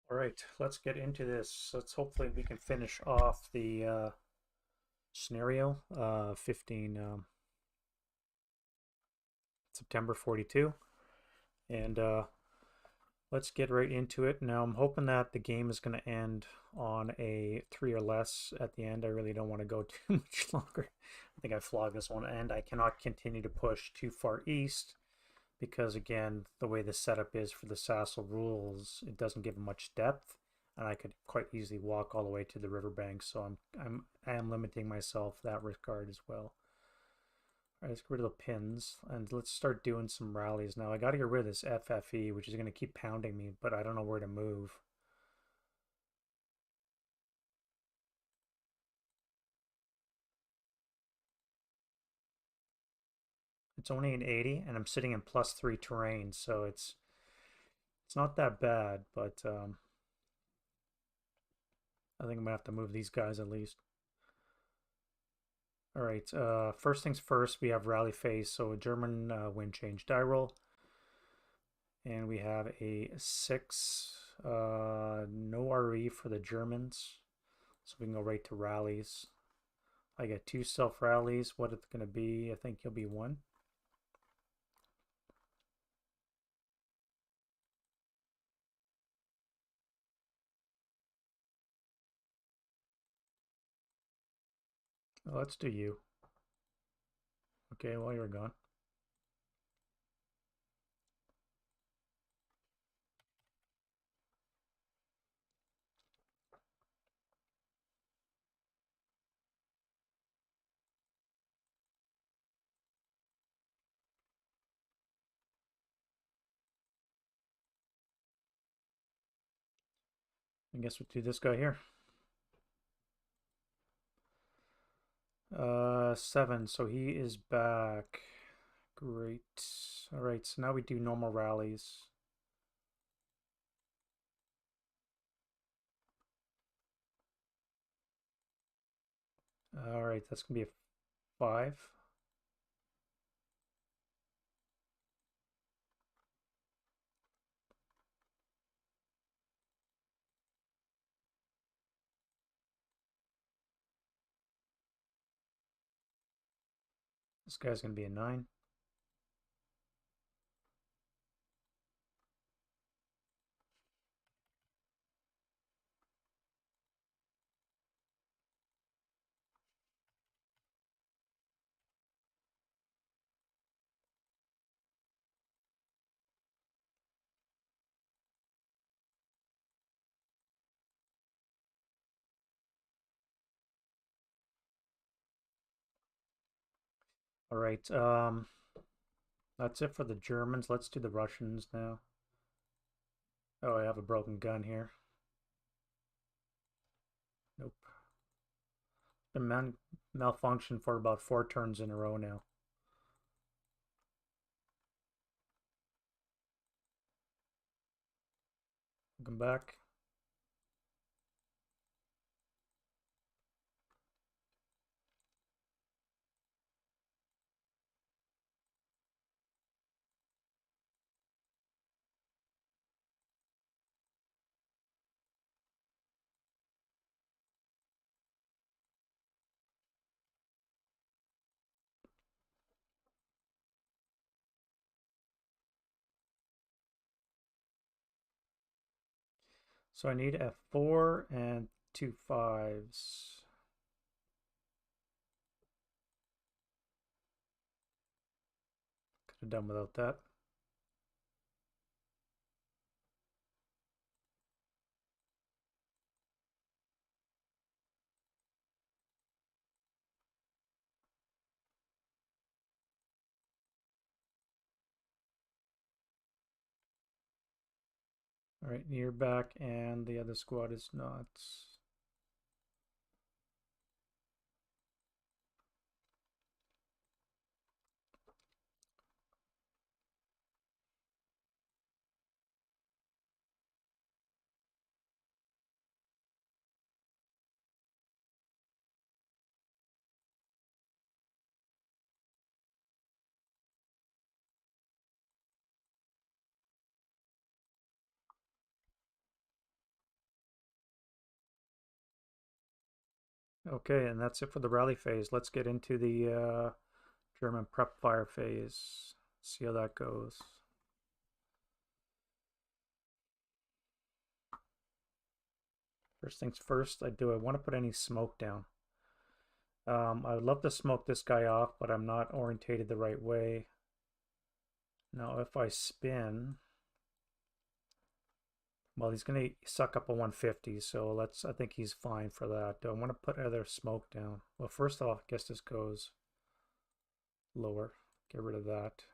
All right, let's get into this. Let's hopefully we can finish off the scenario 15 September 42 and let's get right into it. Now I'm hoping that the game is going to end on a 3 or less at the end. I really don't want to go too much longer. I think I flogged this one, and I cannot continue to push too far east because again the way the setup is for the SASL rules, it doesn't give much depth, and I could quite easily walk all the way to the riverbank, so I am limiting myself that regard as well. All right, let's get rid of the pins and let's start doing some rallies now. I got to get rid of this FFE, which is going to keep pounding me, but I don't know where to move. It's only an 80 and I'm sitting in +3 terrain, so it's not that bad, but I think I'm gonna have to move these guys at least. All right, first things first, we have rally phase, so a German wind change die roll, and we have a 6, no RE for the Germans, so we can go right to rallies. I get 2 self rallies. What it's going to be, I think you'll be 1. Let's do you. Okay, well, you're gone. I guess we'll do this guy here. 7, so he is back. Great. All right, so now we do normal rallies. All right, that's going to be a 5. This guy's going to be a 9. All right, that's it for the Germans. Let's do the Russians now. Oh, I have a broken gun here. Nope. Been malfunction for about 4 turns in a row now. Welcome back. So I need F4 and 2 5s. Could have done without that. All right, you're back, and the other squad is not. Okay, and that's it for the rally phase. Let's get into the German prep fire phase. See how that goes. First things first, I want to put any smoke down. I would love to smoke this guy off, but I'm not orientated the right way. Now, if I spin, well, he's going to suck up a 150, so I think he's fine for that. Do I want to put other smoke down? Well, first off, I guess this goes lower. Get rid of that.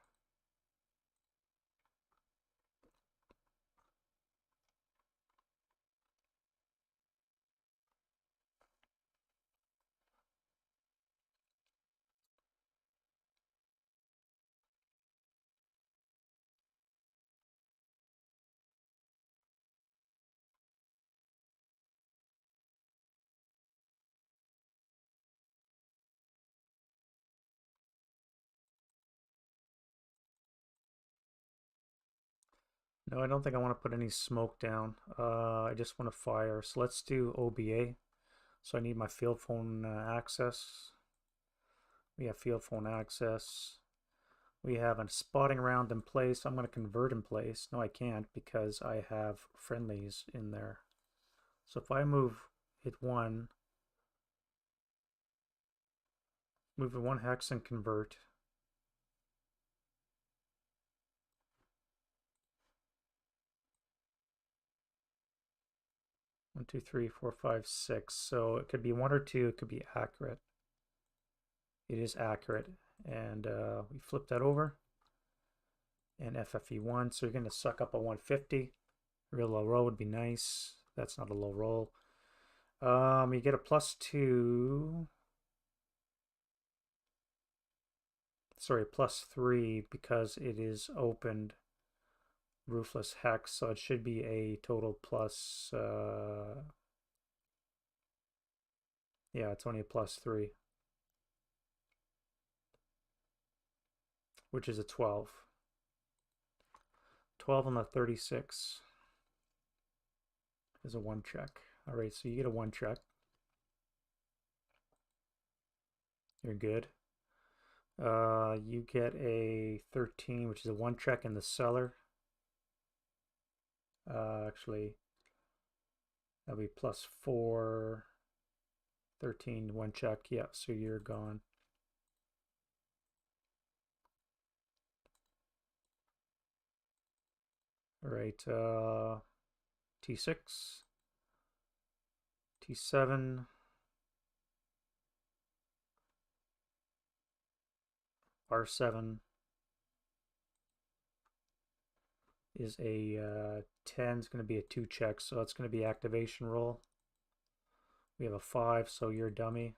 No, I don't think I want to put any smoke down. I just want to fire. So let's do OBA. So I need my field phone access. We have field phone access. We have a spotting round in place. I'm going to convert in place. No, I can't because I have friendlies in there. So if I move it one, move it one hex and convert. One, two, three, four, five, six. So it could be one or two. It could be accurate. It is accurate. And we flip that over. And FFE1. So you're going to suck up a 150. Real low roll would be nice. That's not a low roll. You get a +2. Sorry, +3 because it is opened roofless hex. So it should be a total plus. Yeah, it's only a +3, which is a 12. 12 on the 36 is a 1 check. All right, so you get a 1 check. You're good. You get a 13, which is a 1 check in the cellar. Actually, that'll be +4, 13, 1 check. Yeah, so you're gone. All right, T6, T7, R7 is a 10 is going to be a 2 check, so that's going to be activation roll. We have a 5, so you're a dummy.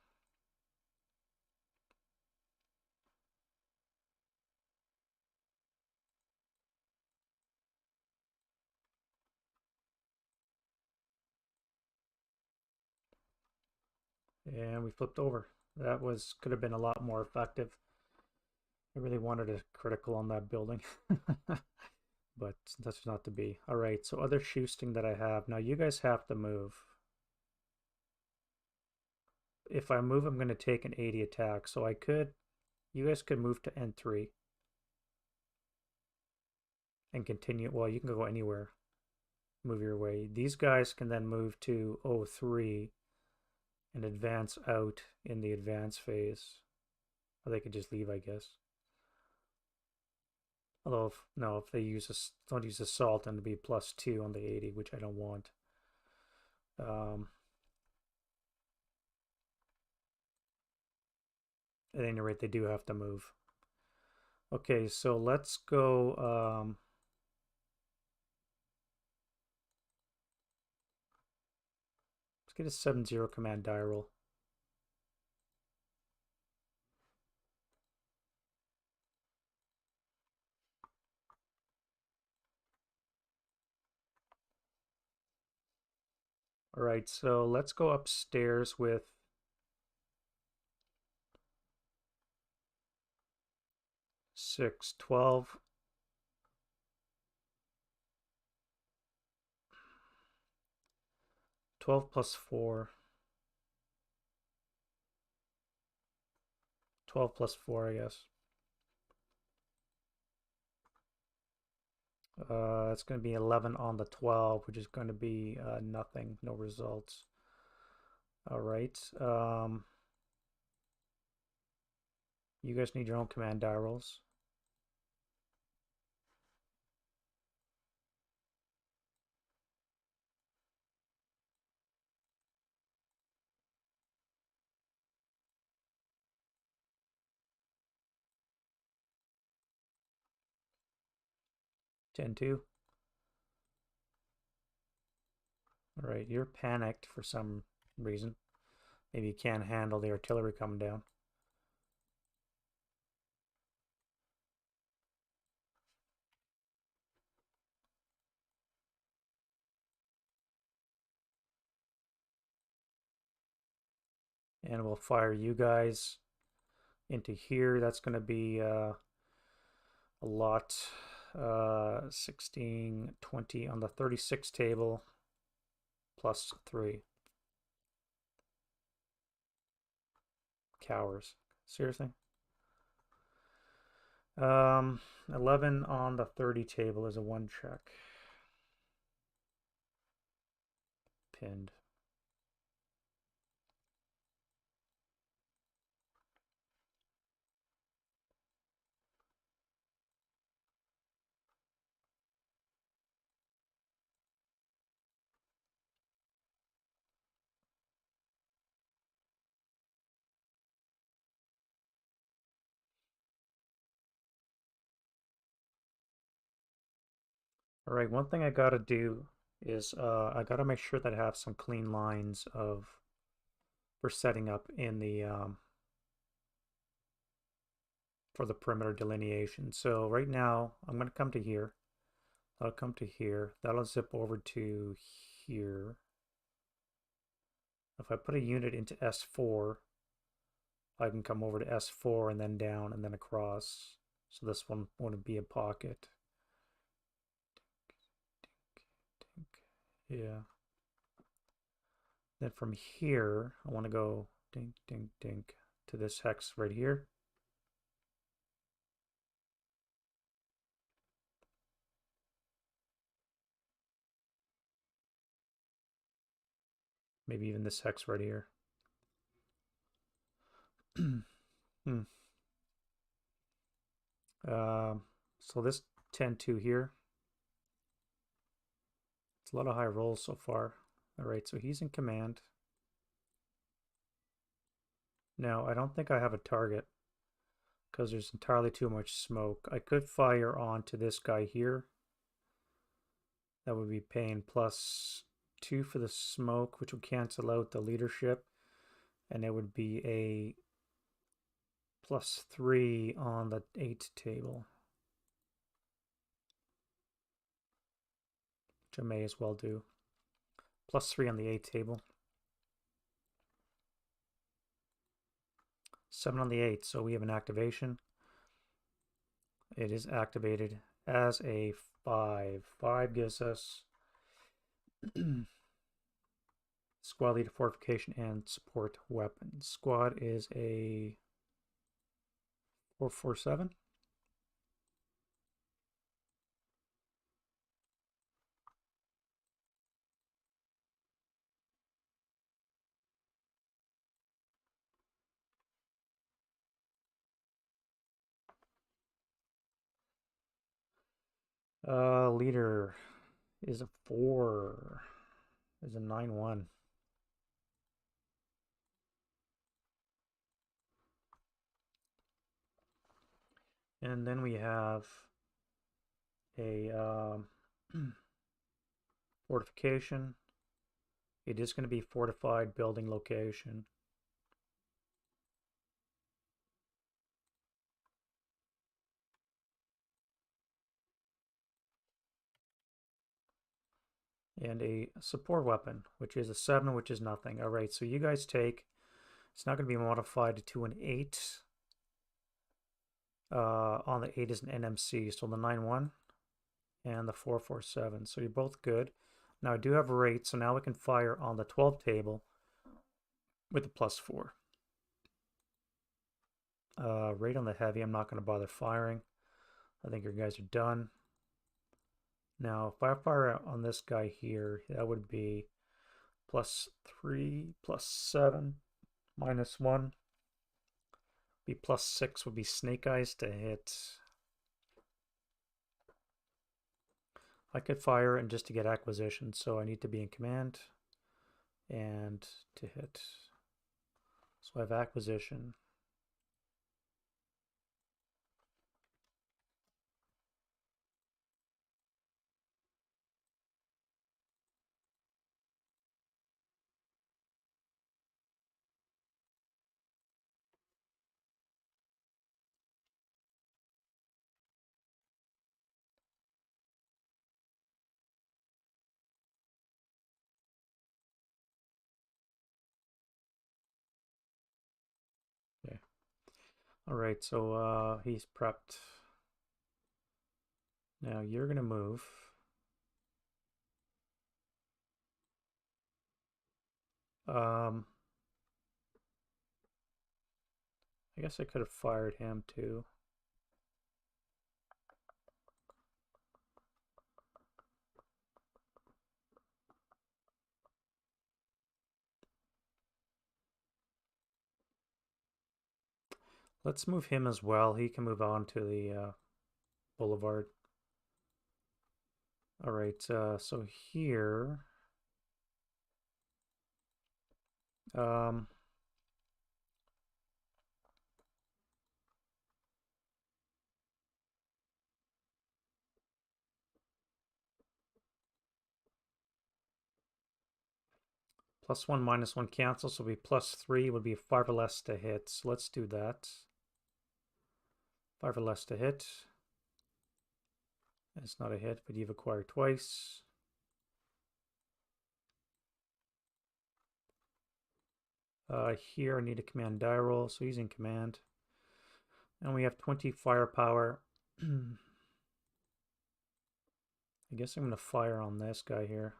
And we flipped over. That could have been a lot more effective. I really wanted a critical on that building. But that's not to be. All right, so other shoosting that I have. Now you guys have to move. If I move, I'm going to take an 80 attack. So you guys could move to N3 and continue. Well, you can go anywhere. Move your way. These guys can then move to O3 and advance out in the advance phase. Or they could just leave, I guess. Although, if they don't use assault, then it'd be +2 on the 80, which I don't want. At any rate, they do have to move. Okay, so let's go. Let's get a 7-0 command die roll. All right, so let's go upstairs with six, 12. 12 plus 4. 12 plus 4, I guess. It's going to be 11 on the 12, which is going to be nothing, no results. All right. You guys need your own command die rolls. Ten two. All right, you're panicked for some reason. Maybe you can't handle the artillery coming down. And we'll fire you guys into here. That's going to be a lot. 16, 20 on the 36 table, plus 3. Cowards. Seriously? 11 on the 30 table is a 1 check. Pinned. All right, one thing I gotta do is I gotta make sure that I have some clean lines for setting up in the for the perimeter delineation. So right now I'm gonna come to here. That'll come to here. That'll zip over to here. If I put a unit into S4, I can come over to S4 and then down and then across. So this one wouldn't be a pocket. Yeah. Then from here, I want to go dink, dink, dink to this hex right here. Maybe even this hex right here. So this 10-2 here. It's a lot of high rolls so far. All right, so he's in command. Now, I don't think I have a target because there's entirely too much smoke. I could fire onto this guy here. That would be paying +2 for the smoke, which would cancel out the leadership. And it would be a +3 on the 8 table, which I may as well do. +3 on the 8 table. 7 on the 8, so we have an activation. It is activated as a 5. 5 gives us squad leader fortification and support weapons. Squad is a 447. Leader is a 4. Is a 9-1. And then we have a fortification. It is going to be fortified building location. And a support weapon, which is a 7, which is nothing. All right, so you guys take, it's not going to be modified to an 8. On the 8 is an NMC, so the 9-1 and the 447. So you're both good. Now I do have a rate, so now we can fire on the 12 table with a +4. Right on the heavy, I'm not going to bother firing. I think your guys are done. Now, if I fire on this guy here, that would be +3, +7, -1. Be +6 would be Snake Eyes to hit. I could fire and just to get acquisition, so I need to be in command and to hit. So I have acquisition. Okay. All right, so he's prepped. Now you're gonna move. I guess I could have fired him too. Let's move him as well. He can move on to the boulevard. All right, so here, um, +1, -1 cancel, so it'll be +3 would be 5 or less to hit. So let's do that. 5 or less to hit. It's not a hit, but you've acquired twice. Here I need a command die roll, so he's in command. And we have 20 firepower. I guess I'm going to fire on this guy here.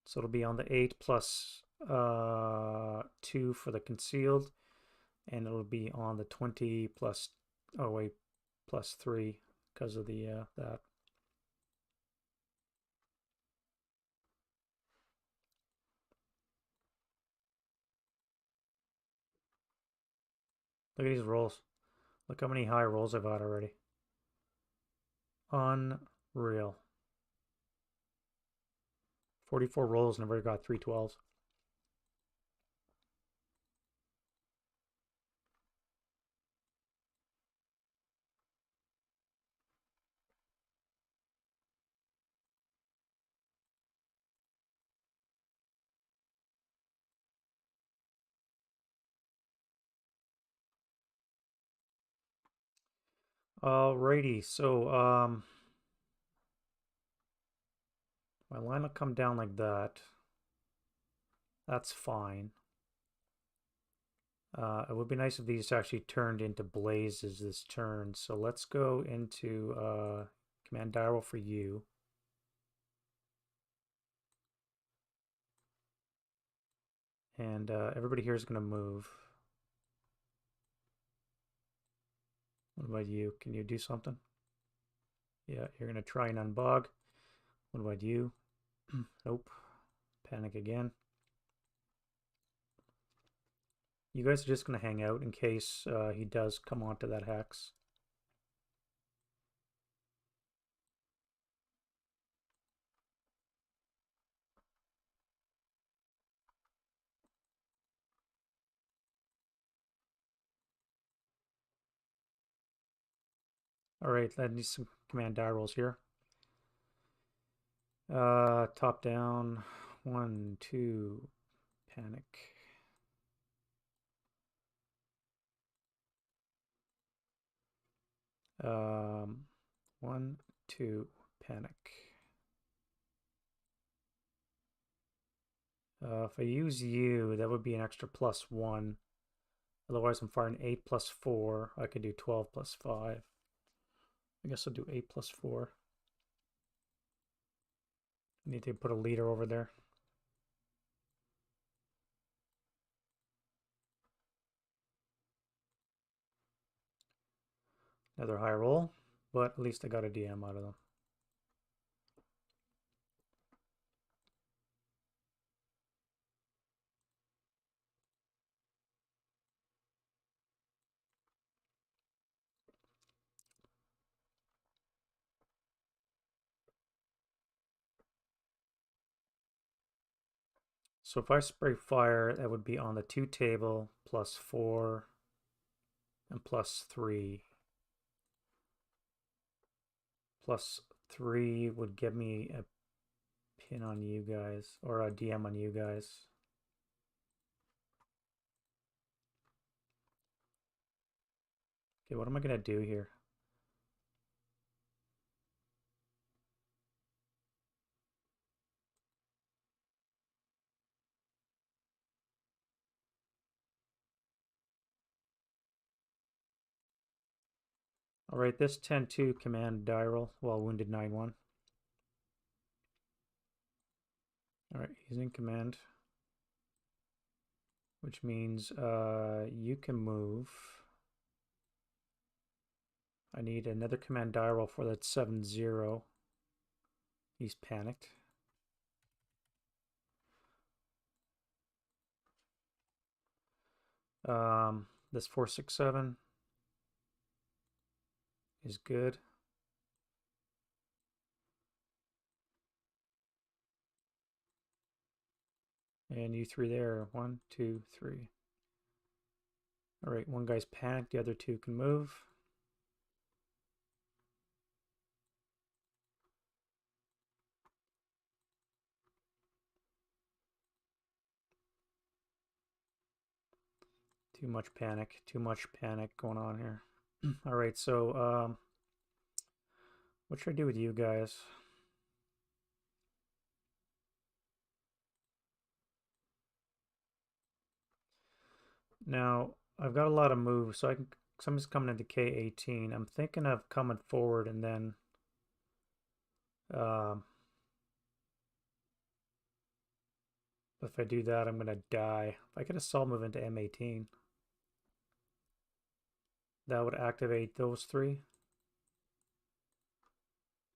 So it'll be on the 8 +2 for the concealed. And it'll be on the 20 plus, oh wait, +3 because of the that. Look at these rolls. Look how many high rolls I've had already. Unreal. 44 rolls, never got 3 12s. Alrighty, so my line will come down like that. That's fine. It would be nice if these actually turned into blazes this turn. So let's go into command die roll for you. And everybody here is going to move. What about you? Can you do something? Yeah, you're going to try and unbog. What about you? Nope. Panic again. You guys are just going to hang out in case he does come onto that hex. All right, I need some command die rolls here. Top down. 1, 2, panic. 1, 2, panic. If I use you, that would be an extra +1. Otherwise, I'm firing 8 +4. I could do 12 +5. I guess I'll do 8 +4. I need to put a leader over there. Another high roll, but at least I got a DM out of them. So if I spray fire, that would be on the 2 table, +4, and +3. +3 would give me a pin on you guys, or a DM on you guys. Okay, what am I gonna do here? All right, this 10-2 command die roll while wounded 9-1. All right, he's in command, which means you can move. I need another command die roll for that 7-0. He's panicked. This 4-6-7 is good. And you 3 there. 1, 2, 3. All right, one guy's panicked. The other 2 can move. Too much panic going on here. All right, so what should I do with you guys? Now, I've got a lot of moves, so somebody's coming into K18. I'm thinking of coming forward and then if I do that, I'm gonna die. If I get a assault move into M18, that would activate those 3.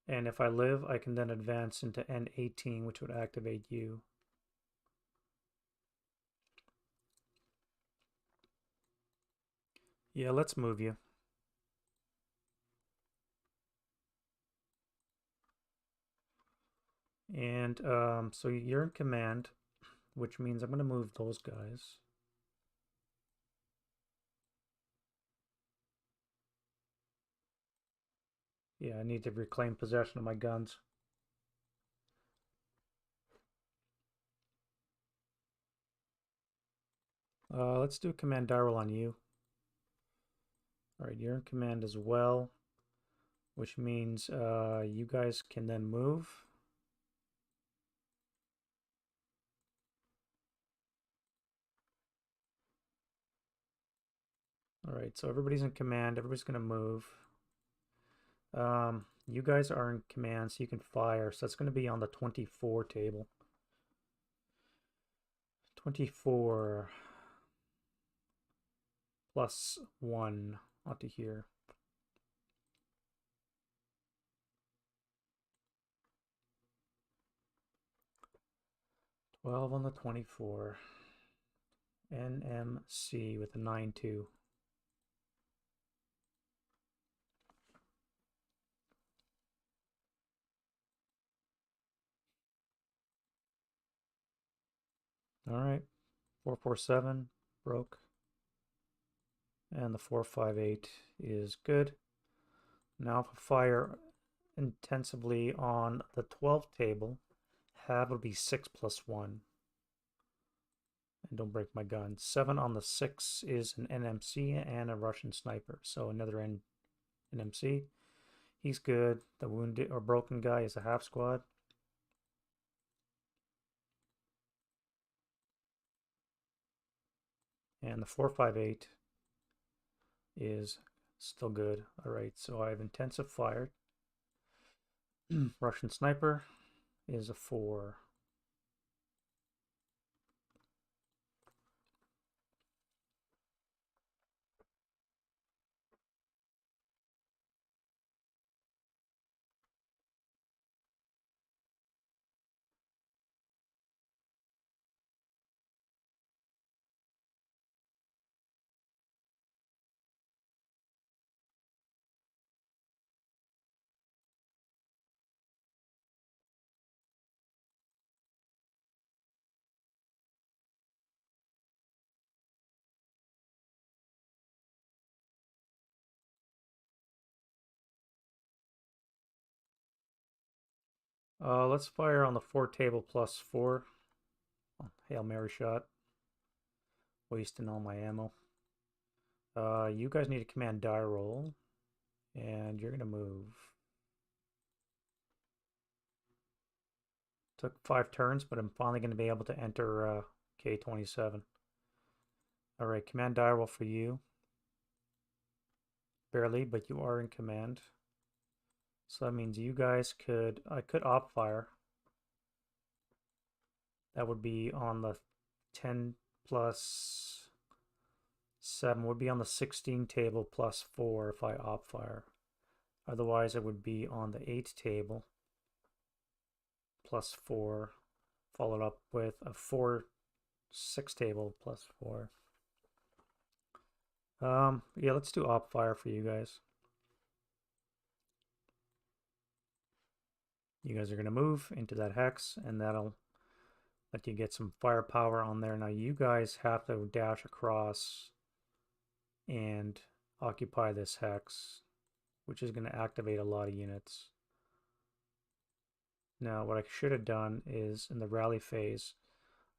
And if I live, I can then advance into N18, which would activate you. Yeah, let's move you. And so you're in command, which means I'm going to move those guys. Yeah, I need to reclaim possession of my guns. Let's do a command die roll on you. All right, you're in command as well, which means you guys can then move. All right, so everybody's in command. Everybody's going to move. You guys are in command, so you can fire. So that's going to be on the 24 table. 24 +1 onto here. $12 on the 24. NMC with a 9-2. All right, 4-4-7 broke, and the 4-5-8 is good. Now if I fire intensively on the 12th table, half will be 6 + 1. And don't break my gun. 7 on the 6 is an NMC and a Russian sniper, so another NMC. He's good. The wounded or broken guy is a half squad. And the 4-5-8 is still good. All right, so I have intensive fired. Russian sniper is a 4. Let's fire on the 4 table plus 4. Hail Mary shot. Wasting all my ammo. You guys need a command die roll. And you're going to move. Took 5 turns, but I'm finally going to be able to enter K27. Alright, command die roll for you. Barely, but you are in command. So that means you guys could... I could op fire. That would be on the 10 plus 7. Would be on the 16 table plus 4 if I op fire. Otherwise, it would be on the 8 table plus 4, followed up with a 6 table plus 4. Yeah, let's do op fire for you guys. You guys are going to move into that hex, and that'll let you get some firepower on there. Now you guys have to dash across and occupy this hex, which is going to activate a lot of units. Now what I should have done is in the rally phase,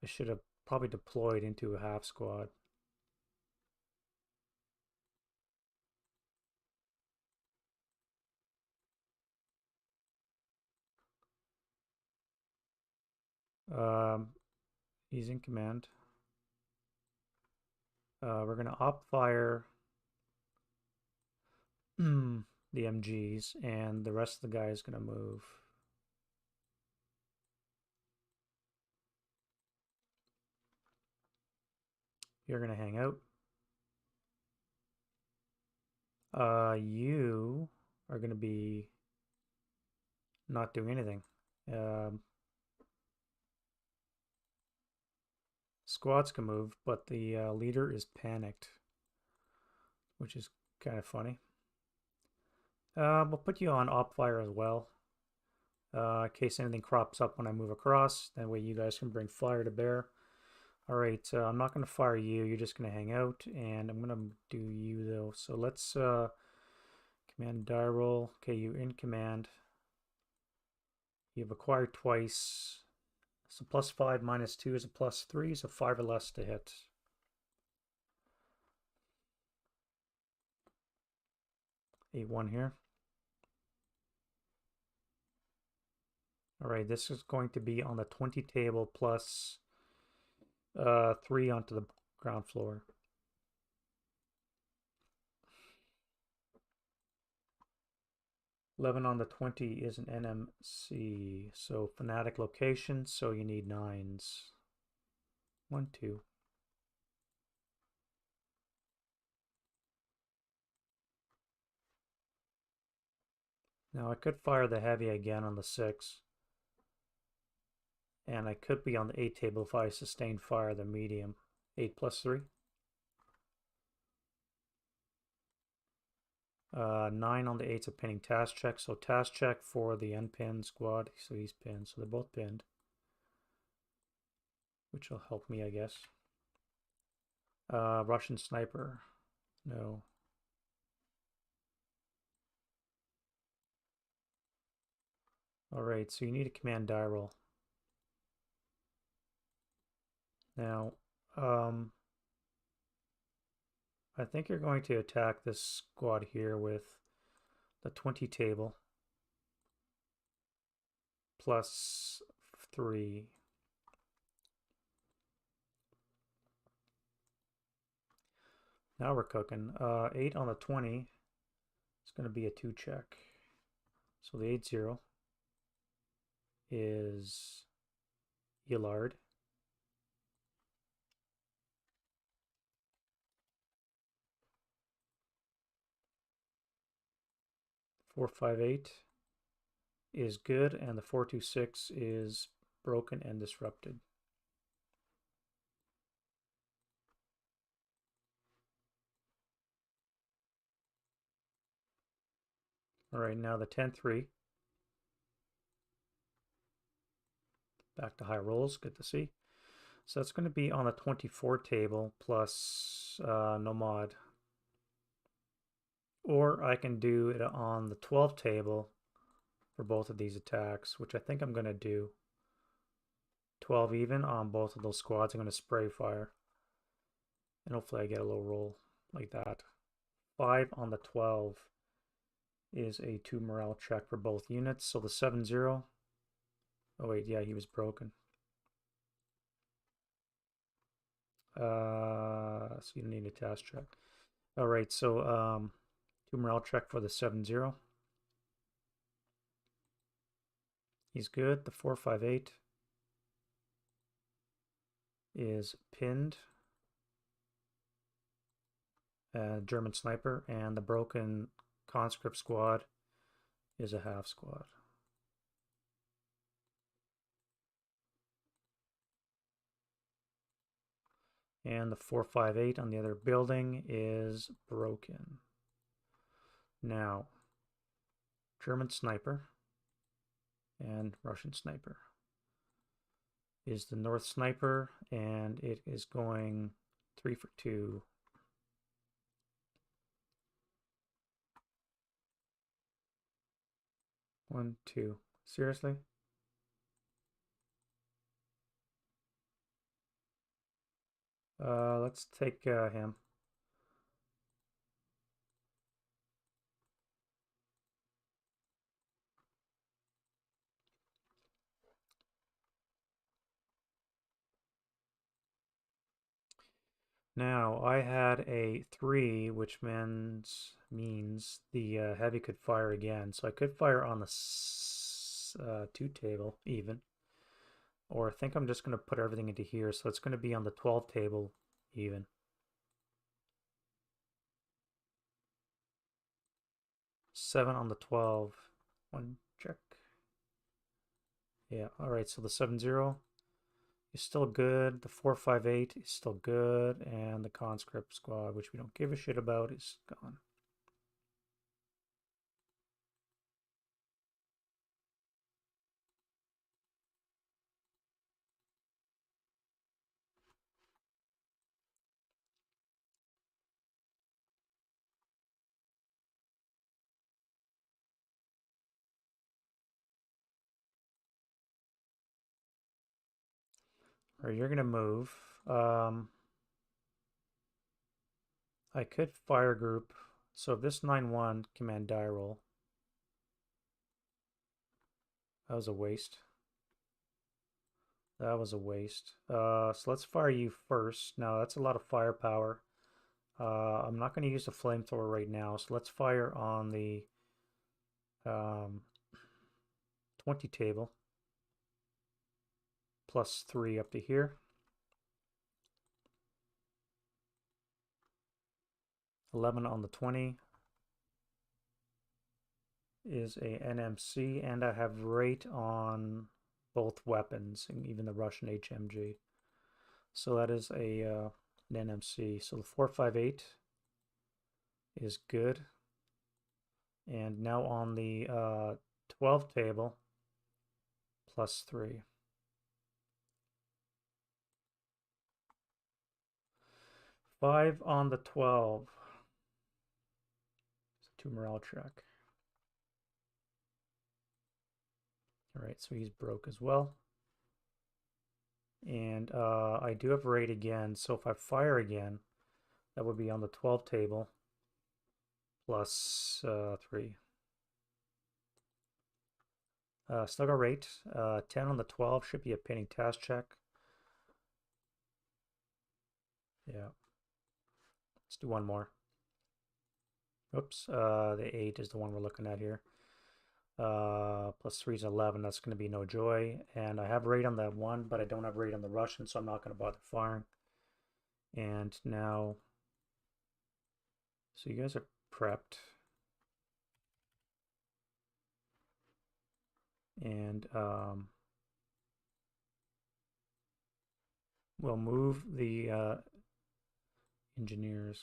I should have probably deployed into a half squad. He's in command. We're going to op fire the MGs, and the rest of the guy is going to move. You're going to hang out. You are going to be not doing anything. Squads can move, but the leader is panicked, which is kind of funny. We'll put you on op fire as well, in case anything crops up when I move across. That way you guys can bring fire to bear. Alright, I'm not going to fire you. You're just going to hang out, and I'm going to do you though. So let's command die roll. Okay, you're in command. You've acquired twice. So +5 minus 2 is a +3, so 5 or less to hit. A1 here. Alright, this is going to be on the 20 table plus 3 onto the ground floor. $11 on the 20 is an NMC, so fanatic location, so you need 9s. 1, 2. Now I could fire the heavy again on the 6. And I could be on the 8 table if I sustain fire the medium. 8 plus 3. 9 on the 8's a pinning task check. So task check for the unpinned squad. So he's pinned. So they're both pinned. Which will help me, I guess. Russian sniper. No. Alright, so you need a command die roll. Now, I think you're going to attack this squad here with the 20 table plus 3. Now we're cooking. 8 on the 20 is going to be a 2 check. So the 8-0 is Yillard. .458 is good, and the 426 is broken and disrupted. All right, now the 10-3. Back to high rolls, good to see. So it's going to be on the 24 table plus no mod. Or I can do it on the 12 table for both of these attacks, which I think I'm going to do. 12 even on both of those squads. I'm going to spray fire. And hopefully I get a little roll like that. 5 on the 12 is a 2 morale check for both units. So the 7-0. Oh wait, yeah, he was broken. So you don't need a task check. Alright, so 2 morale check for the 7-0. He's good. The 4-5-8 is pinned. German sniper, and the broken conscript squad is a half squad. And the 4-5-8 on the other building is broken. Now, German sniper and Russian sniper is the north sniper, and it is going 3 for 2. One, two. Seriously? Let's take him. Now, I had a 3, which means the heavy could fire again. So I could fire on the 2 table, even. Or I think I'm just going to put everything into here. So it's going to be on the 12 table, even. Seven on the 12. One check. Yeah, alright, so the 7-0 is still good. The 4-5-8 is still good. And the conscript squad, which we don't give a shit about, is gone. Alright, you're going to move. I could fire group. So this 9-1 command die roll. That was a waste. That was a waste. So let's fire you first. Now that's a lot of firepower. I'm not going to use the flamethrower right now. So let's fire on the 20 table. Plus 3 up to here. 11 on the 20 is a NMC, and I have rate on both weapons, and even the Russian HMG. So that is an NMC. So the 4-5-8 is good. And now on the 12 table, plus 3. Five on the 12. It's a 2 morale check. Alright, so he's broke as well. And I do have rate again, so if I fire again, that would be on the 12 table, plus 3. Still got rate. 10 on the 12 should be a pinning task check. Yeah. Let's do one more. Oops, the 8 is the one we're looking at here. Plus 3 is 11. That's going to be no joy. And I have rate on that one, but I don't have rate on the Russian, so I'm not going to bother firing. And now, so you guys are prepped. And we'll move the engineers,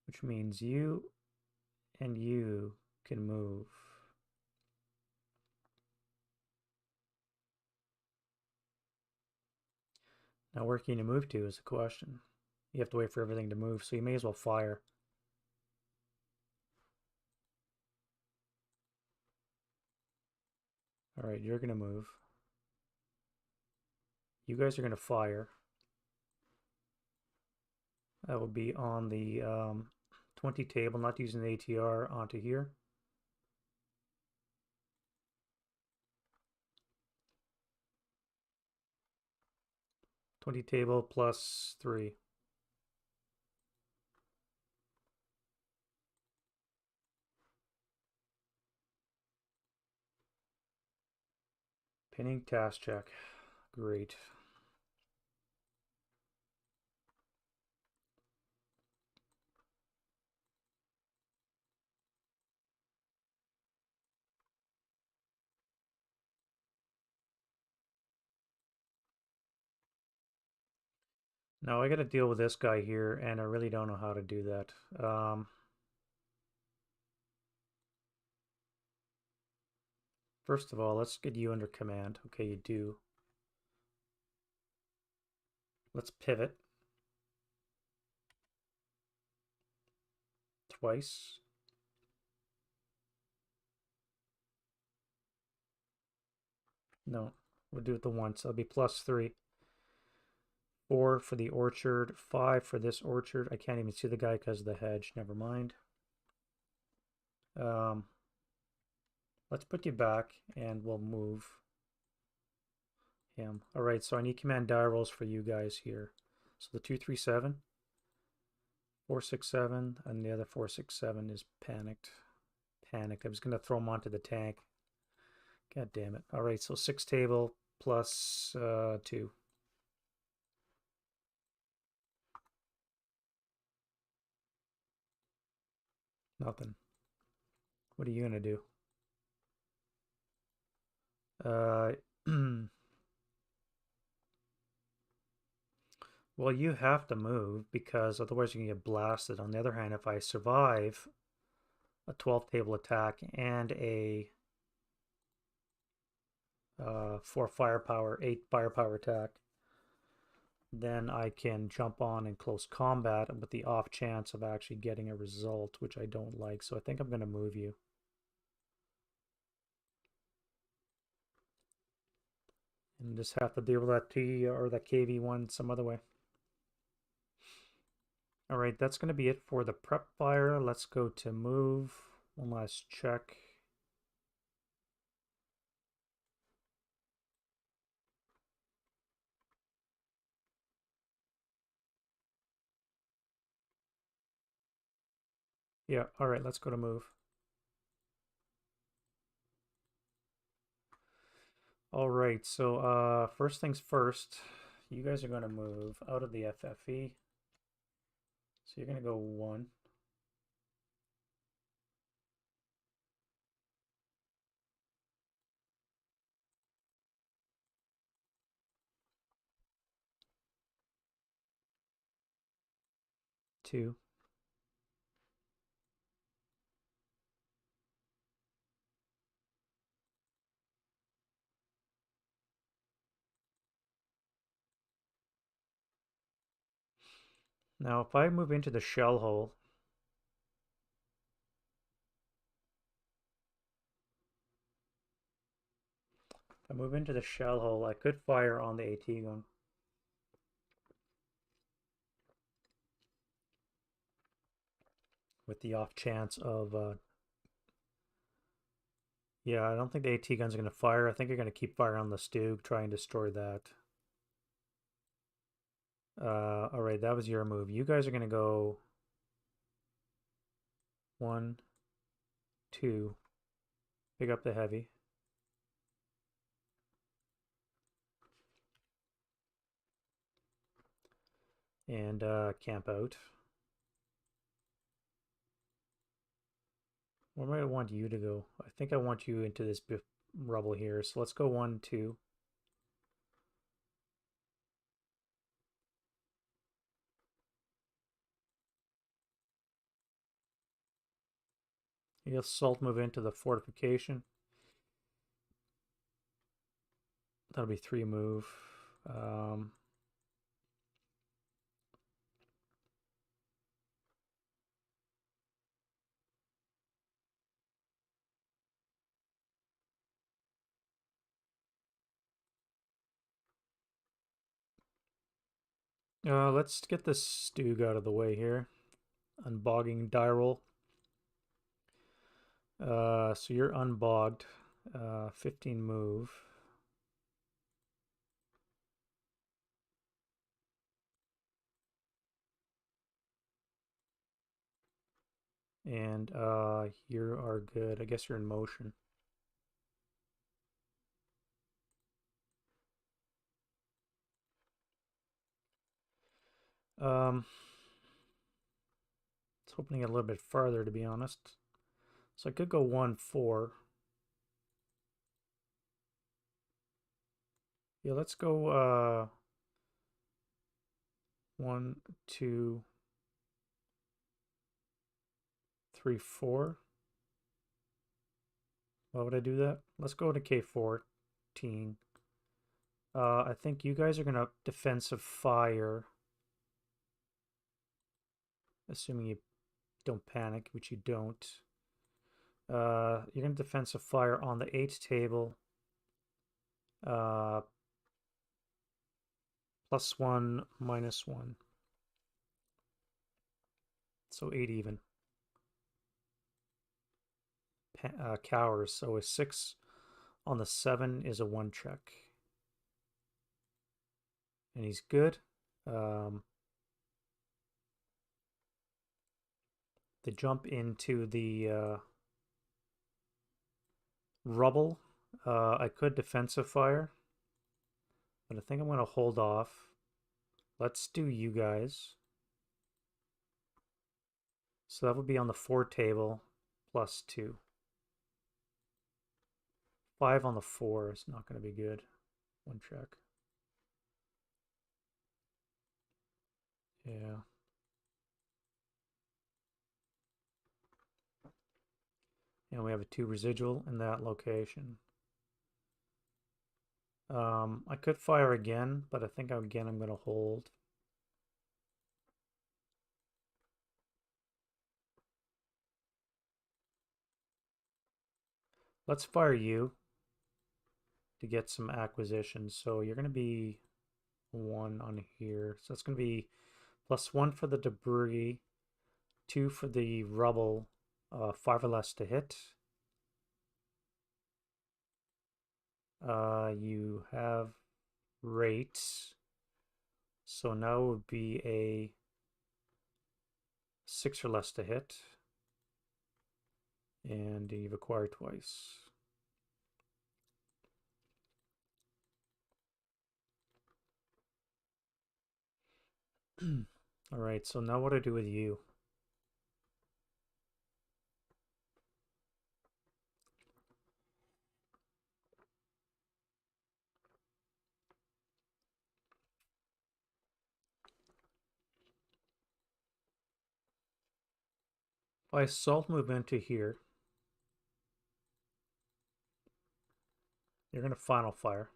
which means you and you can move. Now where can you move to is the question. You have to wait for everything to move, so you may as well fire. All right, you're going to move. You guys are going to fire. That will be on the 20 table, not using the ATR, onto here. +20 table +3. Pinning task check. Great. Now I got to deal with this guy here, and I really don't know how to do that. First of all, let's get you under command. Okay, you do. Let's pivot. Twice. No, we'll do it the once. That'll be +3. 4 for the orchard. 5 for this orchard. I can't even see the guy because of the hedge. Never mind. Let's put you back and we'll move him. All right, so I need command die rolls for you guys here. So the 237, 467, and the other 467 is panicked. Panicked. I was going to throw him onto the tank. God damn it. All right, so 6 table plus 2. Nothing. What are you going to do? Well, you have to move because otherwise you can get blasted. On the other hand, if I survive a 12 table attack and a 4 firepower, 8 firepower attack, then I can jump on in close combat with the off chance of actually getting a result, which I don't like. So I think I'm going to move you. And just have to deal with that T or that KV1 some other way. All right, that's going to be it for the prep fire. Let's go to move. One last check. Yeah, all right, let's go to move. All right, so first things first, you guys are going to move out of the FFE. So you're going to go 1. Two. Now, if I move into the shell hole, I could fire on the AT gun. With the off chance of, yeah, I don't think the AT gun's going to fire. I think you're going to keep firing on the Stug, try and destroy that. All right, that was your move. You guys are going to go 1, 2, pick up the heavy. And camp out. Where might I want you to go? I think I want you into this rubble here. So let's go 1, 2. You'll salt move into the fortification. That'll be 3 move. Let's get this Stug out of the way here. Unbogging die roll. So you're unbogged. 15 move. And you are good. I guess you're in motion. It's opening it a little bit farther, to be honest. So I could go 1-4. Yeah, let's go 1, 2, 3, 4. Why would I do that? Let's go to K14. I think you guys are going to defensive fire. Assuming you don't panic, which you don't. You're going to defensive fire on the 8 table. +1, -1. So 8 even. Cowers. So a 6 on the 7 is a 1 check. And he's good. They jump into the rubble. I could defensive fire, but I think I'm going to hold off. Let's do you guys. So that would be on the 4 table, +2. 5 on the 4 is not going to be good. 1 check. Yeah. And we have a 2 residual in that location. I could fire again, but I think again I'm going to hold. Let's fire you to get some acquisitions. So you're going to be 1 on here. So it's going to be +1 for the debris, 2 for the rubble, 5 or less to hit. You have rates. So now it would be a 6 or less to hit. And you've acquired twice. All right, so now what do I do with you? If I salt move into here, you're going to final fire.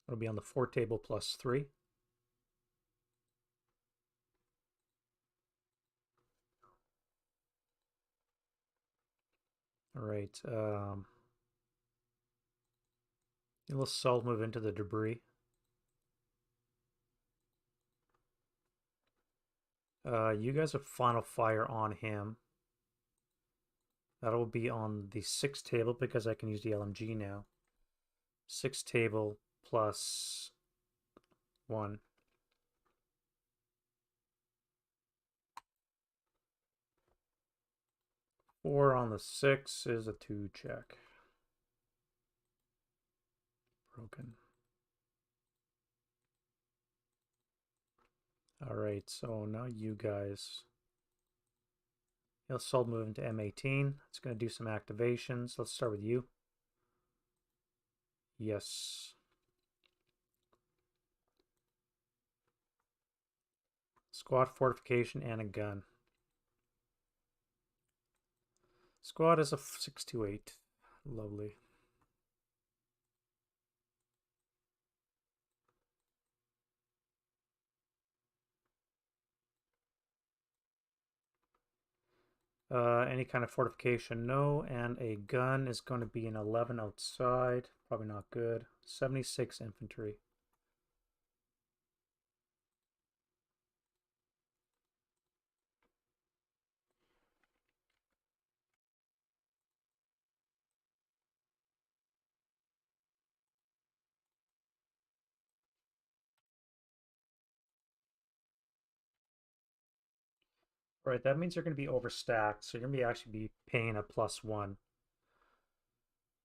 It'll be on the 4 table +3. All right. You'll salt move into the debris. You guys have final fire on him. That'll be on the 6 table because I can use the LMG now. 6 table +1. 4 on the 6 is a 2 check. Broken. Alright, so now you guys. He'll salt move into M18. It's going to do some activations. Let's start with you. Yes. Squad fortification and a gun. Squad is a 628. Lovely. Any kind of fortification, no. And a gun is going to be an 11 outside. Probably not good. 76 infantry. All right, that means they're going to be overstacked, so you're going to actually be paying a +1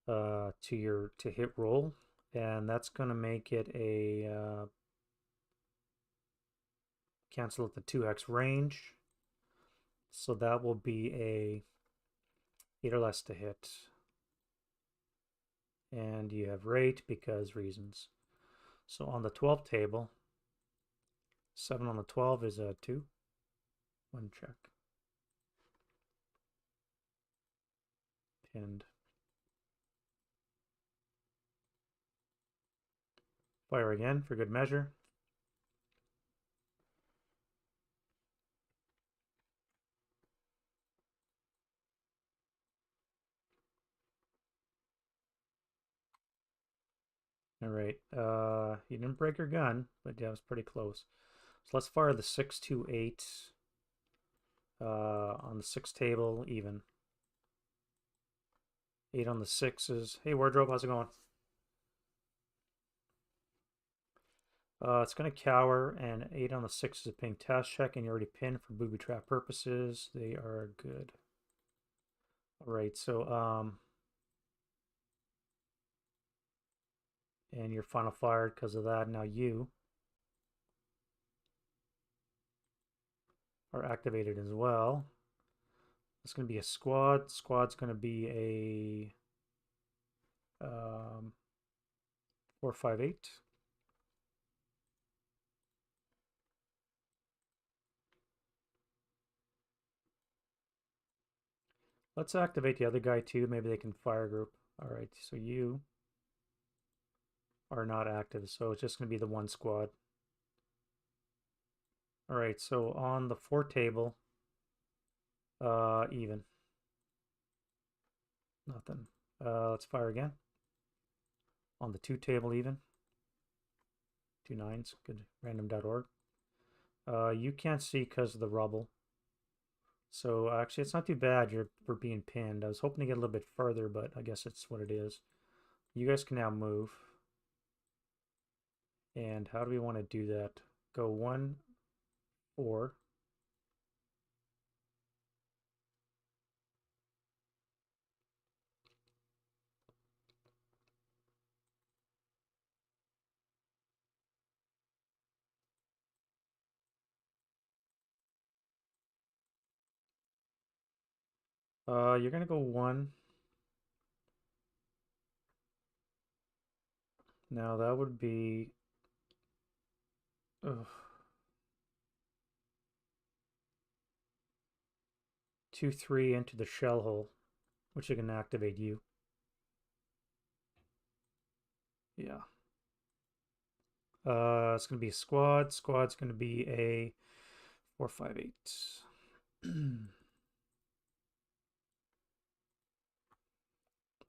to hit roll, and that's going to make it a cancel at the 2x range, so that will be a 8 or less to hit, and you have rate because reasons. So on the 12 table, 7 on the 12 is a 2. 1 check. Pinned. Fire again for good measure. All right. You didn't break your gun, but yeah, it was pretty close. So let's fire the 6, 2, 8 on the 6 table, even. 8 on the 6s. Hey, Wardrobe, how's it going? It's going to cower, and 8 on the 6 is a ping task check, and you already pinned for booby trap purposes. They are good. All right, so and your final fired because of that. Now you are activated as well. It's going to be a squad. Squad's going to be a 4, 5, 8. Let's activate the other guy too. Maybe they can fire group. All right, so you are not active, so it's just going to be the 1 squad. All right, so on the 4 table, even. Nothing. Let's fire again. On the 2 table, even. 2 9s. Good. Random.org. You can't see because of the rubble. So actually, it's not too bad for being pinned. I was hoping to get a little bit further, but I guess it's what it is. You guys can now move. And how do we want to do that? Go 1, 4. You're gonna go 1. Now that would be 2, 3 into the shell hole, which is gonna activate you. Yeah. It's gonna be a squad. Squad's gonna be a 4, 5, 8.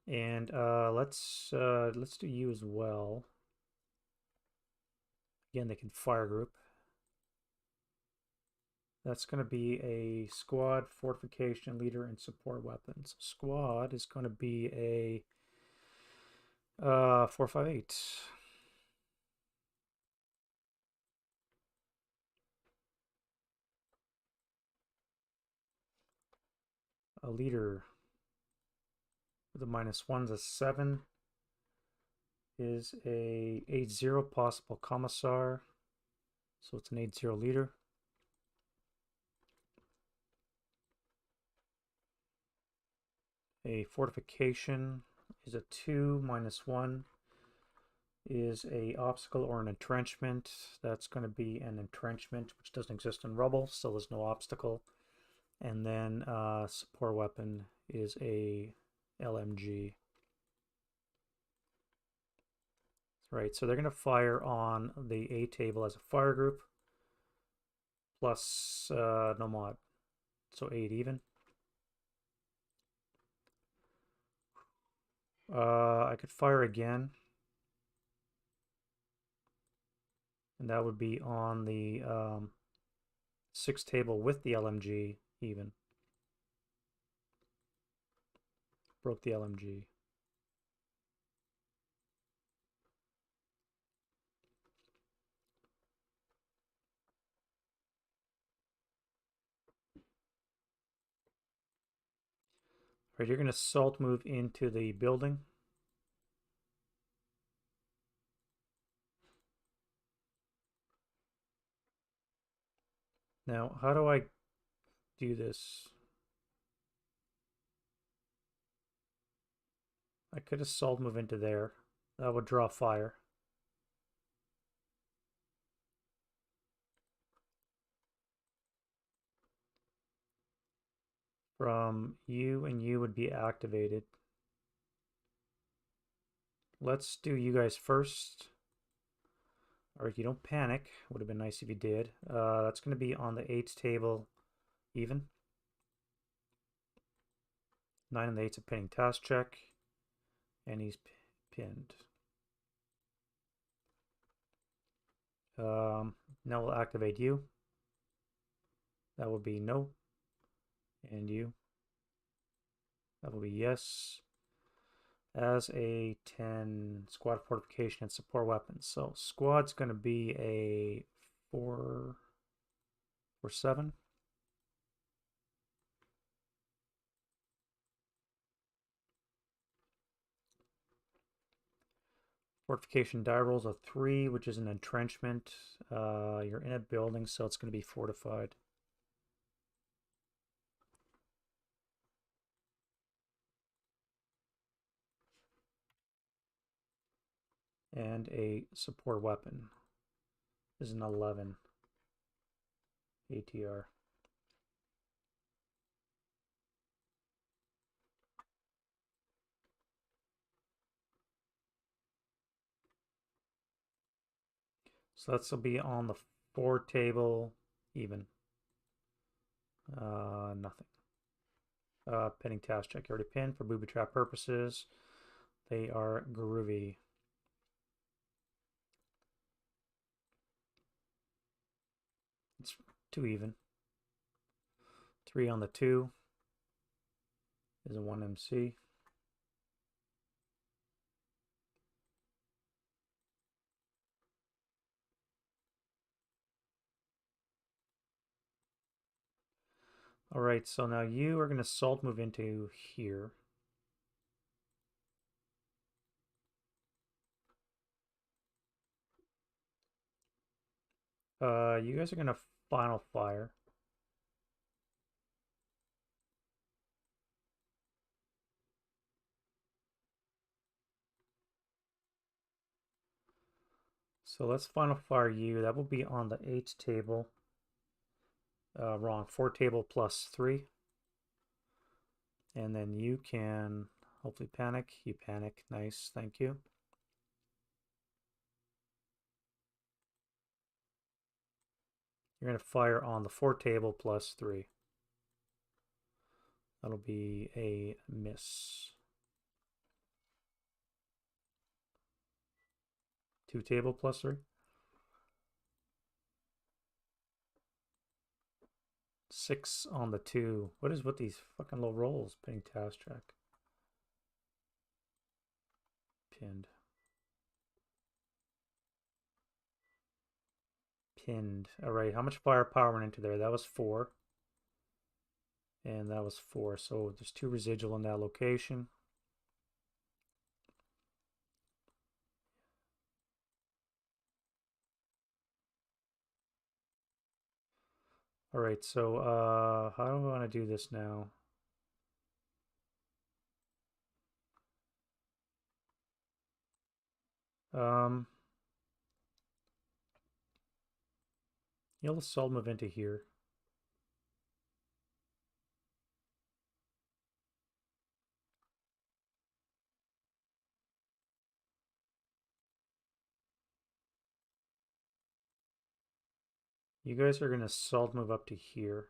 And let's do you as well. Again, they can fire group. That's going to be a squad, fortification, leader, and support weapons. Squad is going to be a 4, 5, 8. A leader with a -1 is a 7. Is a 8-0 possible commissar. So it's an 8-0 leader. A fortification is a 2, -1 is a obstacle or an entrenchment. That's going to be an entrenchment, which doesn't exist in rubble, so there's no obstacle. And then support weapon is a LMG. Right, so they're going to fire on the A table as a fire group, plus no mod, so 8 even. I could fire again, and that would be on the 6 table with the LMG even. Broke the LMG. Right, you're going to salt move into the building. Now, how do I do this? I could have salt move into there. That would draw fire. From you, and you would be activated. Let's do you guys first. Alright, you don't panic. Would have been nice if you did. That's going to be on the 8's table, even. 9 and the 8's a pinning task check. And he's pinned. Now we'll activate you. That will be no. And you. That will be yes. As a 10 squad fortification and support weapons. So squad's going to be a 4 or 7. Fortification die rolls a 3, which is an entrenchment. You're in a building, so it's going to be fortified. And a support weapon is an 11 ATR. So that's will be on the 4 table, even. Nothing. Pinning task check. Already pinned for booby trap purposes. They are groovy. It's 2 even. 3 on the 2 is a 1 MC. Alright, so now you are going to salt move into here. You guys are going to final fire. So let's final fire you. That will be on the 8 table. Wrong. 4 table plus 3. And then you can hopefully panic. You panic. Nice. Thank you. You're going to fire on the 4 table plus 3. That'll be a miss. 2 table plus 3. 6 on the 2. What is with these fucking low rolls? Pinning task check. Pinned. Pinned. Alright, how much firepower went into there? That was 4. And that was 4. So there's 2 residual in that location. Alright, so how do I want to do this now? You'll assault move into here. You guys are going to assault move up to here.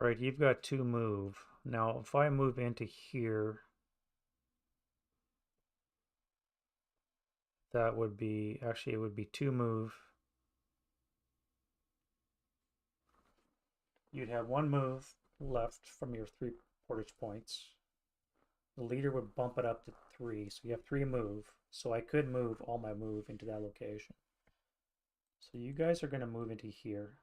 Alright, you've got 2 move. Now, if I move into here, that would be, actually it would be 2 move. you'd have one move left from your 3 portage points. The leader would bump it up to 3, so you have 3 move. So I could move all my move into that location. So you guys are going to move into here.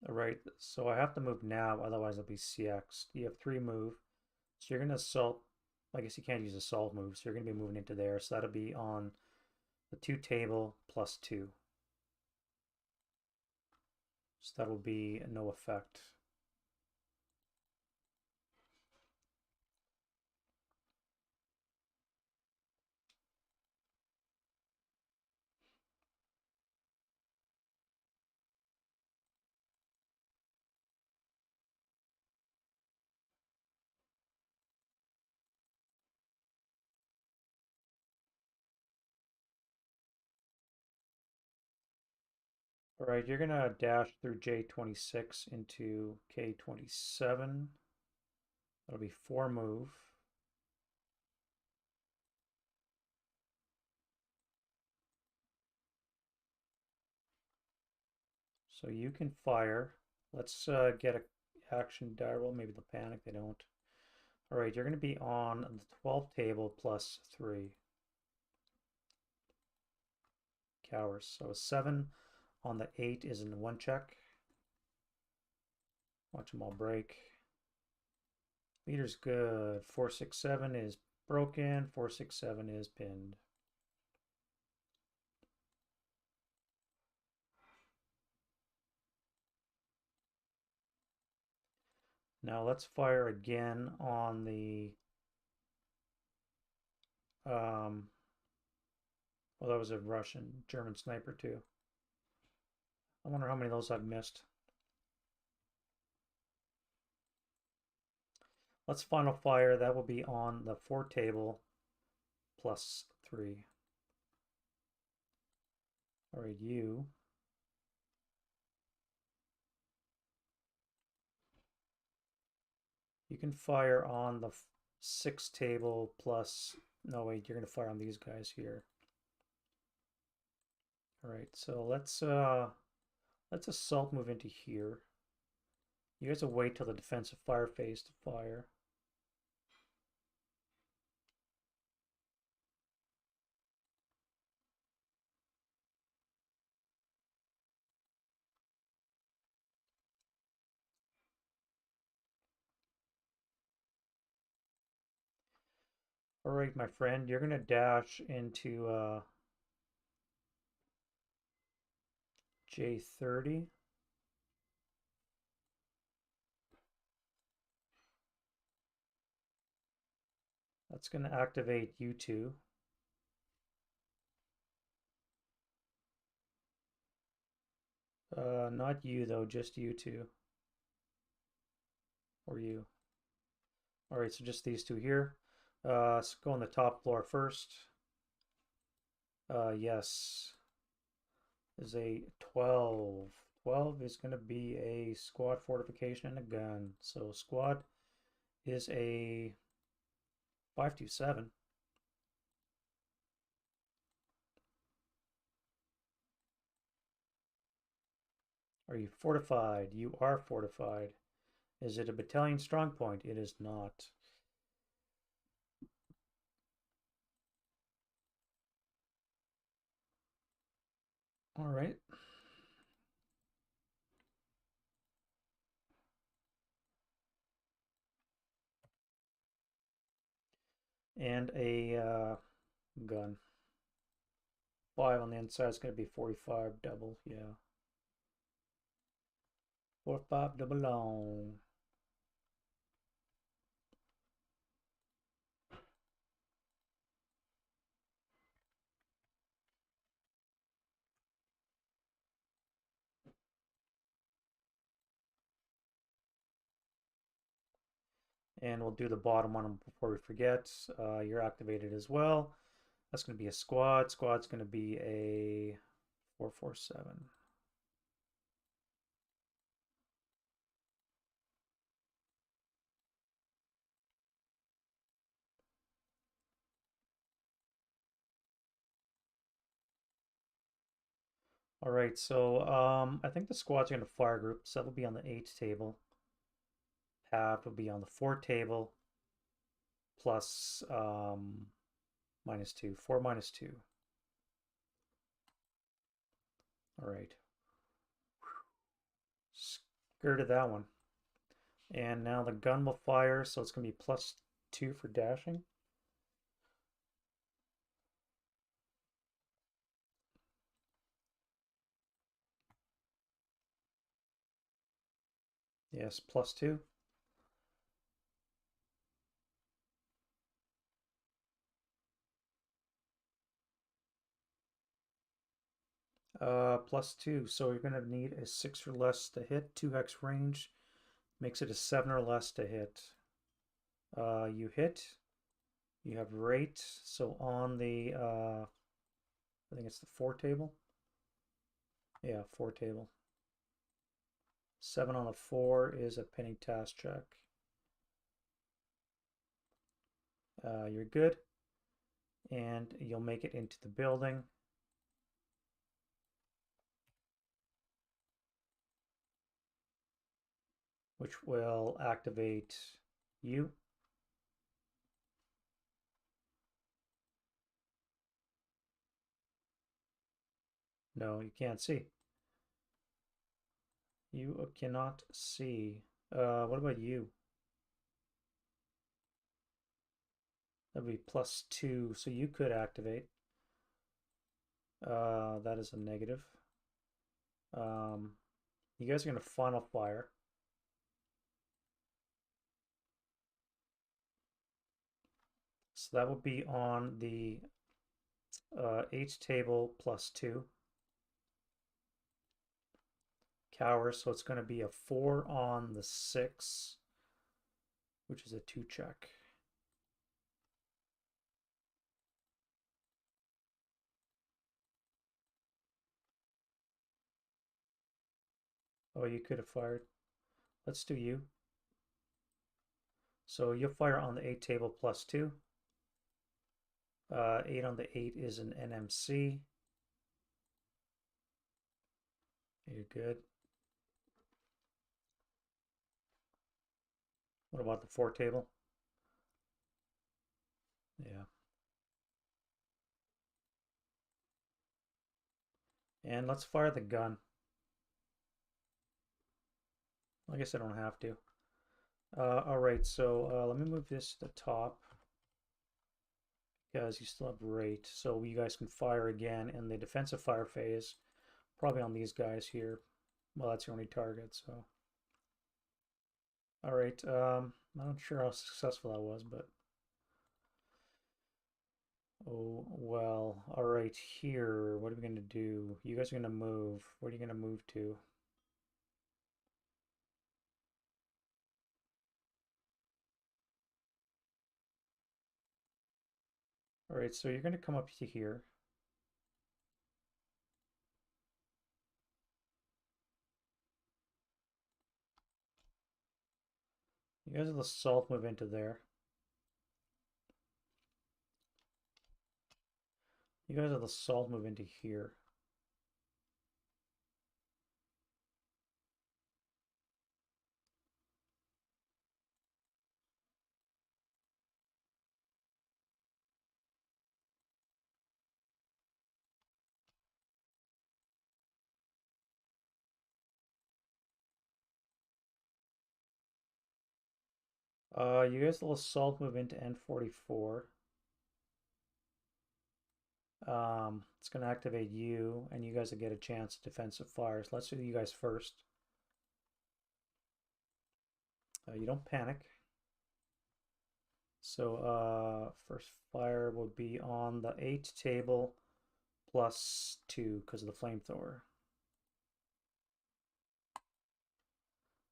All right, so I have to move now, otherwise it'll be CX. You have 3 move, so you're going to assault. I guess you can't use assault move, so you're going to be moving into there. So that'll be on the 2 table plus 2. So that'll be no effect. All right, you're going to dash through J26 into K27. That'll be 4 move. So you can fire. Let's get a action die roll. Maybe they'll panic. They don't. All right, you're going to be on the 12 table plus 3. Cowards. So a 7 on the 8 is in 1 check. Watch them all break. Leader's good. 467 is broken. 467 is pinned. Now let's fire again on the well, that was a Russian German sniper too. I wonder how many of those I've missed. Let's final fire. That will be on the 4 table plus 3. All right, you. You can fire on the 6 table plus. No, wait, you're going to fire on these guys here. All right, so let's assault move into here. You guys will wait till the defensive fire phase to fire. All right, my friend, you're gonna dash into J30. That's gonna activate U2. Not you though, just U2. Or you. All right, so just these two here. Let's go on the top floor first. Yes, is a 12. 12 is going to be a squad fortification and a gun. So squad is a 527. Are you fortified? You are fortified. Is it a battalion strong point? It is not. All right. And a gun. 5 on the inside is going to be 45 double. Yeah. 45 double long. And we'll do the bottom one before we forget. You're activated as well. That's going to be a squad. Squad's going to be a 447. All right, so I think the squad's going to fire group, so that'll be on the 8 table. Half will be on the 4 table, plus -2, 4 -2. All right, skirted that one. And now the gun will fire, so it's going to be +2 for dashing. Yes, +2. +2. So you're going to need a 6 or less to hit. 2x range makes it a 7 or less to hit. You hit. You have rate. So on the, I think it's the 4 table. Yeah, 4 table. 7 on the 4 is a pinning task check. You're good. And you'll make it into the building. Which will activate you. No, you can't see. You cannot see. What about you? That would be +2, so you could activate. That is a negative. You guys are going to final fire. So that will be on the H table +2. Cower, so it's going to be a 4 on the 6, which is a 2 check. Oh, you could have fired. Let's do you. So you'll fire on the 8 table +2. 8 on the 8 is an NMC. You're good. What about the 4 table? Yeah. And let's fire the gun. I guess I don't have to. All right, so let me move this to the top because you still have rate. So you guys can fire again in the defensive fire phase, probably on these guys here. Well, that's your only target, so. All right, I'm not sure how successful that was, but. Oh, well, all right, here, what are we going to do? You guys are going to move. What are you going to move to? All right, so you're going to come up to here. You guys will assault move into there. You guys will assault move into here. You guys will assault move into N44. It's going to activate you, and you guys will get a chance at defensive fires. Let's do you guys first. You don't panic. So first fire will be on the 8 table +2 because of the flamethrower.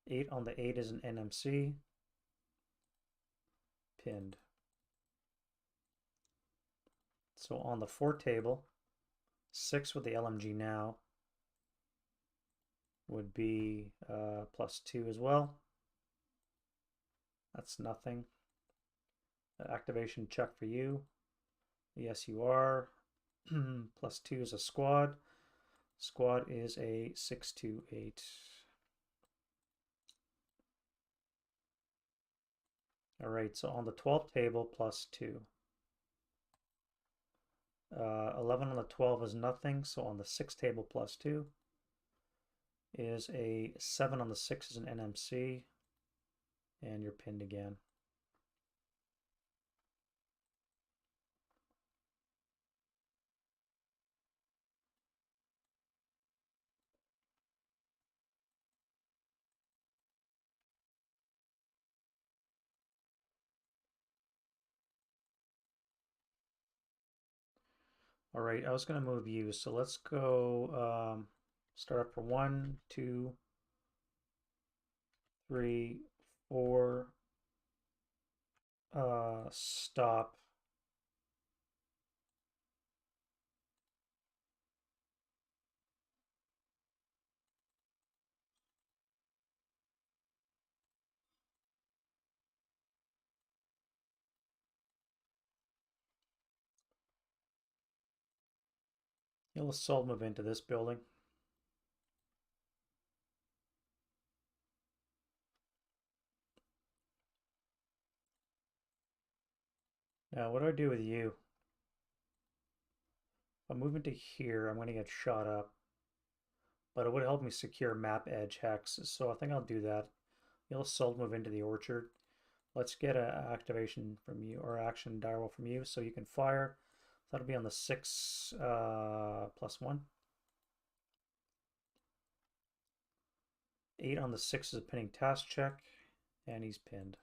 8 on the 8 is an NMC. pinned. So on the 4 table, 6 with the LMG now would be +2 as well. That's nothing. Activation check for you. Yes, you are. +2 is a squad. Squad is a 628. All right, so on the 12th table, +2. 11 on the 12 is nothing, so on the 6th table, +2 is a 7 on the 6 is an NMC, and you're pinned again. All right, I was going to move you, so let's go start up for 1, 2, 3, 4, stop. You'll assault move into this building. Now, what do I do with you? If I move into here, I'm going to get shot up. But it would help me secure map edge hex, so I think I'll do that. You'll assault move into the orchard. Let's get an activation from you, or action die roll from you, so you can fire. That'll be on the 6 +1. 8 on the 6 is a pinning task check, and he's pinned.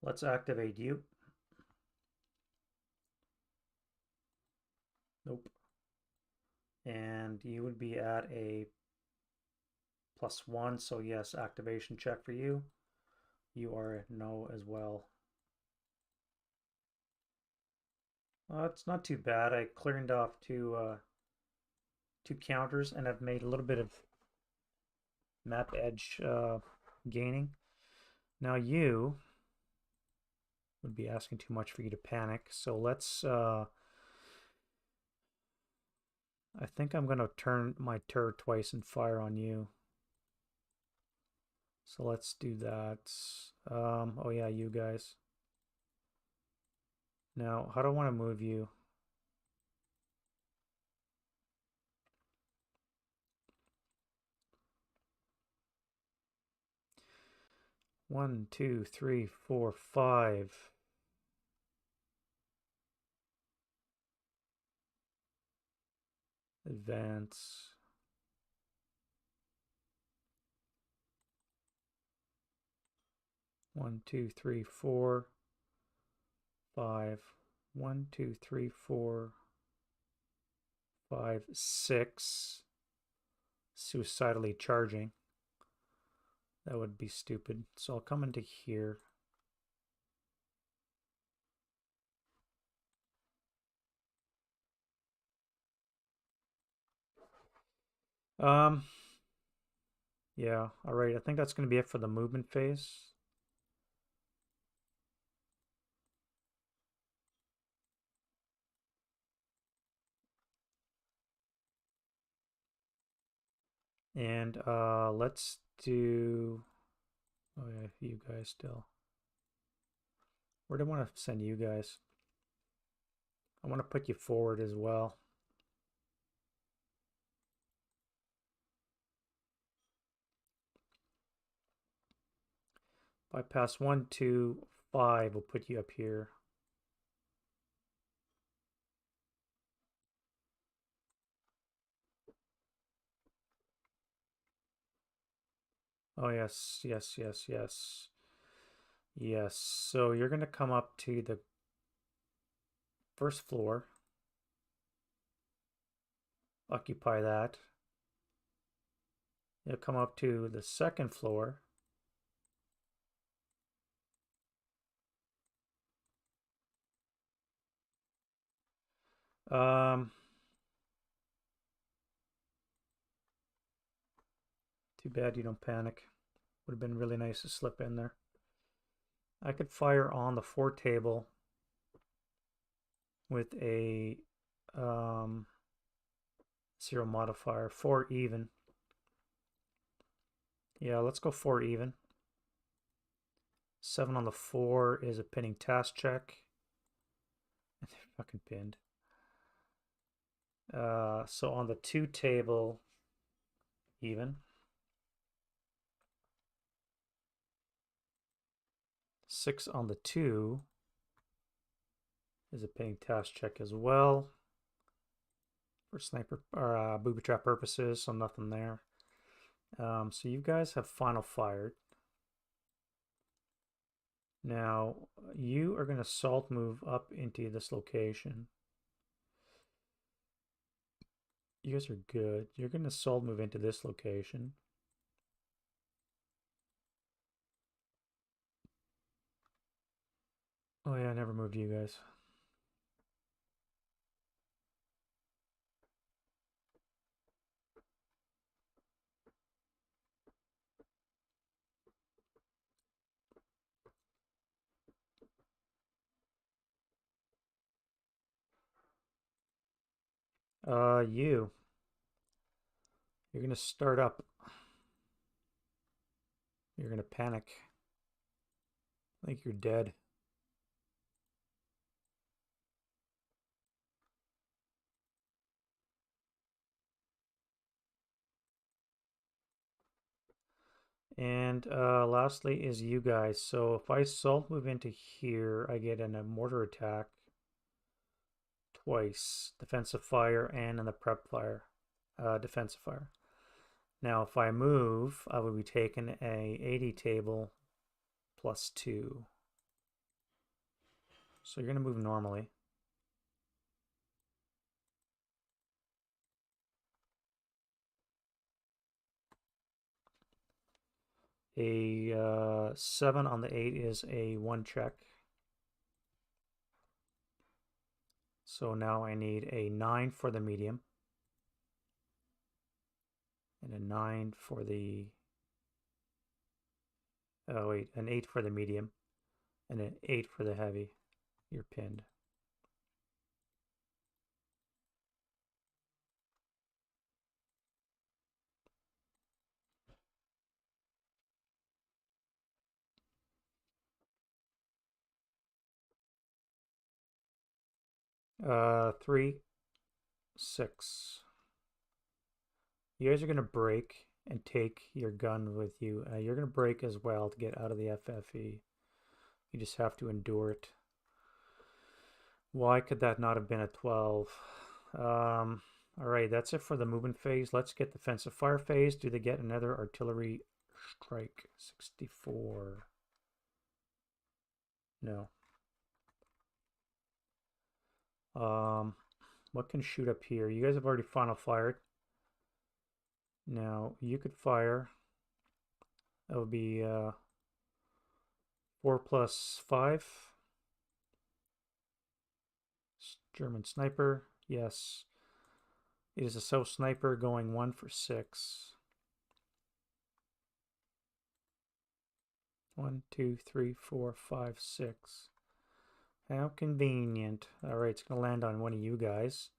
Let's activate you. Nope. And you would be at a +1, so yes, activation check for you. You are no as well. It's not too bad. I cleared off two counters, and I've made a little bit of map edge gaining. Now you would be asking too much for you to panic, so let's I think I'm going to turn my turret twice and fire on you. So let's do that. Oh yeah, you guys. Now, how do I want to move you? One, two, three, four, five. Advance. One, two, three, four, five. One, two, three, four, five, six. Suicidally charging. That would be stupid. So I'll come into here. Yeah, all right. I think that's going to be it for the movement phase. And let's do, oh yeah, you guys still. Where do I want to send you guys? I want to put you forward as well. Bypass 1, 2, 5 will put you up here. Oh yes, yes, yes, yes. Yes, so you're going to come up to the first floor, occupy that. You'll come up to the second floor. Um, Too bad you don't panic. Would have been really nice to slip in there. I could fire on the 4 table with a 0 modifier, 4 even. Yeah, let's go 4 even. 7 on the 4 is a pinning task check. And they're fucking pinned. So on the 2 table, even. 6 on the 2 is a pinning task check as well. For sniper or booby trap purposes, so nothing there. So you guys have final fired. Now you are going to salt move up into this location. You guys are good. You're going to salt move into this location. Oh yeah, I never moved you guys. You're going to start up. You're going to panic. I think you're dead. And lastly is you guys. So if I salt move into here, I get a mortar attack twice. Defensive fire and in the prep fire. Defensive fire. Now if I move, I will be taking a 80 table plus 2. So you're going to move normally. A 7 on the 8 is a 1 check. So now I need a 9 for the medium. And a 9 for the... Oh wait, an 8 for the medium. And an 8 for the heavy. You're pinned. Three, 6. You guys are going to break and take your gun with you. You're going to break as well to get out of the FFE. You just have to endure it. Why could that not have been a 12? All right, that's it for the movement phase. Let's get the defensive fire phase. Do they get another artillery strike? 64. No. What can shoot up here? You guys have already final fired. Now you could fire. That would be 4 plus 5. German sniper. Yes. It is a self sniper going 1 for 6. 1, 2, 3, 4, 5, 6. How convenient. Alright, it's going to land on one of you guys.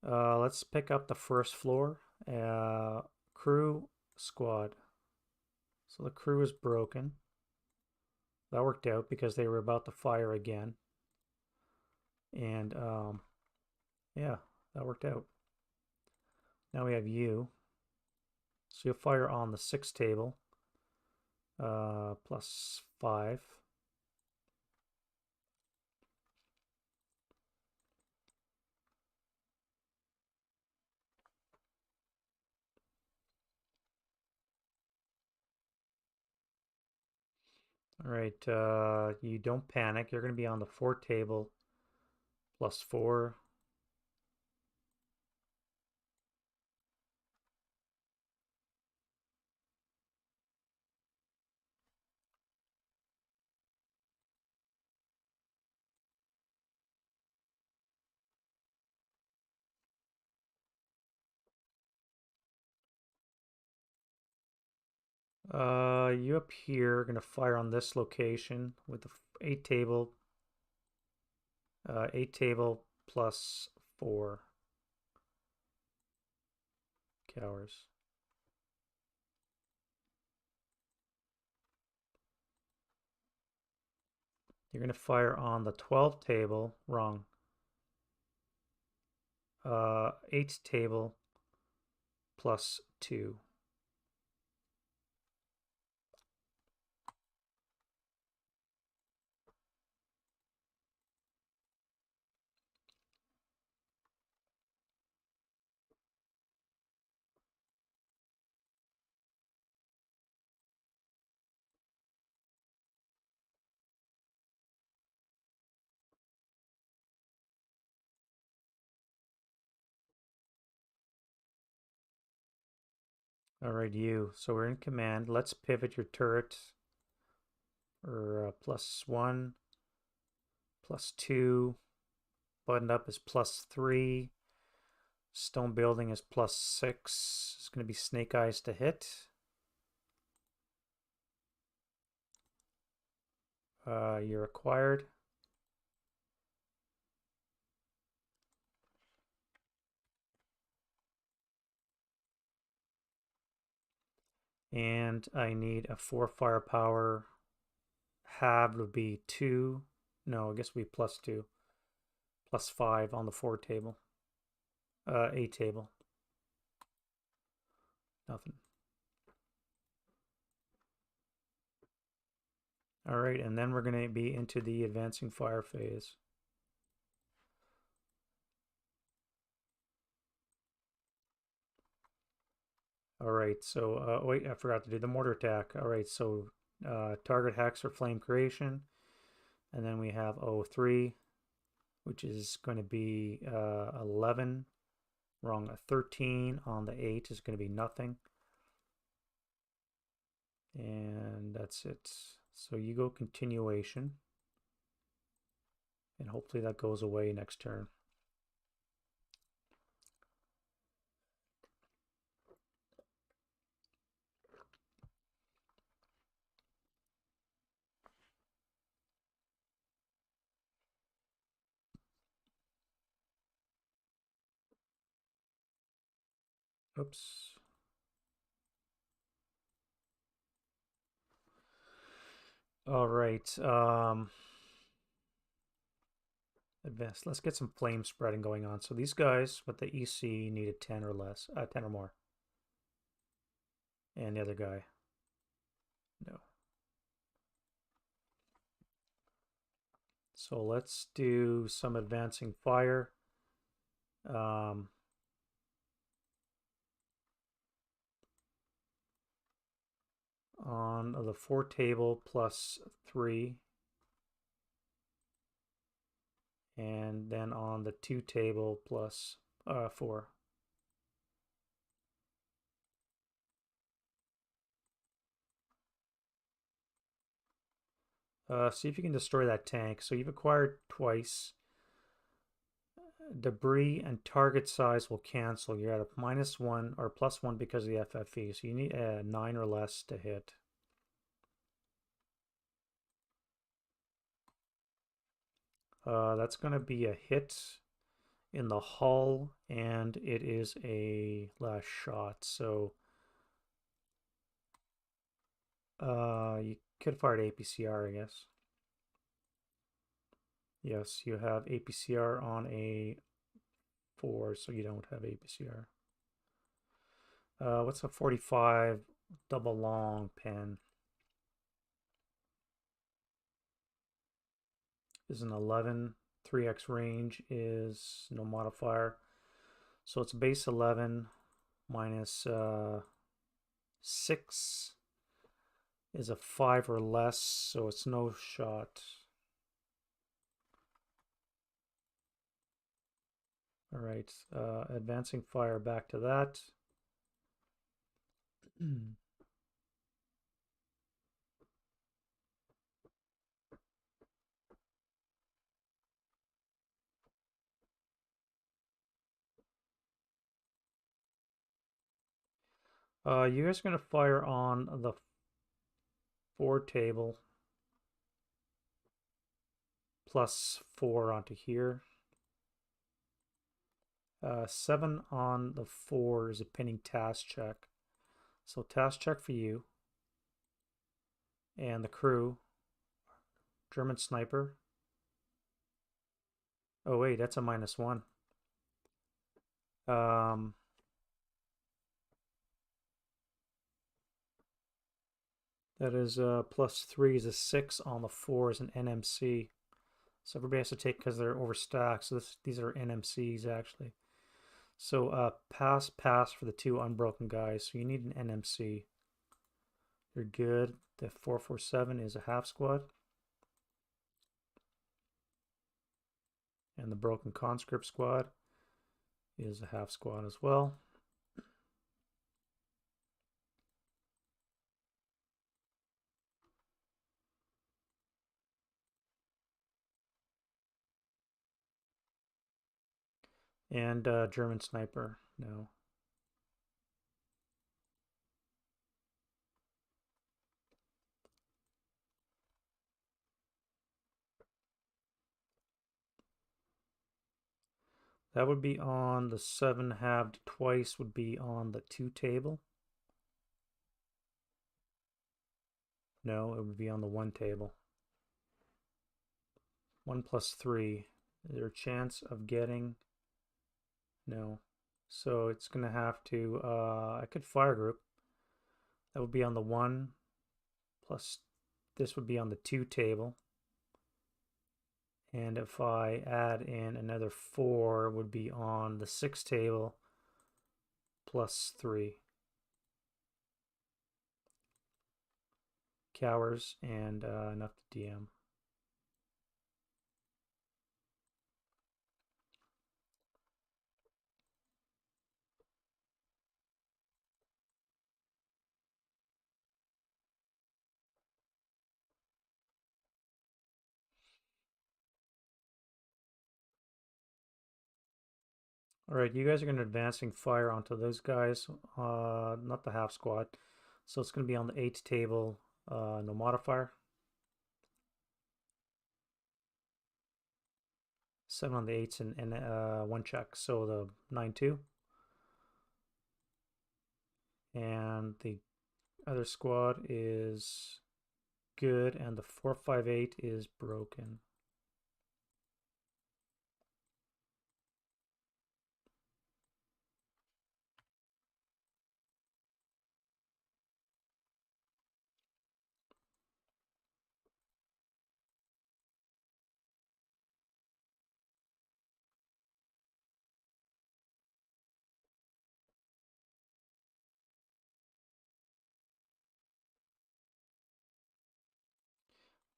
Let's pick up the first floor. Crew squad. So the crew is broken. That worked out because they were about to fire again. And yeah, that worked out. Now we have you. So you'll fire on the 6 table. Plus 5. All right, you don't panic. You're going to be on the 4 table plus 4. You up here are going to fire on this location with the 8 table, 8 table plus 4 cowers. You're going to fire on the 12 table, wrong, 8 table plus 2. All right, you. So we're in command. Let's pivot your turret, or +1, +2. Buttoned up is +3. Stone building is +6. It's going to be snake eyes to hit. You're acquired. And I need a 4 firepower. Halved would be 2. No, I guess it would be +2. +5 on the 4 table. 8 table. Nothing. All right, and then we're going to be into the advancing fire phase. All right, so wait, I forgot to do the mortar attack. All right, so target hacks for flame creation, and then we have 03, which is going to be 11. Wrong, a 13 on the 8 is going to be nothing. And that's it. So you go continuation, and hopefully that goes away next turn. Oops. All right. Advanced. Let's get some flame spreading going on. So these guys with the EC needed 10 or less, 10 or more. And the other guy, no. So let's do some advancing fire. On the 4 table +3. And then on the 2 table +4. See if you can destroy that tank. So you've acquired twice. Debris and target size will cancel. You're at a -1 or +1 because of the FFE. So you need a 9 or less to hit. That's going to be a hit in the hull, and it is a last shot. So you could have fired APCR, I guess. Yes, you have APCR on a 4, so you don't have APCR. What's a 45 double long pen? Is an 11. 3x range is no modifier. So it's base 11 minus 6. is a 5 or less, so it's no shot. All right, advancing fire back to that. You guys are going to fire on the 4 table plus 4 onto here. 7 on the 4 is a pinning task check. So task check for you. And the crew. German sniper. Oh wait, that's a -1. That is +3 is a 6 on the 4 is an NMC. So everybody has to take because they're overstacked. So these are NMCs actually. So pass for the 2 unbroken guys. So you need an NMC. You're good. The 447 is a half squad. And the broken conscript squad is a half squad as well. And German sniper, no. That would be on the 7 halved twice would be on the 2 table. No, it would be on the 1 table. 1 plus 3. Is there a chance of getting? No. So it's going to have to, I could fire group. That would be on the 1 plus this would be on the 2 table. And if I add in another 4, it would be on the 6 table plus 3. Cowers and enough to DM. All right, you guys are going to advancing fire onto those guys, not the half squad. So it's going to be on the 8 table, no modifier. 7 on the 8s and 1 check, so the 9-2. And the other squad is good, and the 458 is broken.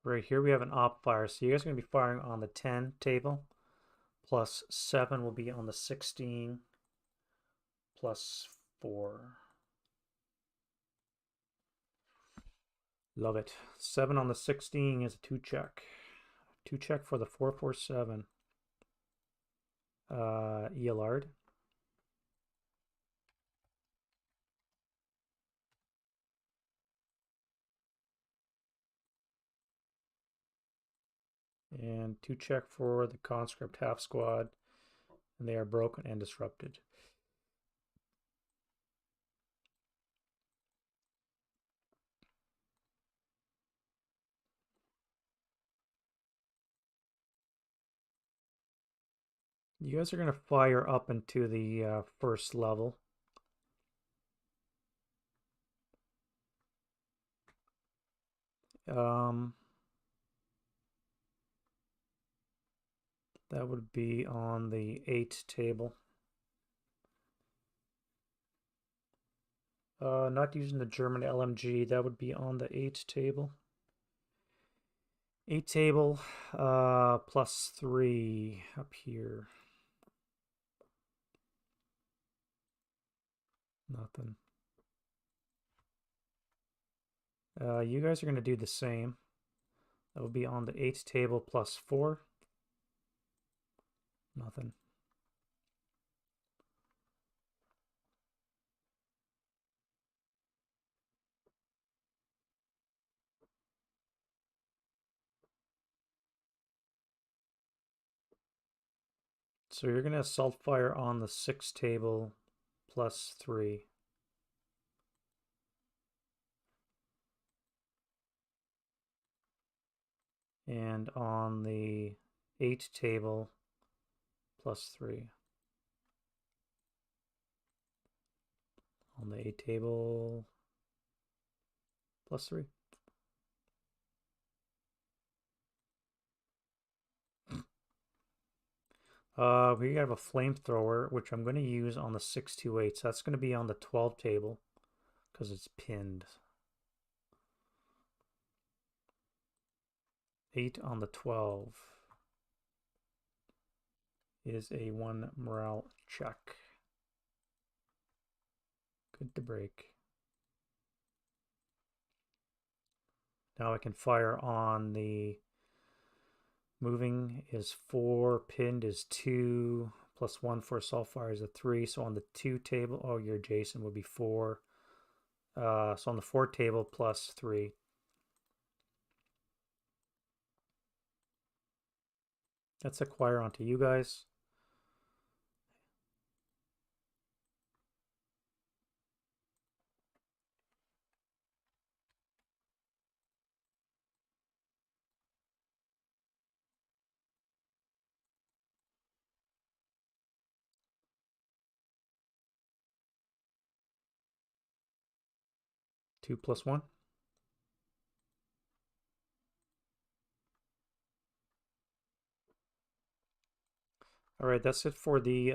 Right here we have an op fire, so you guys are going to be firing on the 10 table, plus 7 will be on the 16, plus 4. Love it. 7 on the 16 is a 2 check. 2 check for the 447. ELR'd. And 2 check for the conscript half squad. And they are broken and disrupted. You guys are going to fire up into the first level. That would be on the 8 table. Not using the German LMG, that would be on the 8 table. 8 table, plus 3 up here. Nothing. You guys are going to do the same. That would be on the 8 table plus 4. Nothing. So you're going to assault fire on the 6 table plus 3. And on the 8 table plus 3. On the 8 table plus 3. We have a flamethrower, which I'm going to use on the 628. So that's going to be on the 12 table because it's pinned. 8 on the 12 is a 1 morale check. Good to break. Now I can fire on the moving is 4, pinned is 2, plus 1 for assault fire is a 3. So on the 2 table, oh, your Jason would be 4. So on the 4 table plus 3. Let's acquire onto you guys. Two plus 1. All right, that's it for the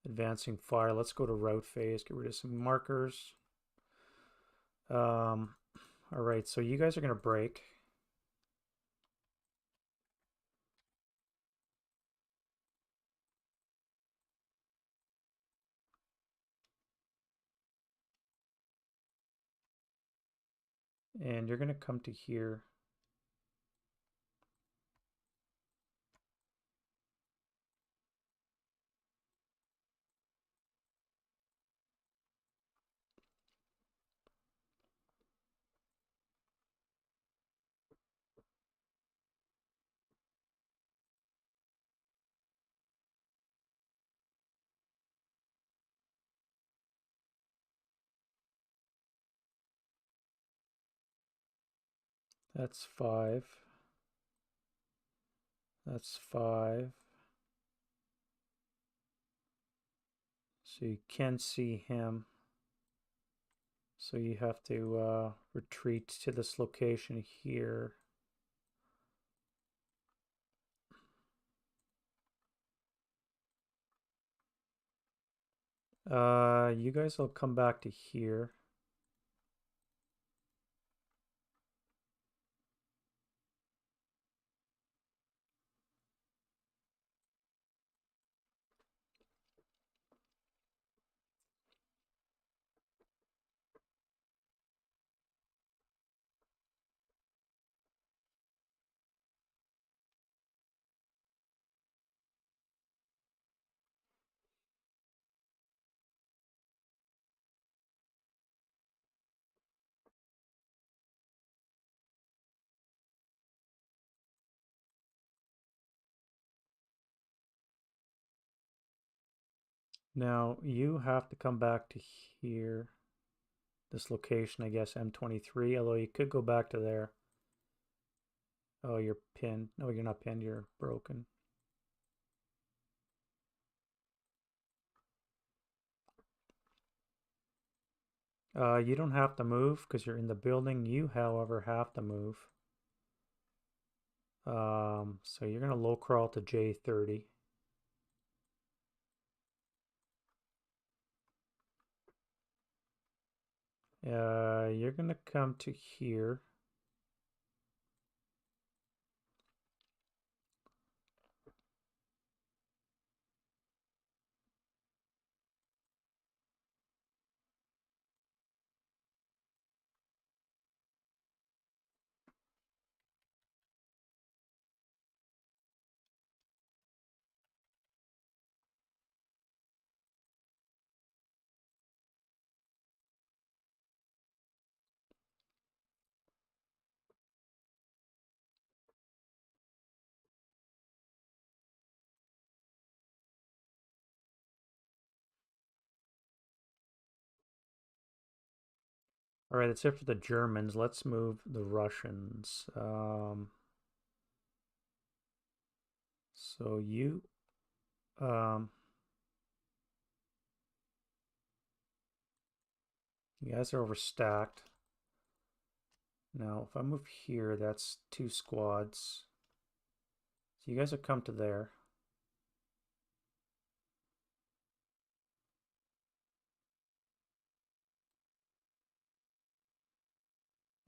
advancing fire. Let's go to route phase, get rid of some markers. All right, so you guys are going to break. And you're going to come to here. That's 5. That's 5. So you can see him. So you have to retreat to this location here. You guys will come back to here. Now you have to come back to here. This location, I guess, M23, although you could go back to there. Oh, you're pinned. No, you're not pinned, you're broken. You don't have to move because you're in the building. You, however, have to move. So you're going to low crawl to J30. You're gonna come to here. All right, that's it for the Germans. Let's move the Russians. So um, you guys are overstacked. Now, if I move here, that's 2 squads. So you guys have come to there.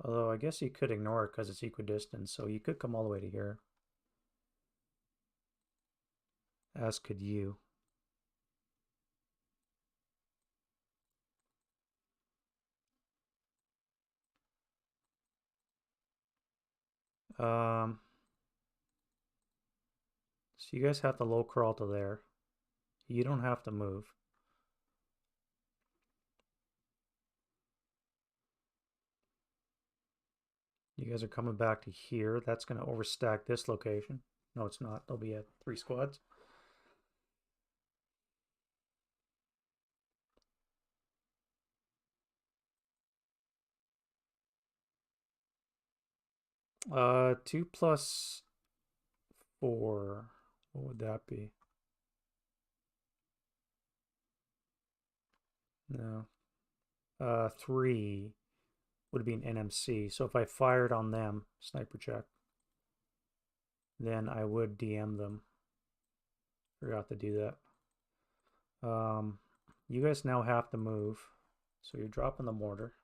Although I guess you could ignore it because it's equidistant, so you could come all the way to here. As could you. So you guys have to low crawl to there. You don't have to move. You guys are coming back to here. That's going to overstack this location. No, it's not. There'll be 3 squads. Uh, 2 plus 4. What would that be? No. 3 would be an NMC. So if I fired on them, sniper check, then I would DM them. Forgot to do that. You guys now have to move. So you're dropping the mortar.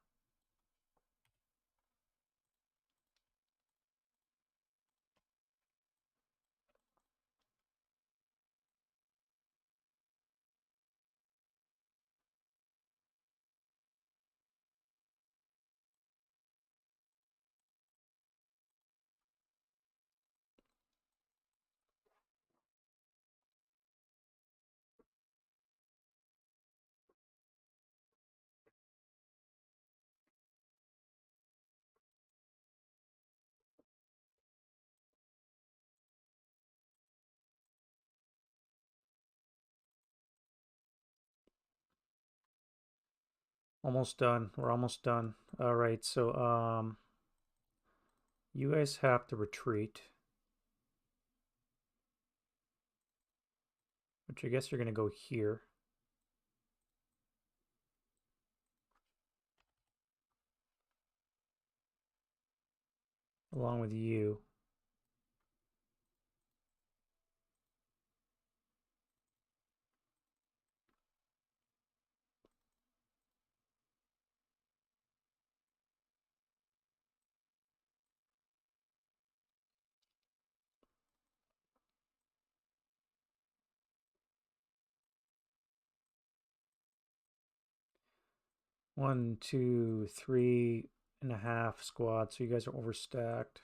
Almost done. We're almost done. All right, so you guys have to retreat. Which I guess you're going to go here. Along with you. One, two, 3.5 squads. So you guys are overstacked.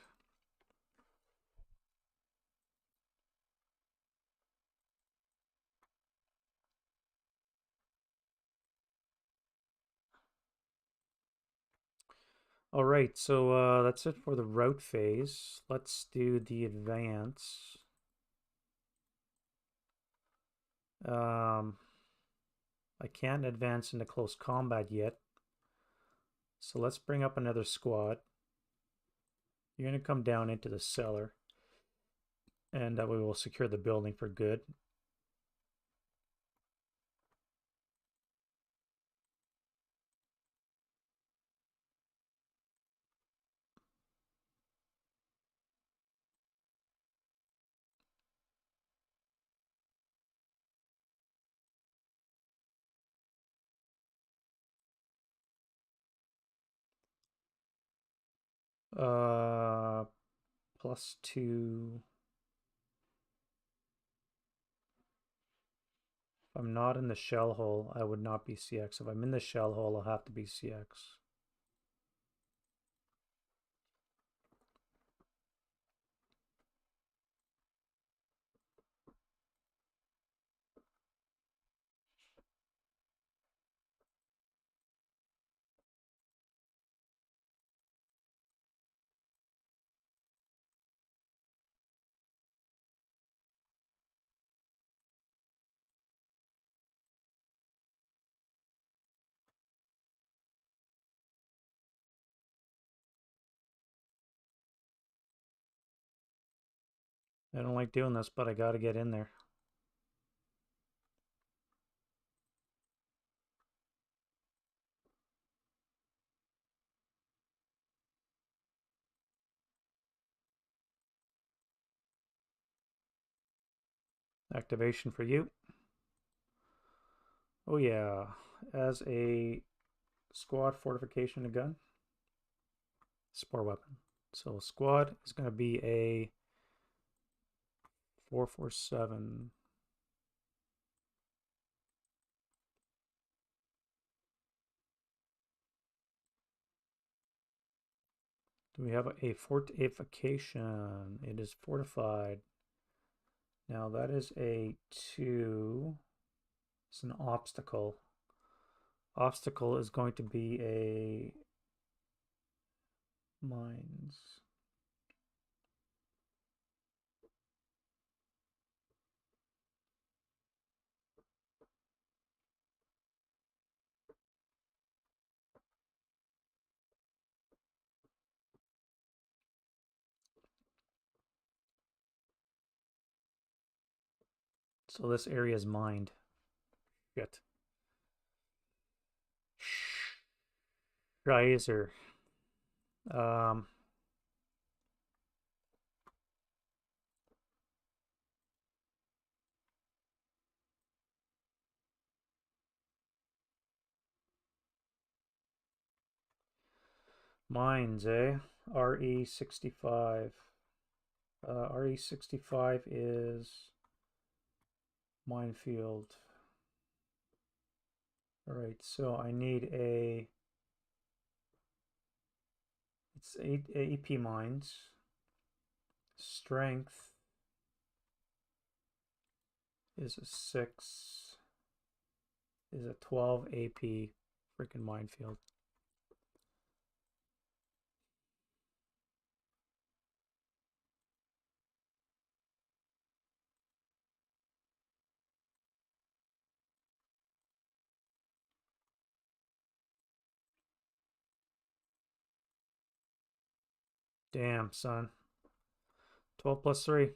All right, so that's it for the route phase. Let's do the advance. I can't advance into close combat yet. So let's bring up another squad. You're going to come down into the cellar. And we will secure the building for good. +2. If I'm not in the shell hole, I would not be CX. If I'm in the shell hole, I'll have to be CX. I don't like doing this, but I gotta get in there. Activation for you. Oh yeah, as a squad fortification and gun, spore weapon. So squad is going to be a 447. Do we have a fortification? It is fortified. Now that is a 2. It's an obstacle. Obstacle is going to be a mines. So this area is mined. Shit. Scheiße. Mines, eh? RE65. RE65 is minefield. All right, so I need a. It's 8 AP mines. Strength is a 6. Is a 12 AP freaking minefield. Damn, son. 12 plus 3.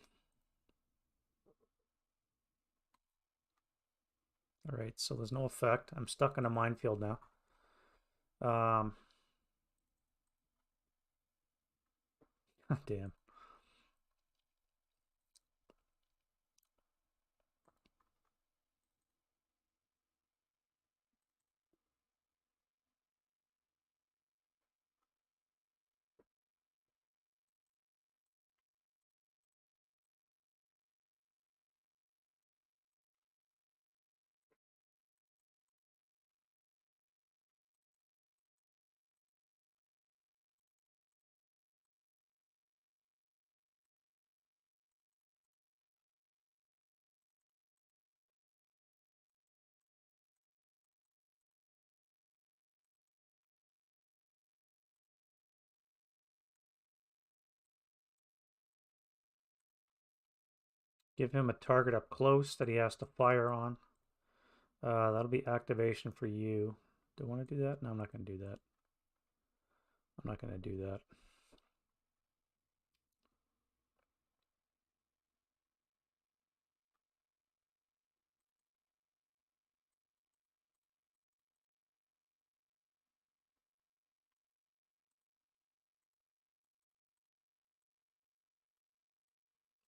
All right, so there's no effect. I'm stuck in a minefield now. Damn. Give him a target up close that he has to fire on. That'll be activation for you. Do I want to do that? No, I'm not going to do that. I'm not going to do that.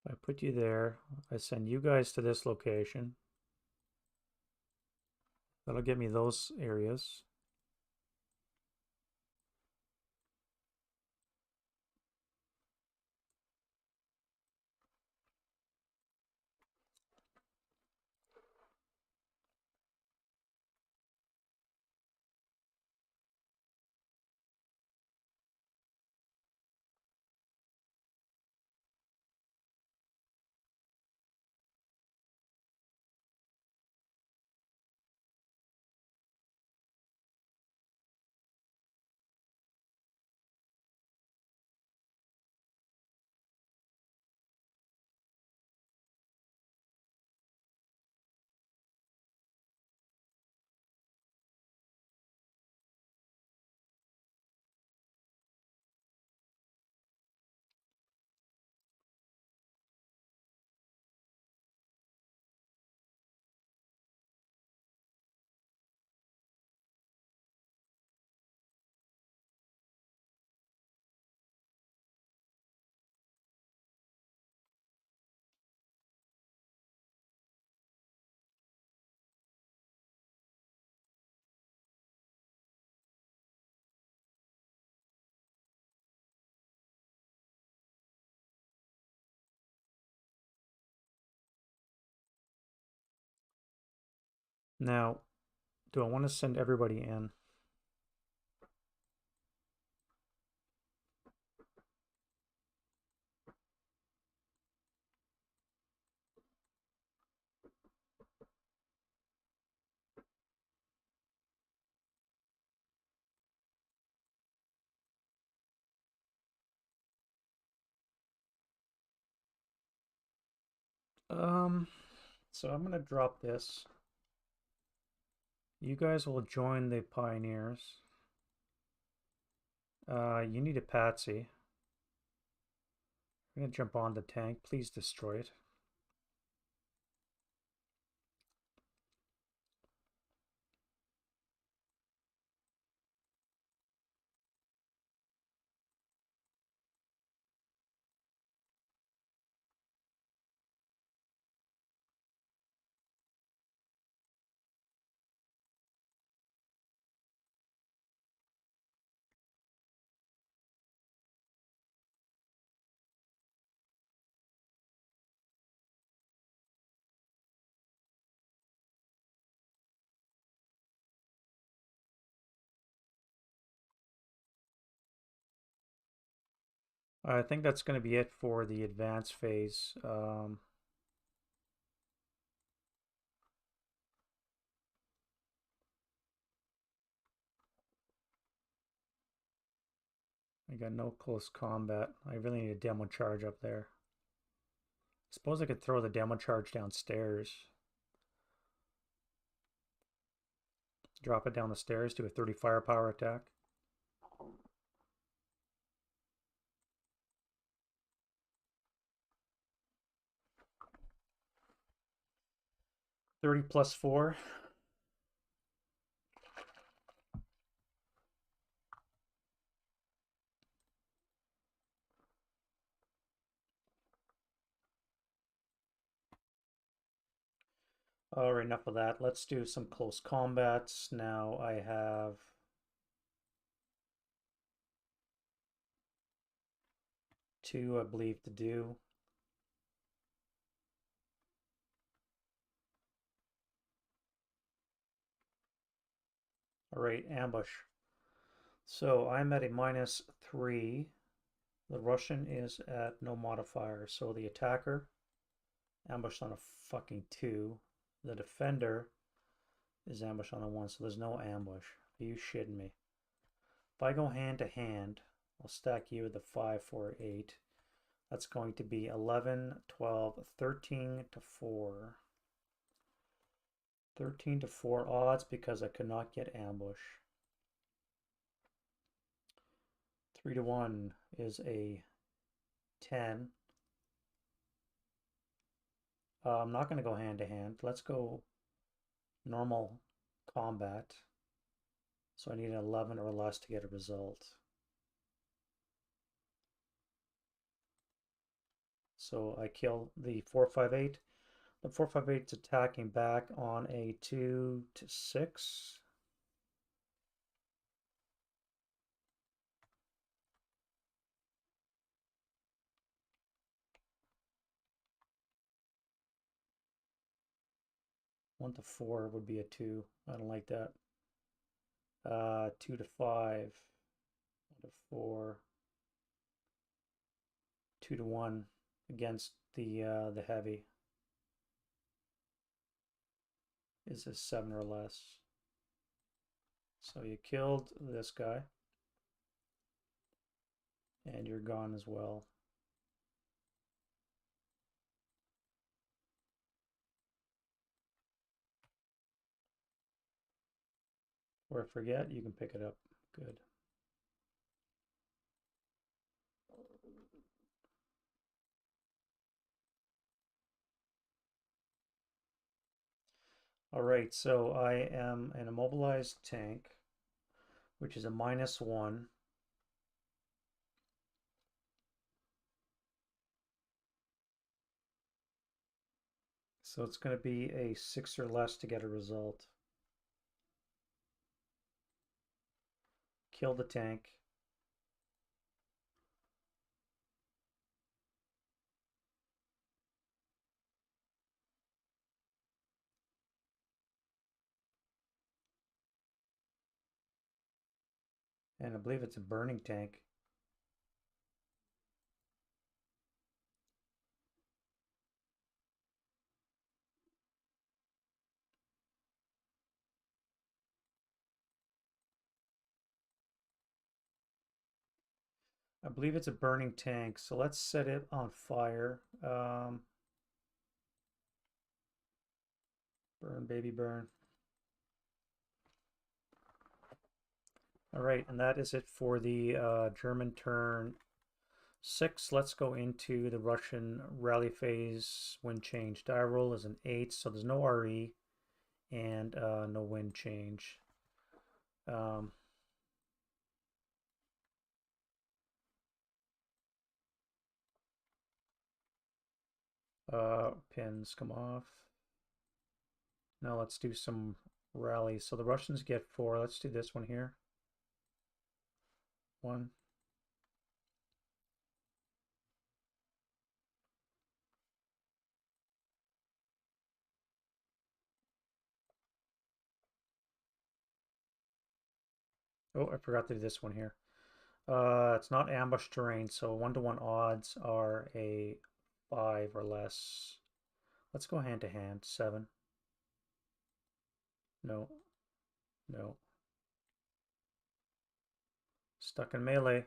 If I put you there, I send you guys to this location. That'll get me those areas. Now, do I want to send everybody in? So I'm gonna drop this. You guys will join the pioneers. You need a patsy. I'm gonna jump on the tank. Please destroy it. I think that's going to be it for the advanced phase. I got no close combat. I really need a demo charge up there. Suppose I could throw the demo charge downstairs. Drop it down the stairs, do a 30 firepower attack. +30 +4. All right, enough of that. Let's do some close combats. Now I have 2, I believe, to do. All right, ambush. So I'm at a -3. The Russian is at no modifier. So the attacker ambushed on a fucking 2. The defender is ambushed on a 1. So there's no ambush. Are you shitting me? If I go hand to hand, I'll stack you with the 5, 4, 8. That's going to be 11, 12, 13 to 4. 13 to 4 odds because I could not get ambush. 3 to 1 is a 10. I'm not going to go hand to hand. Let's go normal combat. So I need an 11 or less to get a result. So I kill the 458. The 458 is attacking back on a 2 to 6. One to 4 would be a 2. I don't like that. 2 to 5. 1 to 4. 2 to 1 against the heavy is a 7 or less. So you killed this guy. And you're gone as well. Or forget, you can pick it up. Good. All right, so I am an immobilized tank, which is a -1. So it's going to be a 6 or less to get a result. Kill the tank. And I believe it's a burning tank. I believe it's a burning tank, so let's set it on fire. Burn, baby, burn. All right, and that is it for the German turn 6. Let's go into the Russian rally phase. Wind change. Die roll is an 8, so there's no RE and no wind change. Pins come off. Now let's do some rallies. So the Russians get 4. Let's do this one here. 1. Oh, I forgot to do this one here. It's not ambush terrain, so 1-to-1 odds are a 5 or less. Let's go hand to hand. 7. No. No. Stuck in melee.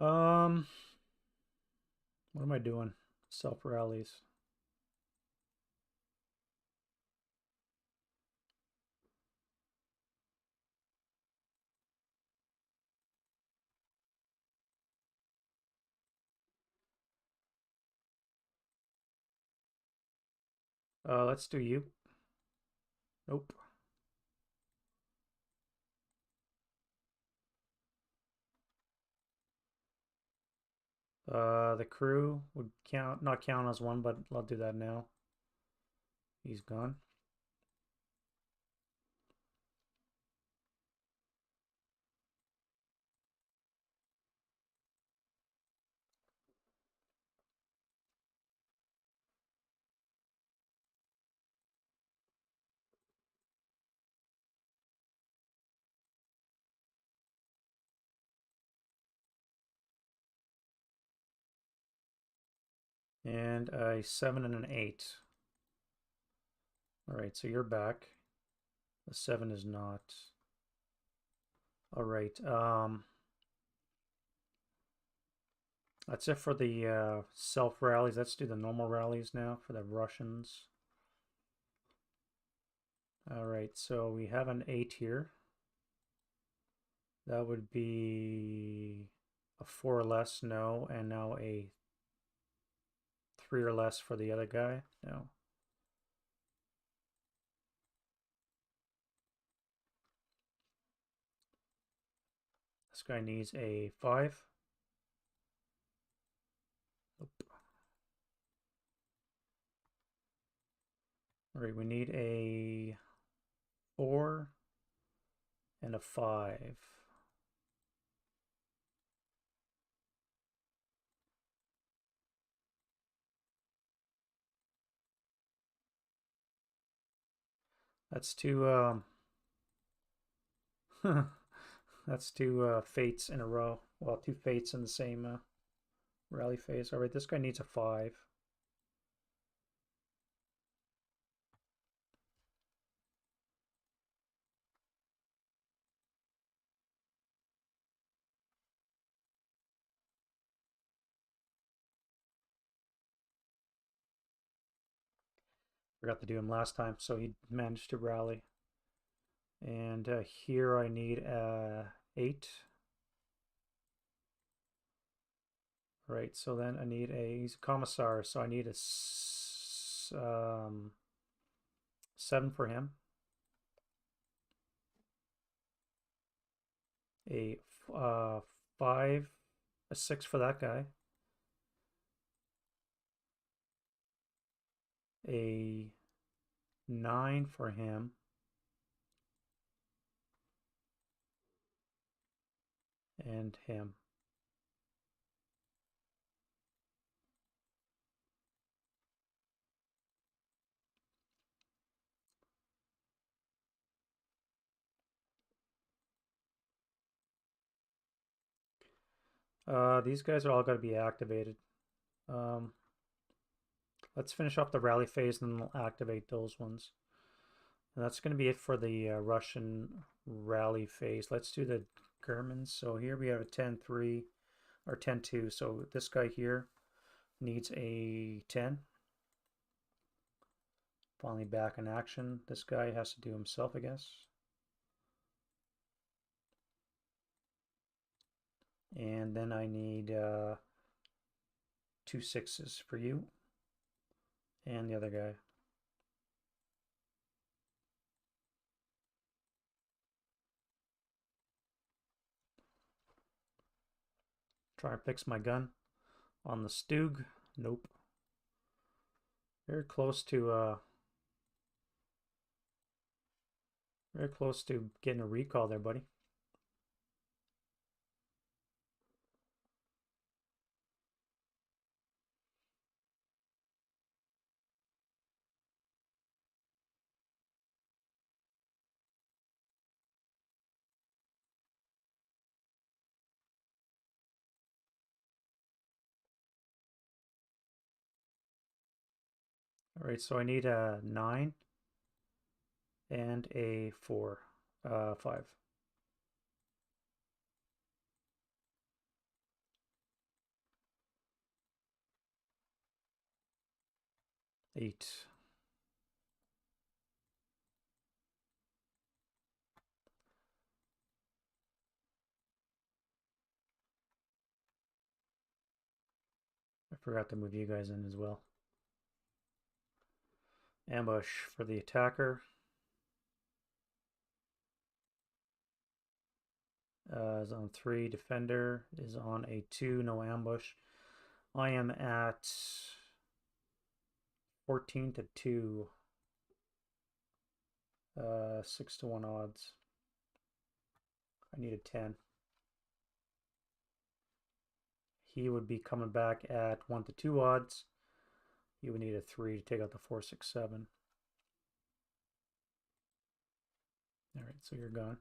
Um, what am I doing? Self rallies. Let's do you. Nope. The crew would not count as one, but I'll do that now. He's gone. And a 7 and an 8. All right, so you're back. The 7 is not. All right. That's it for the self rallies. Let's do the normal rallies now for the Russians. All right, so we have an 8 here. That would be a 4 or less, no, and now a 3 or less for the other guy, no. This guy needs a 5. Nope. All right, we need a 4 and a 5. That's two that's two fates in a row. Well, 2 fates in the same rally phase. All right, this guy needs a 5. Forgot to do him last time, so he managed to rally. And here I need 8. Right, so then I need he's a commissar, so I need a 7 for him. 5, a 6 for that guy. A 9 for him. And him. These guys are all got to be activated. Let's finish off the rally phase and then we'll activate those ones. And that's going to be it for the Russian rally phase. Let's do the Germans. So here we have a 10-3 or 10-2. So this guy here needs a 10. Finally back in action. This guy has to do himself, I guess. And then I need 2 6s for you and the other guy. Try and fix my gun on the Stug. Nope. Very close to getting a recall there, buddy. All right, so I need a 9 and a 4, 5. Eight. I forgot to move you guys in as well. Ambush for the attacker. Is on 3. Defender is on a 2. No ambush. I am at 14-2. 6-1 odds. I need a 10. He would be coming back at 1-2 odds. He would need a 3 to take out the 4, 6, 7. All right, so you're gone.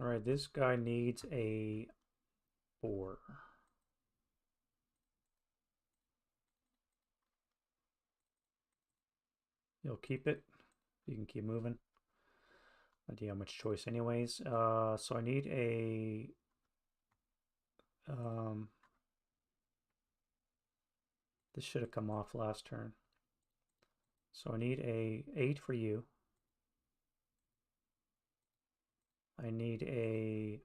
All right, this guy needs a 4. You'll keep it. You can keep moving. I don't have much choice anyways. So I need a this should have come off last turn. So I need a 8 for you. I need a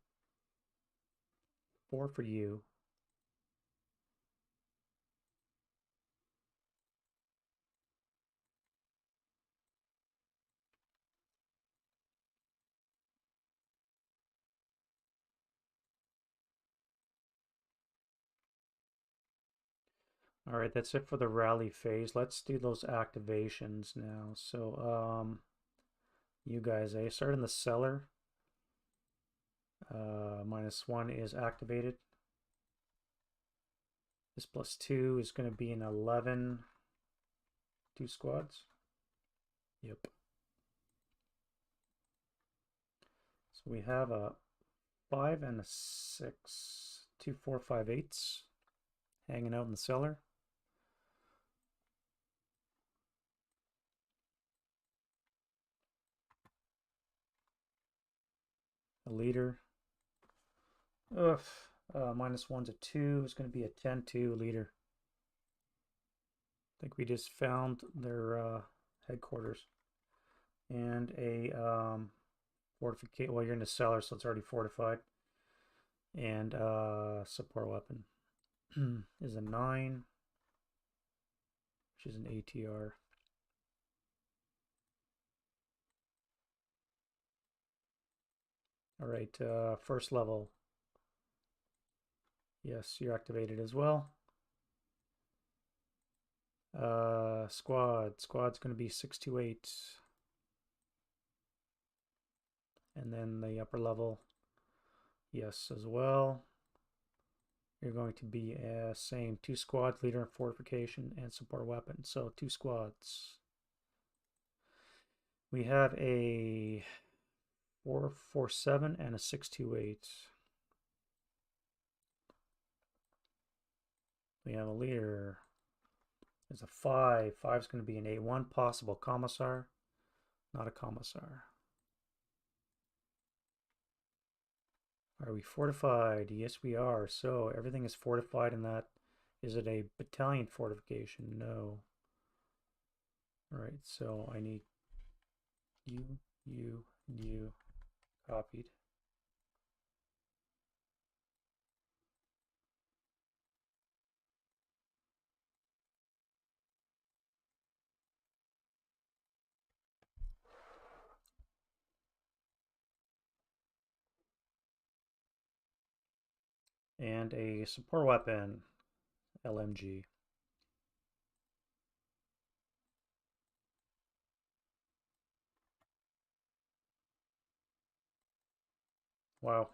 4 for you. All right, that's it for the rally phase. Let's do those activations now. So, you guys, I start in the cellar. -1 is activated. This +2 is going to be an 11. 2 squads. Yep. So we have a 5 and a 6. 2, 4, 5, 8s hanging out in the cellar. A leader. -1's a 2 is going to be a 10-2 leader. think we just found their headquarters. And a fortification. Well, you're in the cellar, so it's already fortified. And support weapon is a 9, which is an ATR. All right, first level. Yes, you're activated as well. Squad's going to be 628. And then the upper level, yes, as well. You're going to be same 2 squads, leader and fortification, and support weapon. So 2 squads. We have a 447 and a 628. We have a leader. There's a 5. 5 is going to be an A1, possible commissar, not a commissar. Are we fortified? Yes, we are. So everything is fortified in that. Is it a battalion fortification? No. All right, so I need you copied. And a support weapon, LMG. Wow.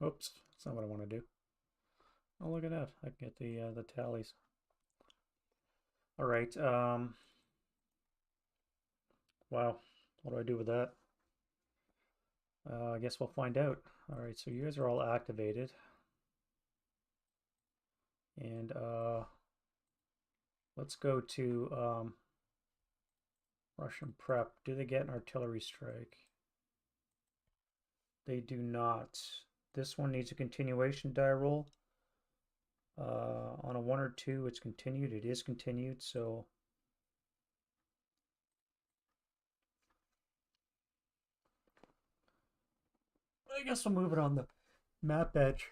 Oops, that's not what I want to do. Oh, look at that. I can get the tallies. All right. Wow. What do I do with that? I guess we'll find out. All right, so you guys are all activated. And let's go to Russian prep. Do they get an artillery strike? They do not. This one needs a continuation die roll. On a 1 or 2, it's continued. It is continued, so I guess we'll move it on the map edge.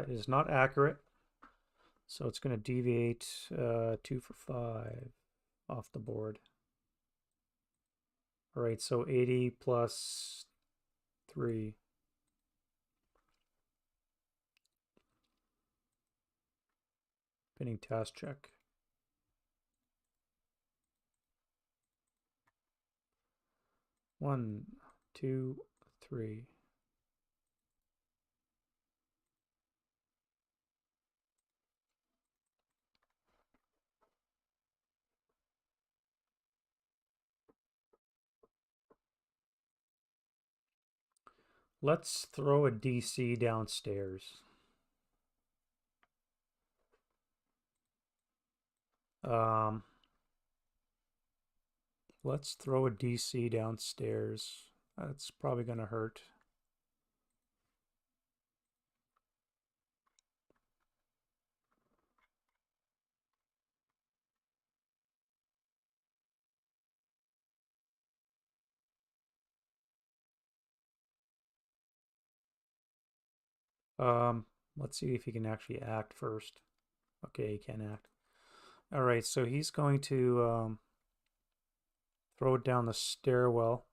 Is not accurate, so it's going to deviate 2 for 5 off the board. All right, so 80 plus 3. Pinning task check. 1, 2, 3. Let's throw a DC downstairs. Let's throw a DC downstairs. That's probably going to hurt. Let's see if he can actually act first. Okay, he can act. All right, so he's going to throw it down the stairwell.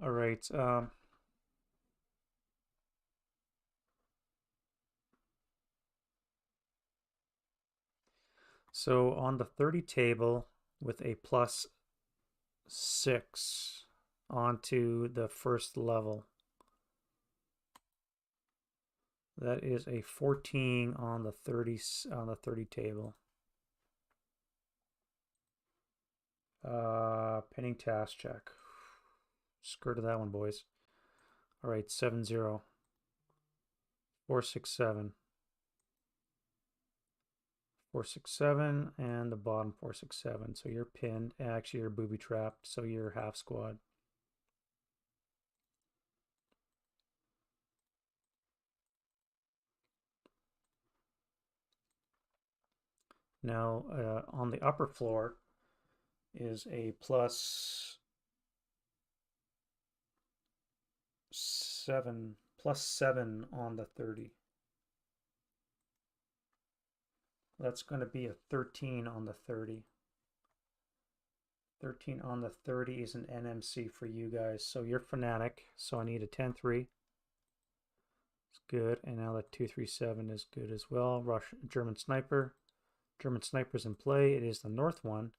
All right. So on the 30 table with a +6 onto the first level, that is a 14 on the 30 table. Pinning task check. Skirted that one, boys. All right, 7-0. 4-6-7. 4-6-7, and the bottom 4-6-7. So you're pinned. Actually, you're booby trapped, so you're half squad. Now, on the upper floor is a +7 +7 on the 30. That's going to be a 13 on the 30. 13 on the 30 is an NMC for you guys. So you're Fanatic, so I need a 10-3. It's good. And now the 2-3-7 is good as well. German Sniper. German Sniper's in play. It is the north one.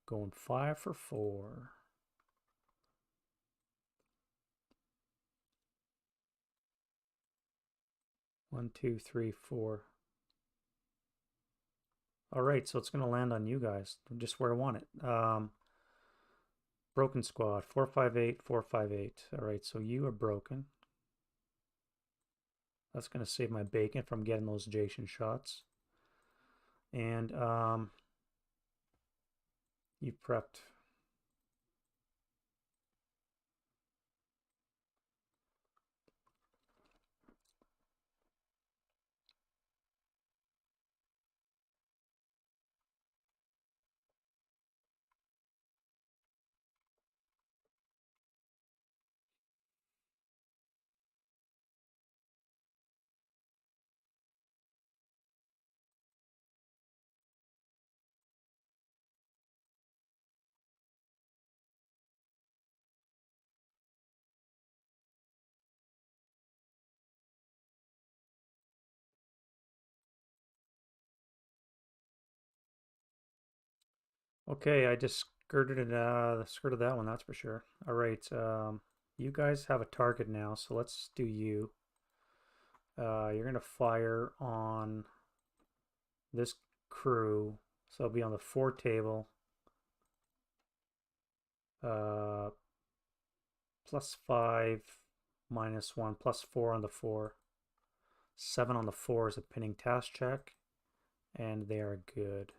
Going 5 for 4. One, two, three, four. All right, so it's going to land on you guys, just where I want it. Broken squad, 4-5-8, 4-5-8. All right, so you are broken. That's going to save my bacon from getting those Jason shots. And you prepped. Okay, I just skirted that one, that's for sure. All right, you guys have a target now, so let's do you. You're gonna fire on this crew, so it'll be on the 4 table. +5, -1, +4 on the 4. 7 on the 4 is a pinning task check, and they are good.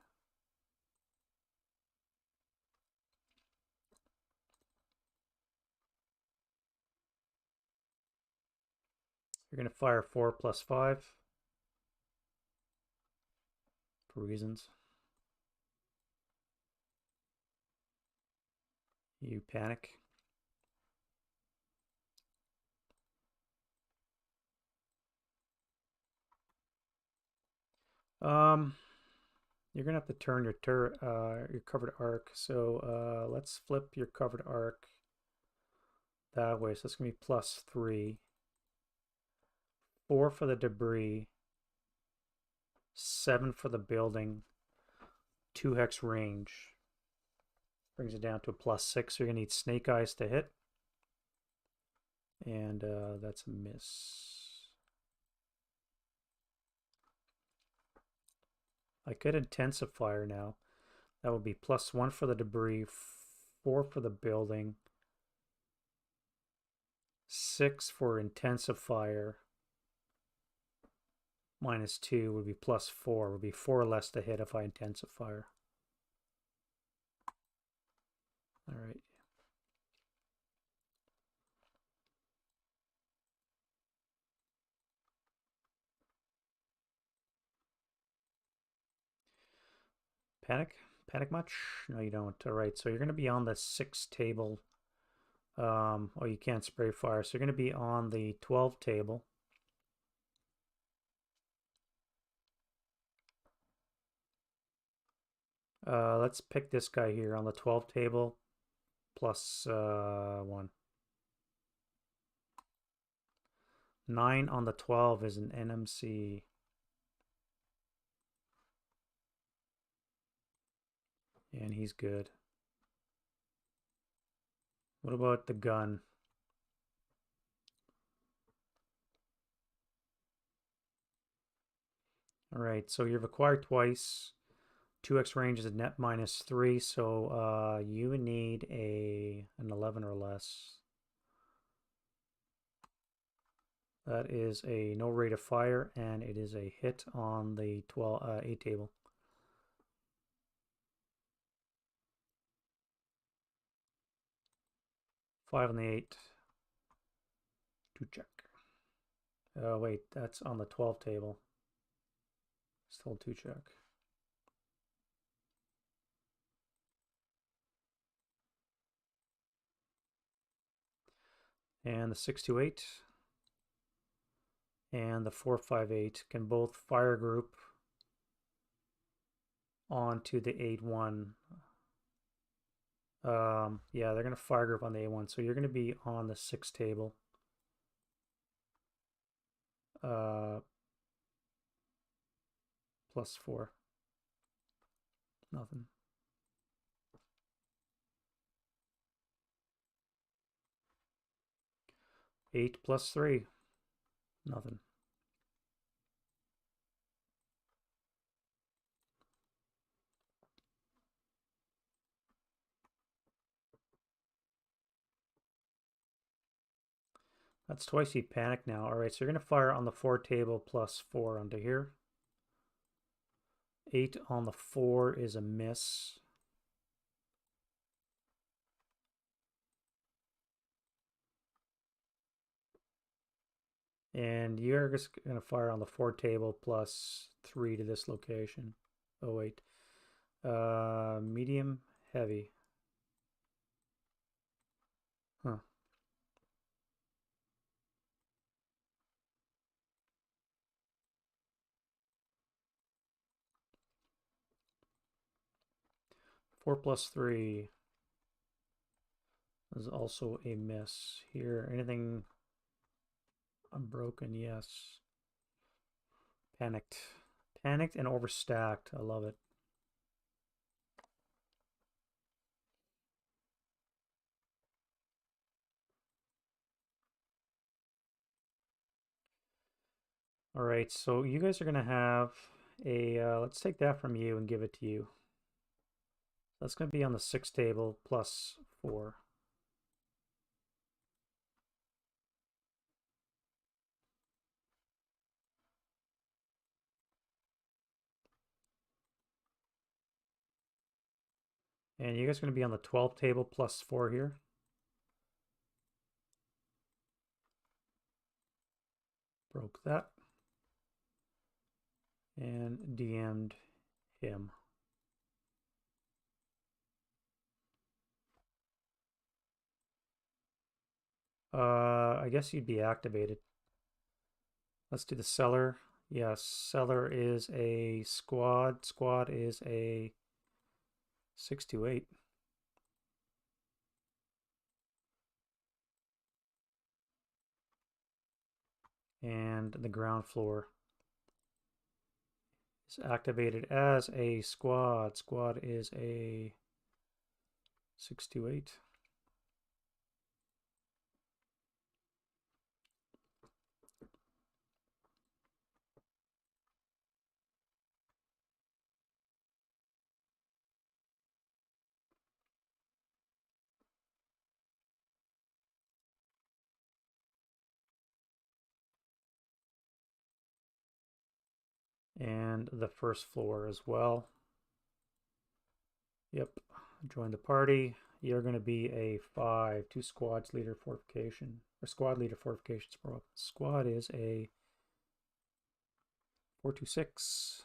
You're going to fire 4 +5 for reasons. You panic. You're gonna have to turn your covered arc. So let's flip your covered arc that way. So it's gonna be +3, 4 for the debris, 7 for the building, 2 hex range. Brings it down to a +6. So you're gonna need Snake Eyes to hit, and that's a miss. I could intensifier now. That would be +1 for the debris, 4 for the building, 6 for intensifier, -2 would be +4. Would be 4 less to hit if I intensifier. All right. Panic? Panic much? No, you don't. All right, so you're going to be on the 6 table. Oh, you can't spray fire. So you're going to be on the 12 table. Let's pick this guy here on the 12 table, +1. 9 on the 12 is an NMC. And he's good. What about the gun? All right, so you've acquired twice. 2x range is a net -3, so you need an 11 or less. That is a no rate of fire, and it is a hit on the 8 table. Five on the 8. 2 check. Oh wait, that's on the 12 table. Still 2 check. And the 628 and the 458 can both fire group onto the 8-1. Yeah, they're going to fire group on the A1, so you're going to be on the 6 table. +4. Nothing. Eight +3. Nothing. That's twice you panic now. All right, so you're going to fire on the 4 table +4 onto here. 8 on the 4 is a miss. And you're just going to fire on the 4 table +3 to this location. Oh, wait. Medium, heavy. Huh. Four +3 is also a miss. Here, anything unbroken? Yes. Panicked. Panicked and overstacked. I love it. All right, so you guys are going to have let's take that from you and give it to you. That's going to be on the 6 table +4. And you guys are going to be on the 12 table +4 here. Broke that. And DM'd him. I guess you'd be activated. Let's do the seller. Yes, seller is a squad. Squad is a 628. And the ground floor is activated as a squad. Squad is a 628. And the first floor as well. Yep, join the party. You're going to be a 5, 2 squads leader fortification, or squad leader fortifications. Squad is a 426.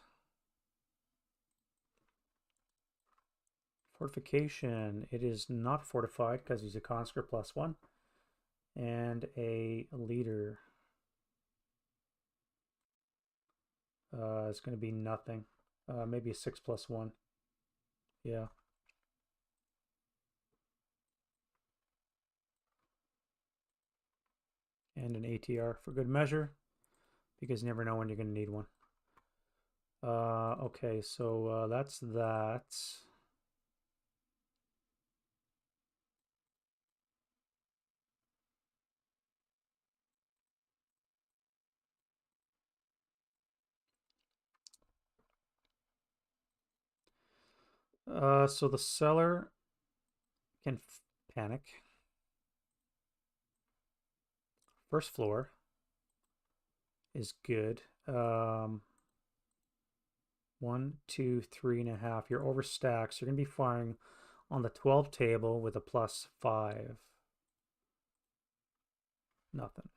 Fortification, it is not fortified because he's a conscript +1. And a leader. It's going to be nothing. Maybe a 6 +1. Yeah. and an ATR for good measure, because you never know when you're going to need one. Okay, so that's that. So the seller can panic. First floor is good. 1, 2, 3.5. You're overstacked, so you're going to be firing on the 12 table with a +5. Nothing.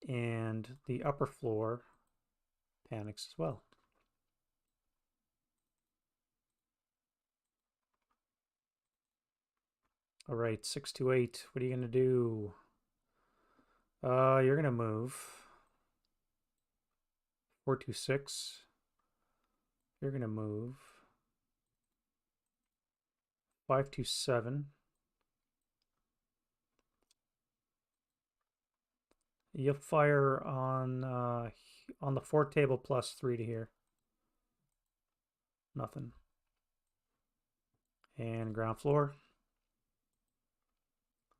And the upper floor panics as well. All right, 6 to 8. What are you going to do? You're going to move. 4 to 6. You're going to move. 5 to 7. You'll fire on the 4 table +3 to here. Nothing. And ground floor.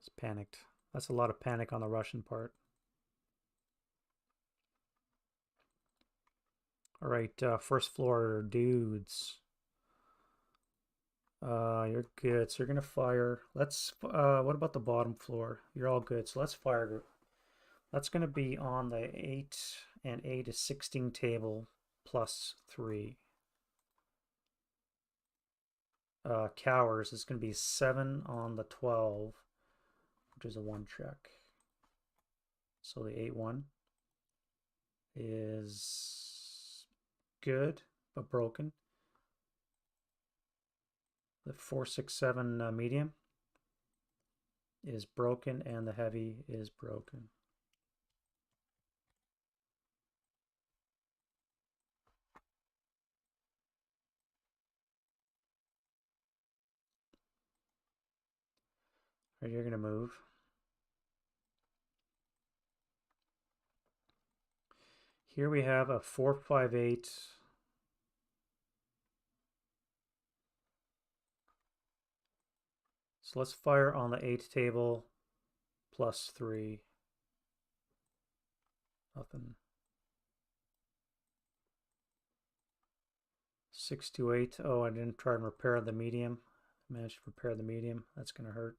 It's panicked. That's a lot of panic on the Russian part. All right, first floor dudes. You're good. So you're gonna fire. Let's. What about the bottom floor? You're all good. So let's fire. That's gonna be on the 8 and 8 is 16 table +3. Cowers is gonna be 7 on the 12, which is a 1 check. So the 8-1 is good but broken. The 4-6-7 medium is broken, and the heavy is broken. Right, you're gonna move. Here we have a 4-5-8. So let's fire on the 8 table +3. Nothing. 6 to 8. Oh, I didn't try and repair the medium. Managed to repair the medium. That's going to hurt.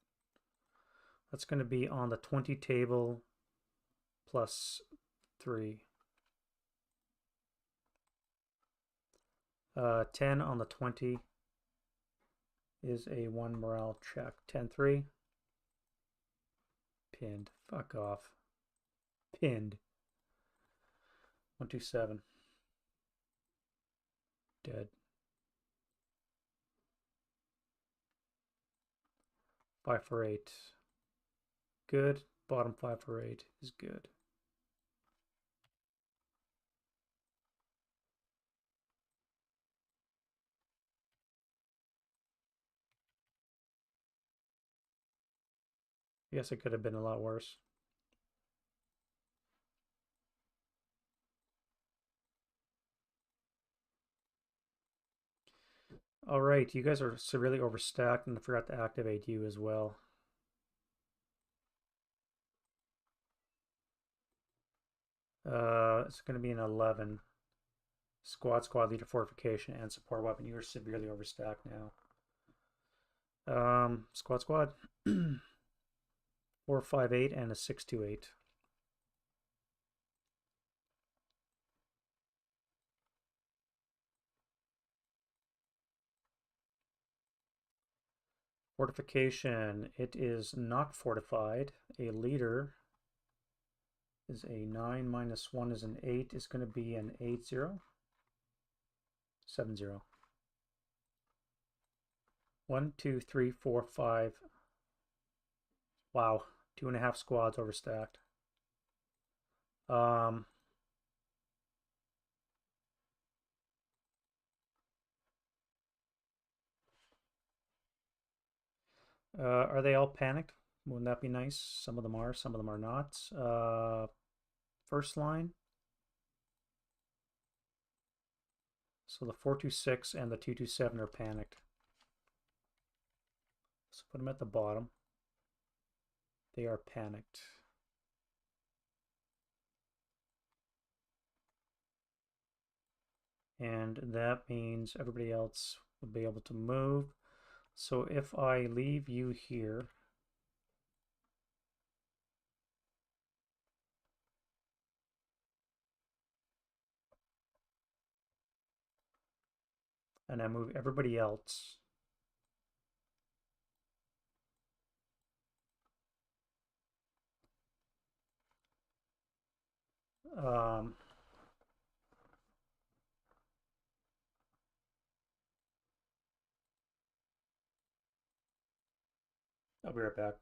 That's going to be on the 20 table +3. 10 on the 20 is a 1 morale check. 10-3. Pinned. Fuck off. Pinned. 127. Dead. 5-4-8. Good. Bottom 5-4-8 is good. I guess it could have been a lot worse. All right, you guys are severely overstacked, and I forgot to activate you as well. It's going to be an 11. Squad leader fortification and support weapon. You are severely overstacked now. Squad 4-5-8 and a 6-2-8. Fortification. It is not fortified. A leader is a 9 minus 1 is an 8. Is going to be an 8-0. 7-0. 1, 2, 3, 4, 5. Wow, 2.5 squads overstacked. Are they all panicked? Wouldn't that be nice? Some of them are, some of them are not. First line. So the 426 and the 227 are panicked. So put them at the bottom. They are panicked. And that means everybody else will be able to move. So if I leave you here, and I move everybody else, um, I'll be right back.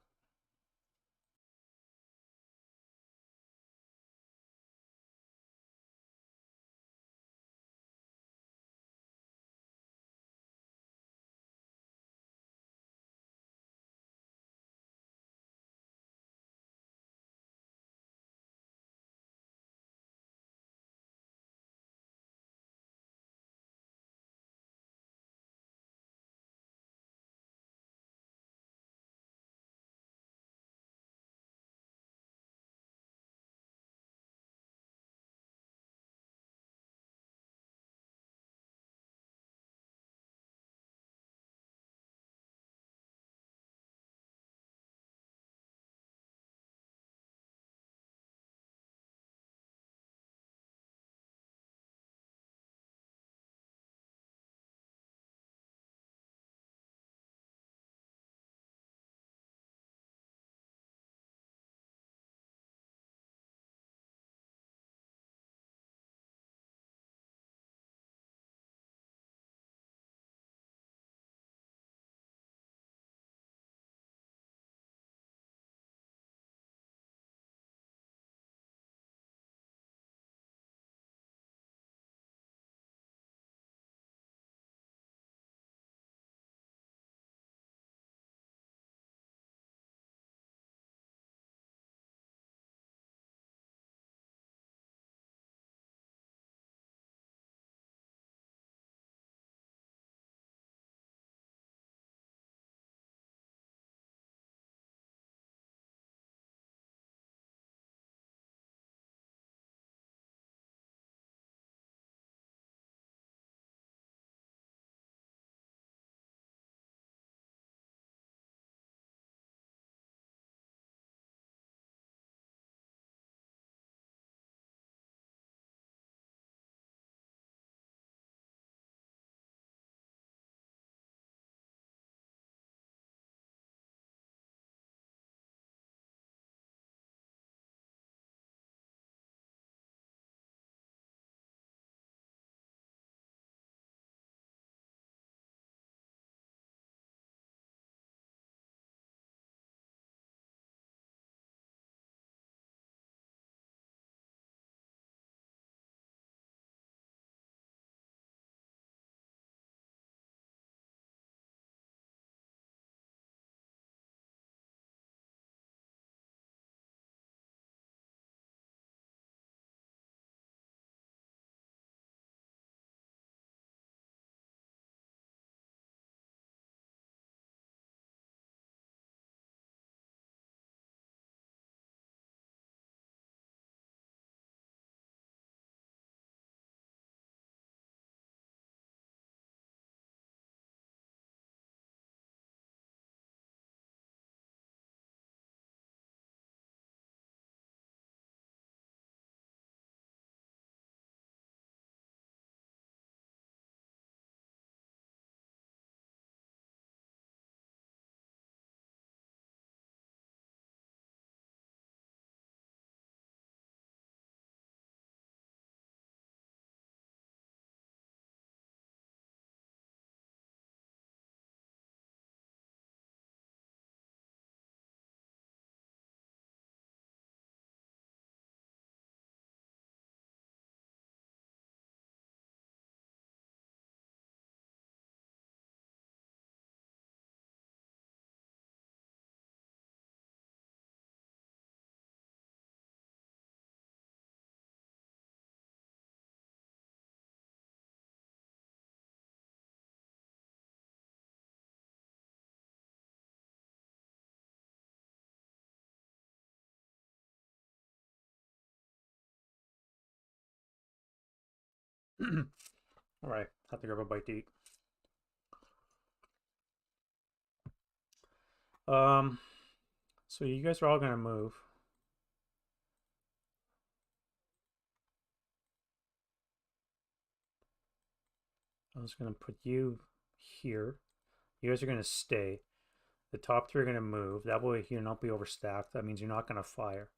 All right, have to grab a bite to eat. So you guys are all gonna move. I was gonna put you here. You guys are gonna stay. The top three are gonna move. That way you'll not be overstacked. That means you're not gonna fire.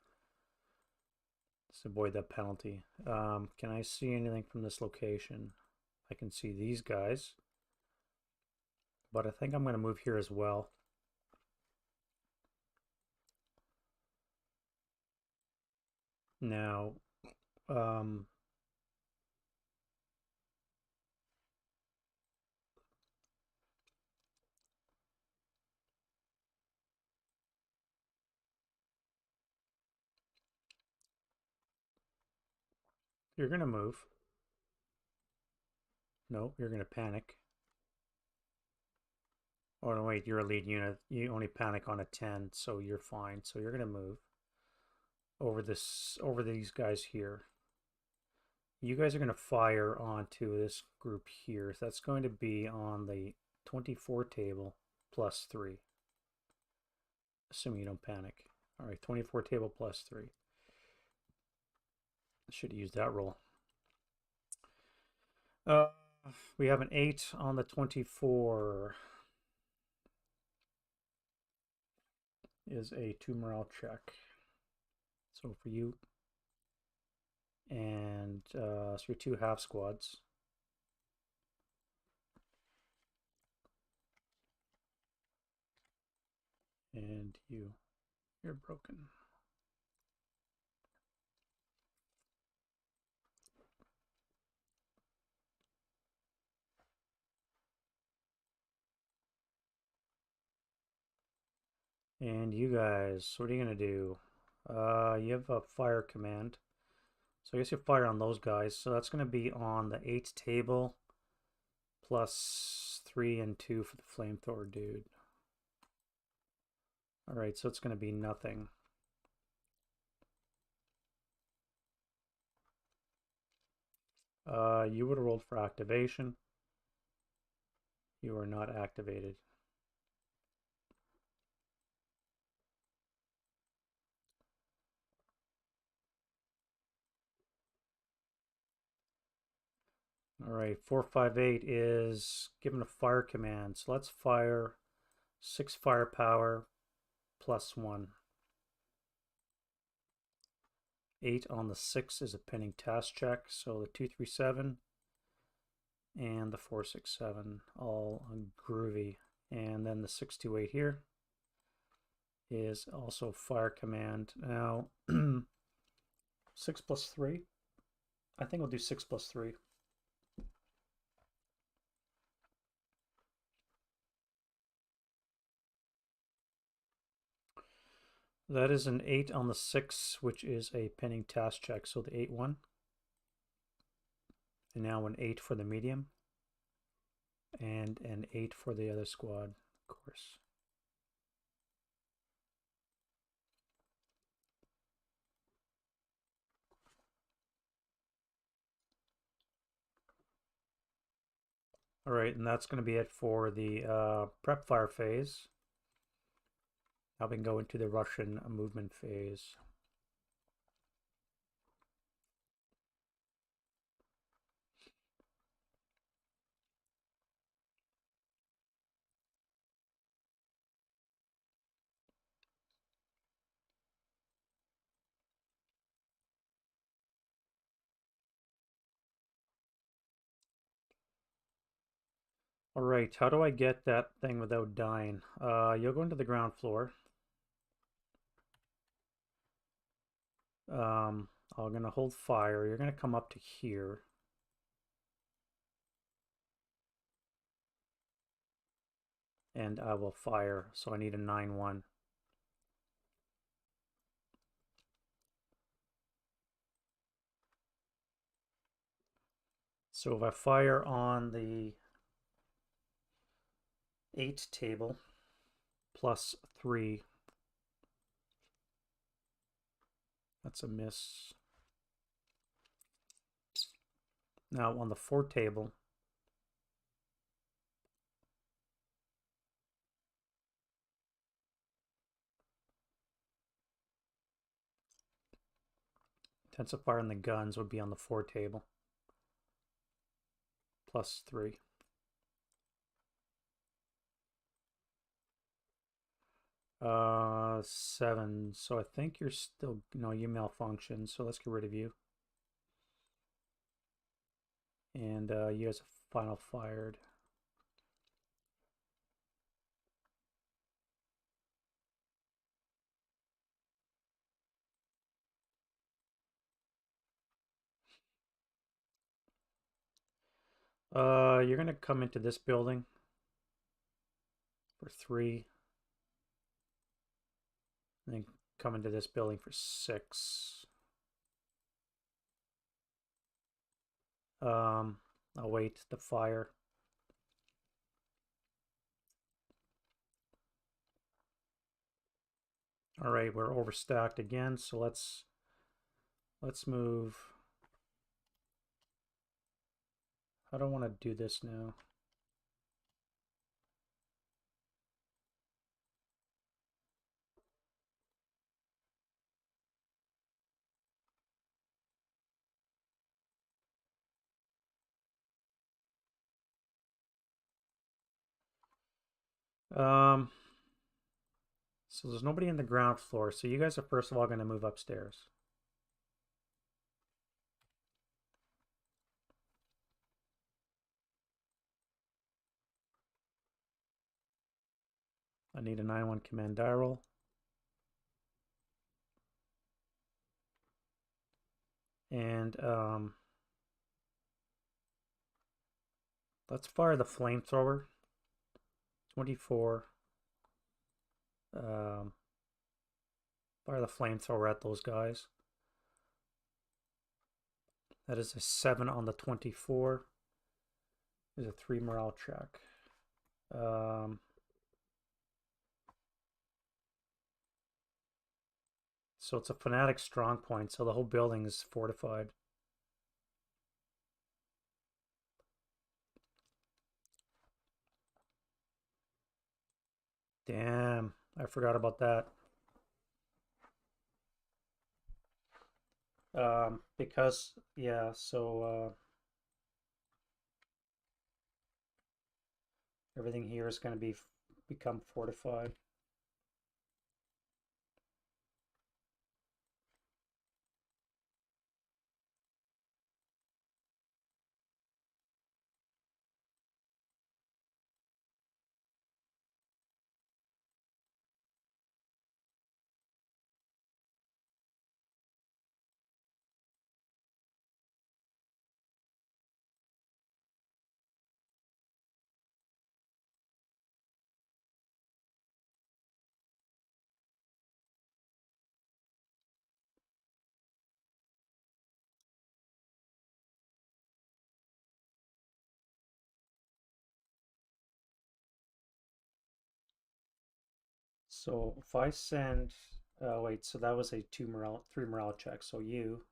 Let's avoid that penalty. Can I see anything from this location? I can see these guys. But I think I'm gonna move here as well. Now, you're gonna move. No, you're gonna panic. Oh no, wait, you're a lead unit. You only panic on a 10, so you're fine. So you're gonna move over these guys here. You guys are gonna fire onto this group here. So that's going to be on the 24 table plus 3. Assuming you don't panic. All right, 24 table plus 3. Should use that roll. We have an 8 on the 24. Is a 2 morale check. So for you, and so your 2 half squads. And you're broken. And you guys, what are you gonna do? You have a fire command. So I guess you fire on those guys. So that's gonna be on the 8 table plus 3 and 2 for the flamethrower dude. Alright, so it's gonna be nothing. You would have rolled for activation. You are not activated. All right, 458 is given a fire command. So let's fire 6 firepower plus 1. 8 on the 6 is a pending task check. So the 237 and the 467 all groovy. And then the 628 here is also fire command. Now 6 plus 3. I think we'll do 6 plus 3. That is an 8 on the 6, which is a pending task check. So the 8-1. And now an 8 for the medium. And an 8 for the other squad, of course. All right, and that's going to be it for the prep fire phase. Now we can go into the Russian movement phase. All right, how do I get that thing without dying? You'll go into the ground floor. I'm going to hold fire. You're going to come up to here. And I will fire. So I need a 9-1. So if I fire on the 8 table plus 3, that's a miss. Now on the 4 table, intensifier in the guns would be on the 4 table. +3. Uh, 7. So I think you're still, no, you malfunction. So let's get rid of you. And you guys are final fired. You're gonna come into this building for 3, and then come into this building for 6. I'll wait to fire. All right, we're overstacked again, so let's move. I don't want to do this now. So there's nobody in the ground floor, so you guys are first of all going to move upstairs. I need a 9-1 command die roll. And let's fire the flamethrower. 24. Fire the flamethrower at those guys. That is a 7 on the 24. There's a 3 morale check. So it's a fanatic strong point, so the whole building is fortified. Damn, I forgot about that. Because, yeah, so everything here is going to become fortified. So if I send, wait, so that was a 3 morale check. So you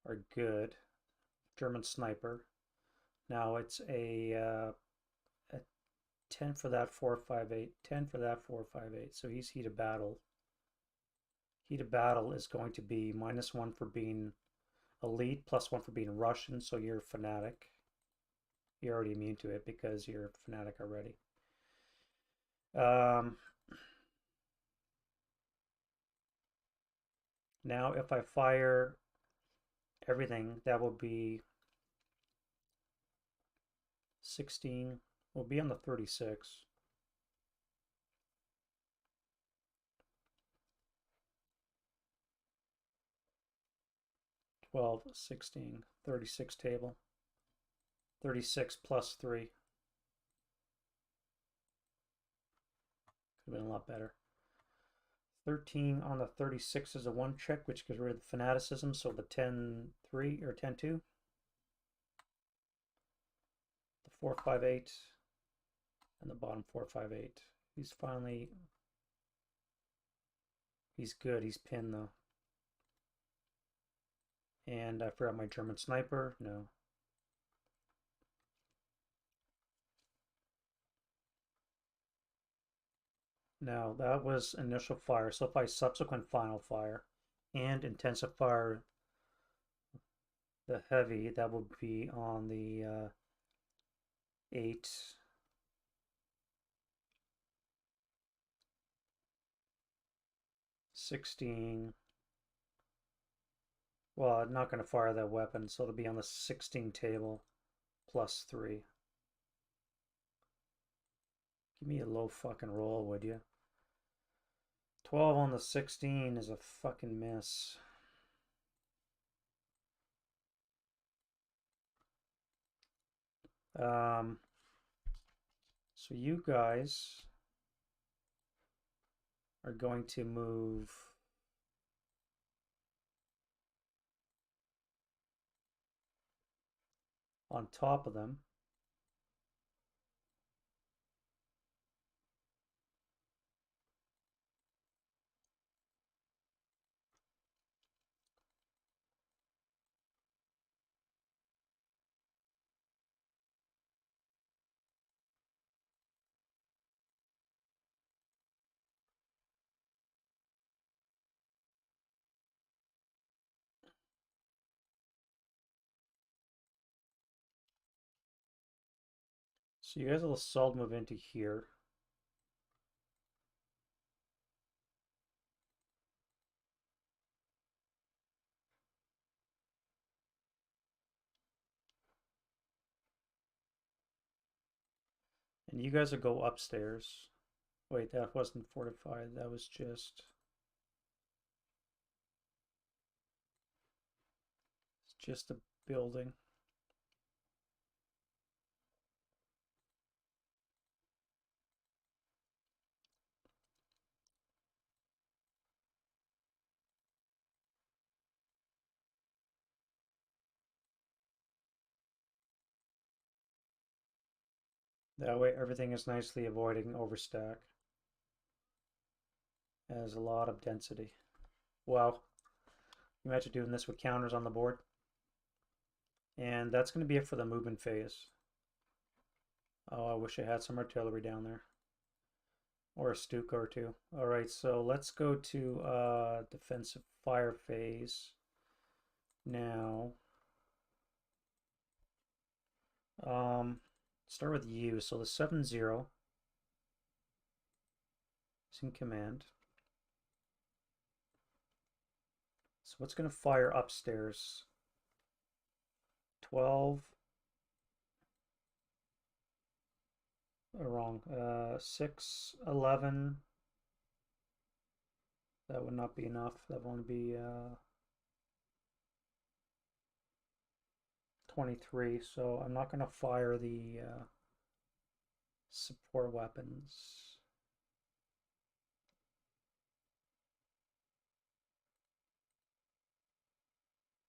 are good, German sniper. Now it's a 10 for that 458, 10 for that 458. So he's heat of battle. Heat of battle is going to be -1 for being elite, +1 for being Russian. So you're fanatic. You're already immune to it because you're fanatic already. Now if I fire everything, that will be 16. Will be on the 36. 12, 16, 36 table. 36 +3. Could have been a lot better. 13 on the 36 is a 1 check, which gets rid of the fanaticism. So the 10-3 or 10-2. The 458 and the bottom 458. He's finally, he's good. He's pinned though. And I forgot my German sniper. No. Now that was initial fire. So if I subsequent final fire and intensive fire the heavy, that would be on the 8, 16. Well, I'm not going to fire that weapon, so it'll be on the 16 table plus 3. Give me a low fucking roll, would you? 12 on the 16 is a fucking miss. So you guys are going to move on top of them. So you guys will assault move into here. And you guys will go upstairs. Wait, that wasn't fortified. That was just a building. That way everything is nicely avoiding overstack. Has a lot of density. Wow. Imagine doing this with counters on the board. And that's going to be it for the movement phase. Oh, I wish I had some artillery down there. Or a Stuka or two. Alright, so let's go to defensive fire phase. Now, start with you. So the 7-0 is in command. So what's going to fire upstairs? 12. Wrong. 6, 11. That would not be enough. That would only be 23. So I'm not going to fire the support weapons.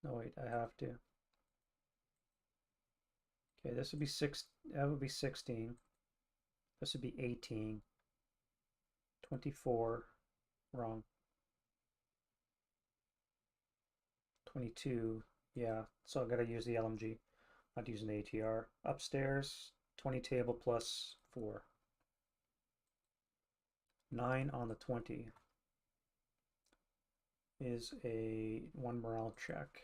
No, wait, I have to. Okay, this would be 6. That would be 16. This would be 18. 24. Wrong. 22. Yeah, so I gotta use the LMG. Not using the ATR. Upstairs, 20 table plus 4. 9 on the 20 is a 1 morale check.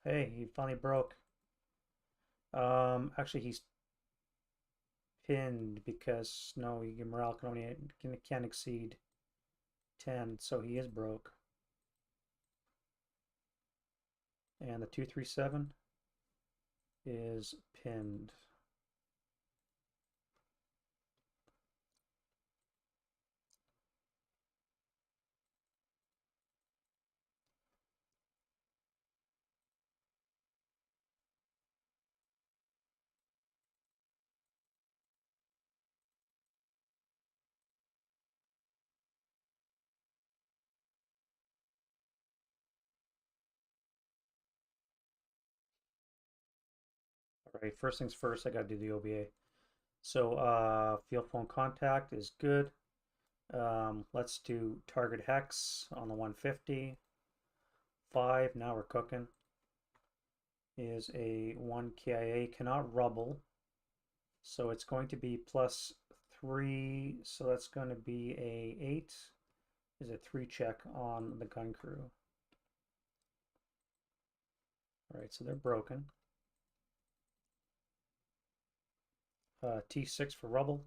Hey, he finally broke. Actually, he's pinned because no, your morale can only can't exceed 10, so he is broke. And the 237 is pinned. All right, first things first, I gotta do the OBA. So field phone contact is good. Let's do target hex on the 150. 5, now we're cooking. Is a 1 KIA, cannot rubble. So it's going to be +3, so that's going to be a 8. Is a 3 check on the gun crew. All right, so they're broken. T6 for rubble.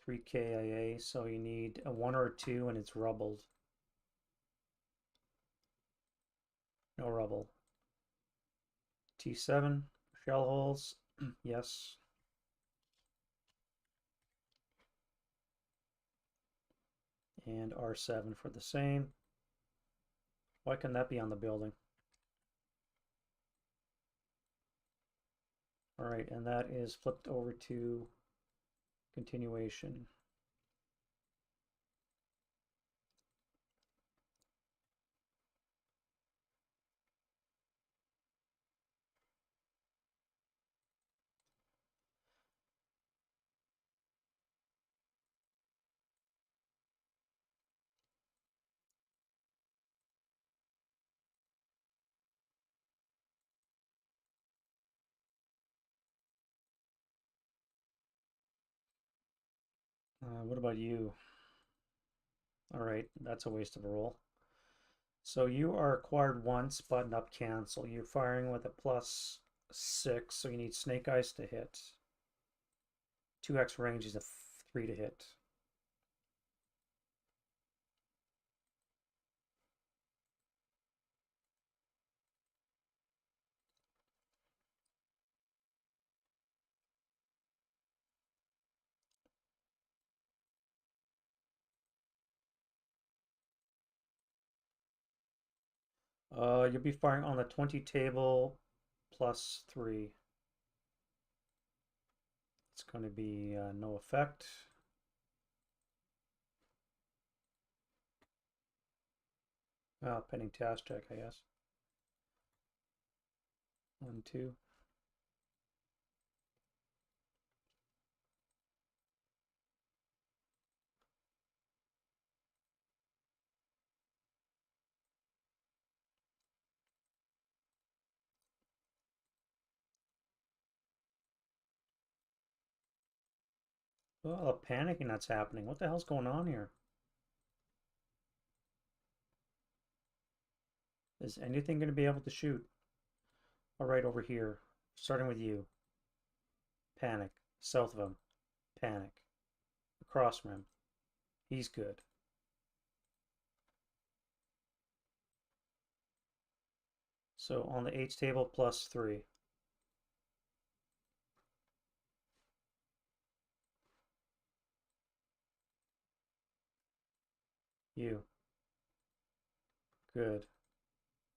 3 KIA, so you need a 1 or a 2 and it's rubbled. No rubble. T7, shell holes, yes. And R7 for the same. Why can that be on the building? All right, and that is flipped over to continuation. What about you? All right, that's a waste of a roll. So you are acquired once, button up, cancel. You're firing with a +6, so you need snake eyes to hit. 2x range is a 3 to hit. You'll be firing on the 20 table +3. It's going to be no effect. Pending task check, I guess. 1, 2. Oh, the panicking that's happening. What the hell's going on here? Is anything going to be able to shoot? All right, over here. Starting with you. Panic. South of him. Panic. Across from him. He's good. So on the H table, +3. You. Good.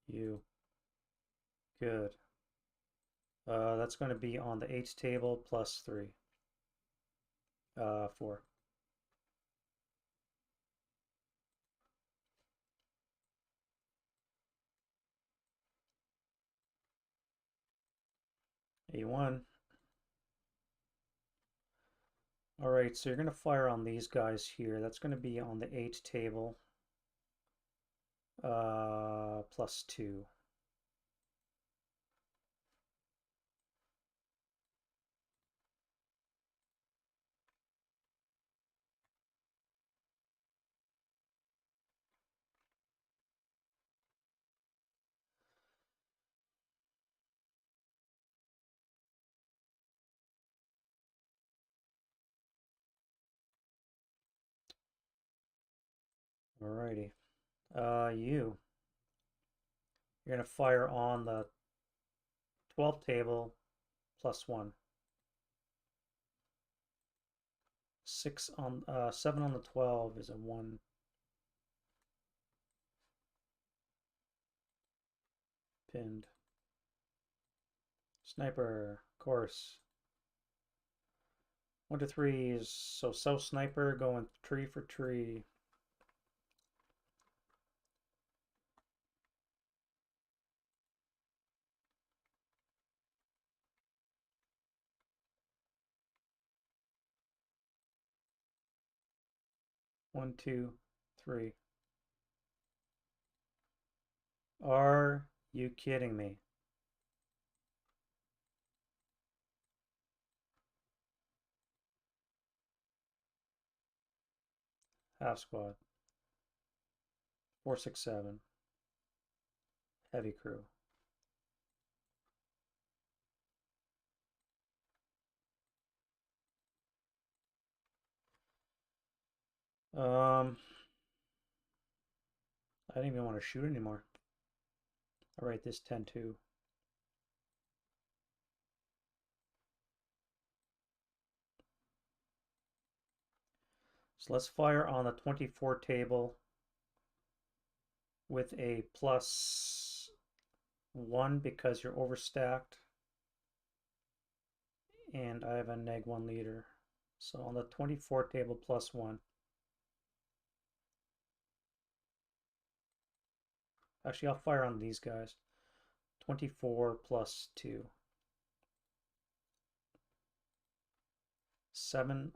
You. Good. That's going to be on the H table, +3. 4. A1. All right, so you're going to fire on these guys here. That's going to be on the H table, +2. Alrighty. You're going to fire on the 12th table, +1. 7 on the 12 is a 1. Pinned. Sniper, of course. 1 to 3 is so South Sniper going tree for tree. 1, 2, 3. Are you kidding me? Half squad. 4, 6, 7. Heavy crew. I didn't even want to shoot anymore. All right, this 10-2. So let's fire on the 24 table with a +1 because you're overstacked. And I have a -1 leader. So on the 24 table, +1. Actually, I'll fire on these guys. 24 + 2. 7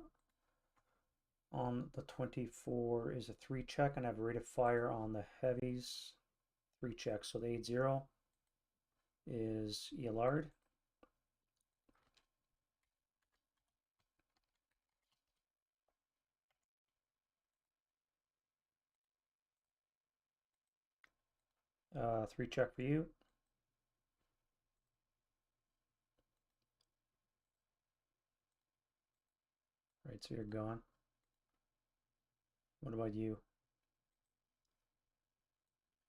on the 24 is a 3 check, and I have a rate of fire on the heavies. 3 checks. So the 8-0 is Yellard. Three check for you. Right, so you're gone. What about you?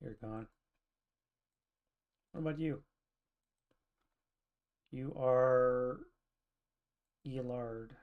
You're gone. What about you? You are Yellard.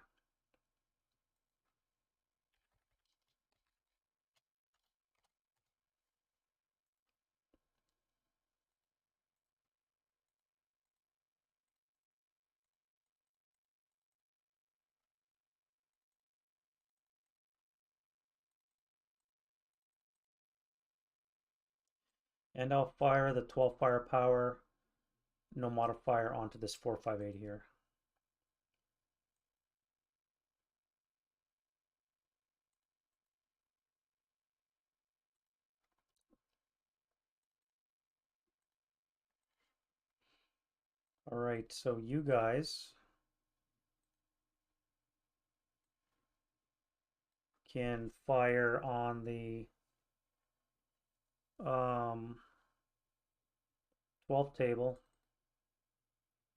And I'll fire the 12 firepower, no modifier onto this 458 here. All right, so you guys can fire on the 12th table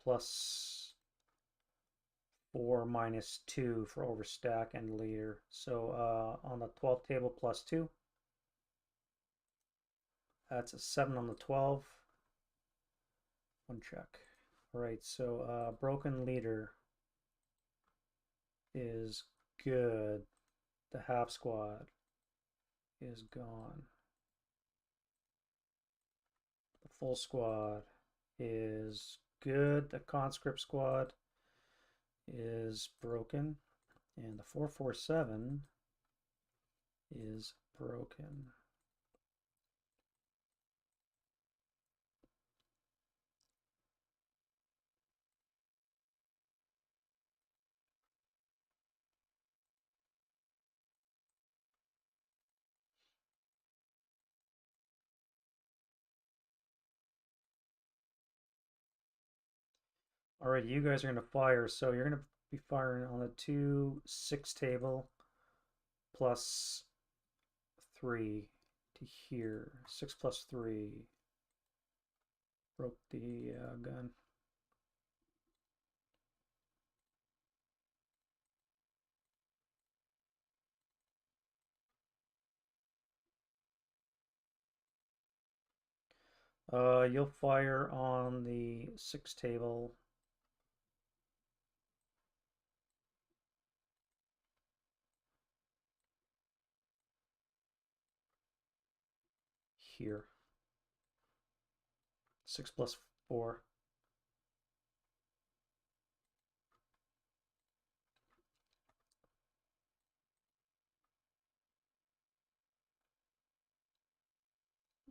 +4 -2 for overstack and leader. So on the 12th table, +2. That's a 7 on the 12. One check. All right, so broken leader is good. The half squad is gone. The full squad is good. The conscript squad is broken. And the 447 is broken. All right, you guys are going to fire. So you're going to be firing on the 2-6 table +3 to here. 6 + 3. Broke the gun. You'll fire on the 6 table. Here. 6 + 4.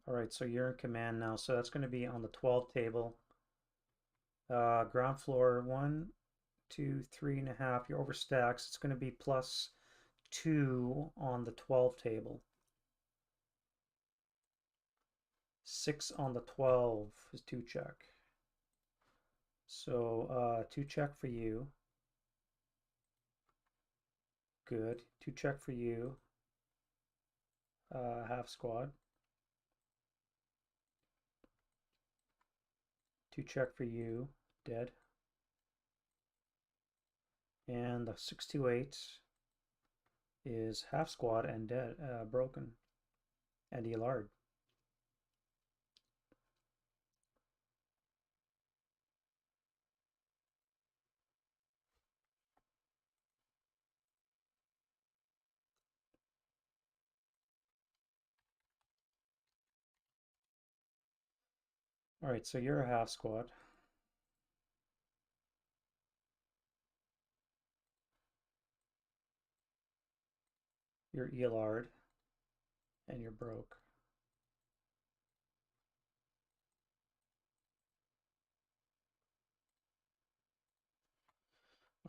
All right, so you're in command now. So that's going to be on the 12 table. Ground floor, 1, 2, 3.5. You're overstacks. It's going to be +2 2 on the 12 table. 6 on the 12 is 2 check. So 2 check for you. Good. 2 check for you. Half squad. 2 check for you. Dead. And the 628 is half squad and dead, broken. And Elard. Alright, so you're a half squad. You're Elard. And you're broke.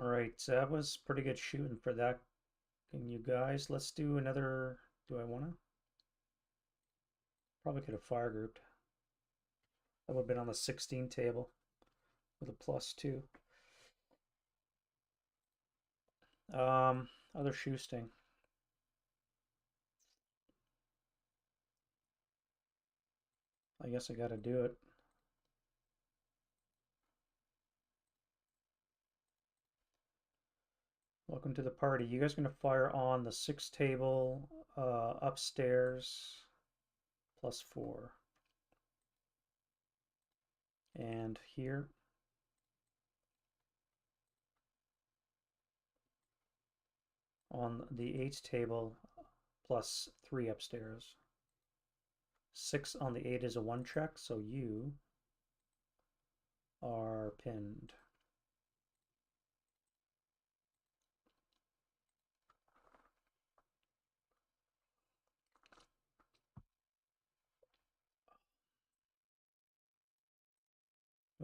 Alright, so that was pretty good shooting for that. And you guys, let's do another. Do I want to? Probably could have fire grouped. That would have been on the 16 table with a +2. Other shoe sting. I guess I gotta do it. Welcome to the party. You guys are gonna fire on the 6 table upstairs +4. And here. On the 8 table +3 upstairs. 6 on the 8 is a 1 check, so you are pinned.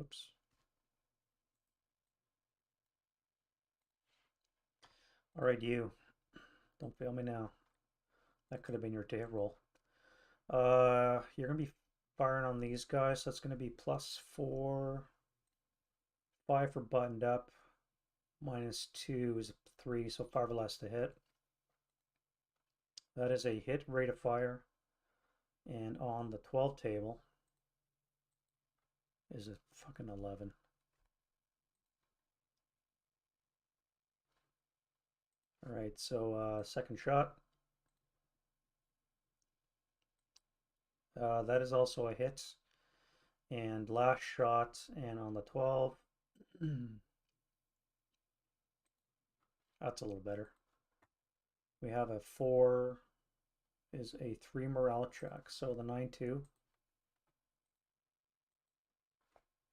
Oops. All right, you. Don't fail me now. That could have been your day roll. You're gonna be firing on these guys. So that's gonna be +4, 5 for buttoned up, -2 is 3, so 5 or less to hit. That is a hit rate of fire, and on the 12 table is a fucking 11. All right, so second shot. That is also a hit. And last shot, and on the 12, that's a little better. We have a 4 is a 3 morale check. So the 9-2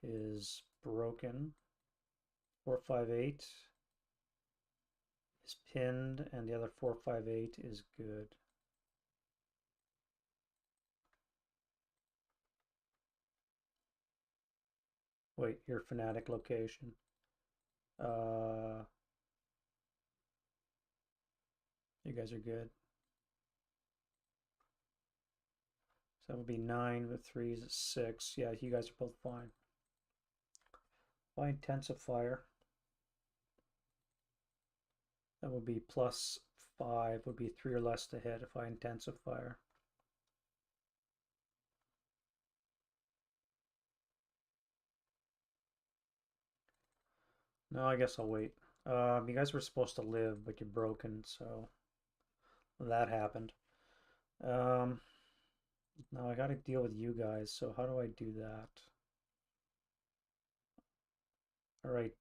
is broken. 4-5-8 is pinned, and the other 4-5-8 is good. Wait, your fanatic location. You guys are good. So that would be 9 with 3s is 6. Yeah, you guys are both fine. By intensifier, that would be +5, would be 3 or less to hit if I intensifier. No, I guess I'll wait. You guys were supposed to live, but you're broken, so that happened. Now I got to deal with you guys, so how do I do that? All right,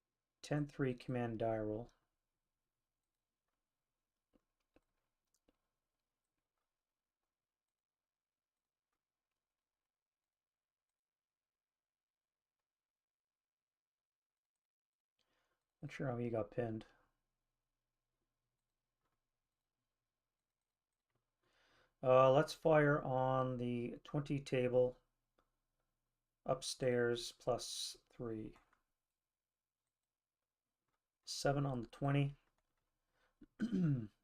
10-3 command die roll. Not sure how you got pinned. Let's fire on the 20 table upstairs +3. 7 on the 20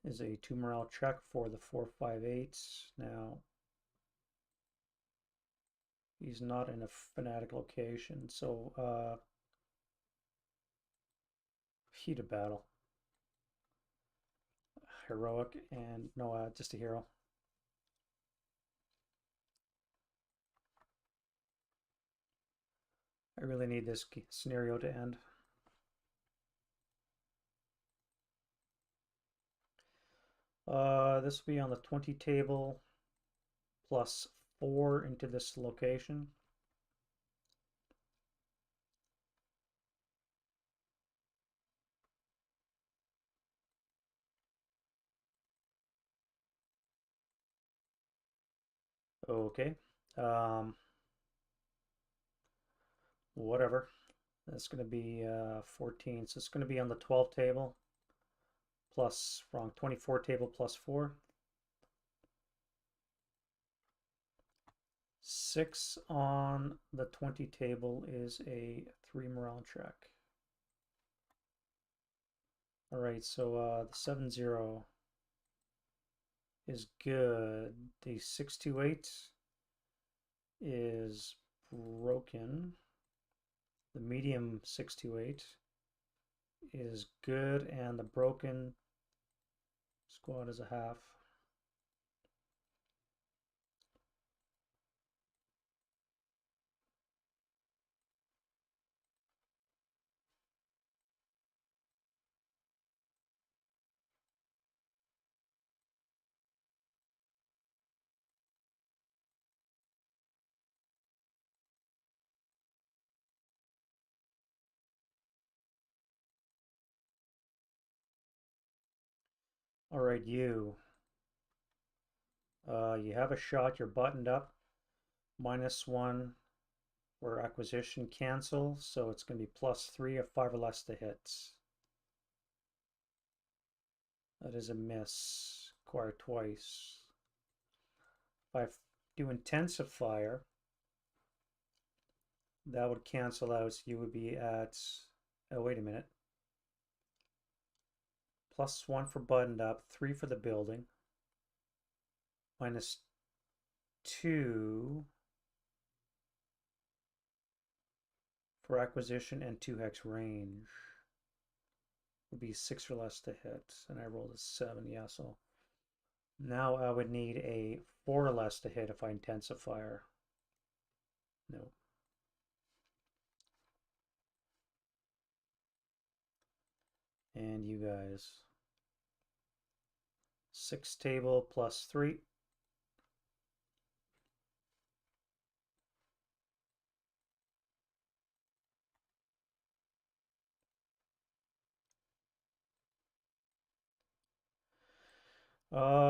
is a 2 morale check for the 458. Now, he's not in a fanatic location, so heat of battle. Heroic and no, just a hero. I really need this scenario to end. This will be on the 20 table plus 4 into this location. Okay. Whatever. That's going to be 14. So it's going to be on the 12 table plus, wrong, 24 table plus 4. 6 on the 20 table is a 3 morale check. All right, so the 7-0 is good. The 628 is broken. The medium 628 is good, and the broken squad is a half. All right, you have a shot. You're buttoned up. -1 for acquisition cancel, so it's going to be +3 or 5 or less to hits. That is a miss. Acquire twice. If I do intensive fire, that would cancel out. So you would be at, oh, wait a minute. +1 for buttoned up, 3 for the building. -2 for acquisition and 2 hex range. Would be 6 or less to hit. And I rolled a 7, yeah, so now I would need a 4 or less to hit if I intensify. No. And you guys. 6 table plus 3.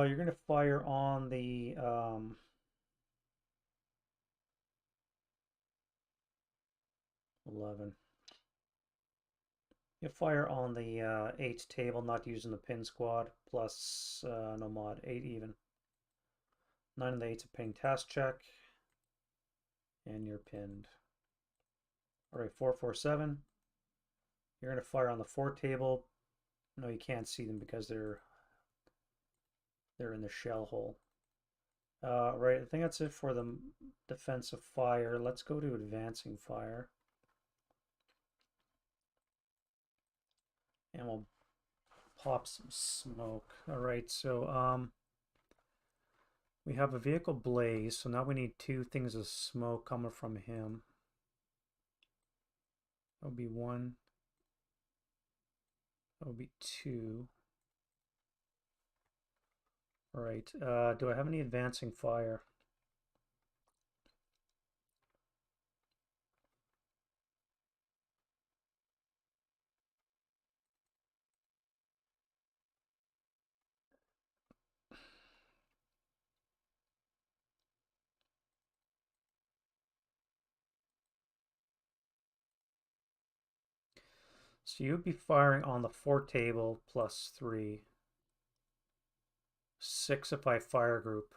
You're going to fire on the 11. You fire on the 8 table, not using the pin squad, plus no mod, 8 even. 9 of the 8's a ping task check, and you're pinned. Alright, 447. You're going to fire on the 4 table. No, you can't see them because they're in the shell hole. Right, I think that's it for the defensive fire. Let's go to advancing fire. And we'll pop some smoke. All right, so we have a vehicle blaze, so now we need 2 things of smoke coming from him. That'll be 1. That'll be 2. All right, do I have any advancing fire? So you'd be firing on the 4 table plus 3. 6 if I fire group.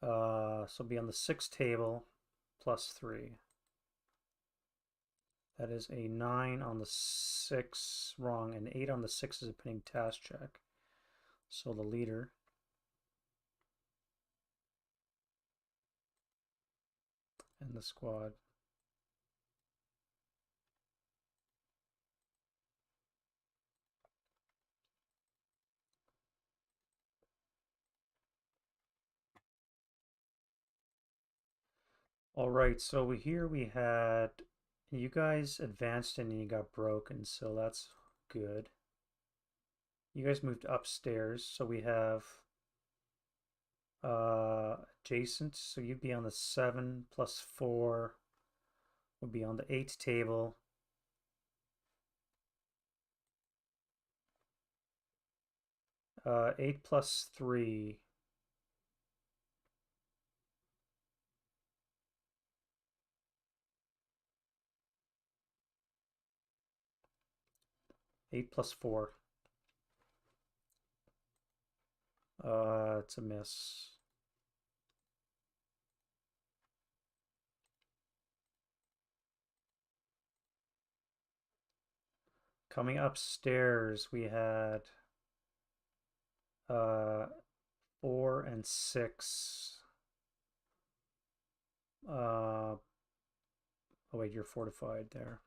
So be on the 6 table plus 3. That is a 9 on the 6, wrong, and 8 on the 6 is a pinning task check. So the leader. And the squad. All right, so here we had you guys advanced and you got broken, so that's good. You guys moved upstairs, so we have adjacent, so you'd be on the 7 plus 4 would be on the 8 table. Eight plus 3. Eight plus 4. It's a miss. Coming upstairs, we had 4 and 6. Oh wait, you're fortified there.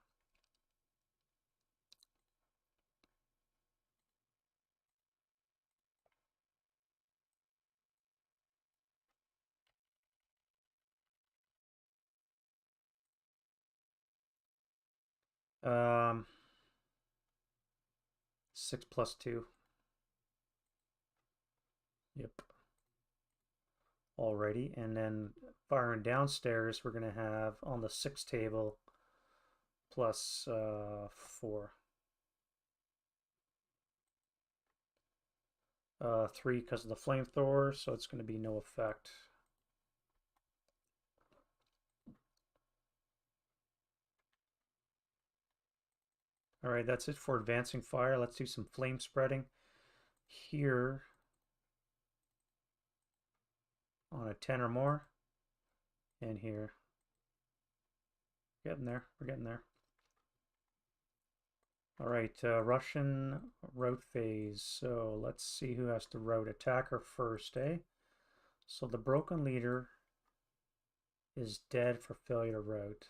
Um, 6 plus 2. Yep. Alrighty, and then firing downstairs, we're gonna have on the 6 table plus 4. 3 because of the flamethrower, so it's going to be no effect. All right, that's it for advancing fire. Let's do some flame spreading here on a 10 or more, and here. Getting there, we're getting there. All right, Russian route phase. So let's see who has to route. Attacker first, eh? So the broken leader is dead for failure to route.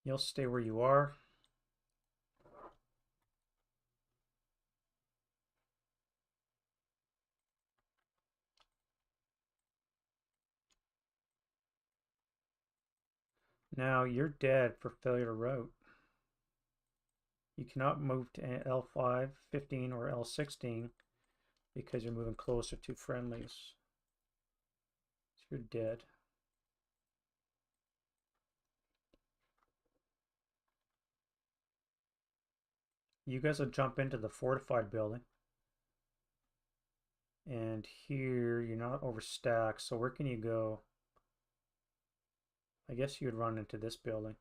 You'll stay where you are. Now you're dead for failure to route. You cannot move to L5, 15, or L16 because you're moving closer to friendlies. So you're dead. You guys will jump into the fortified building. And here you're not overstacked, so where can you go? I guess you'd run into this building.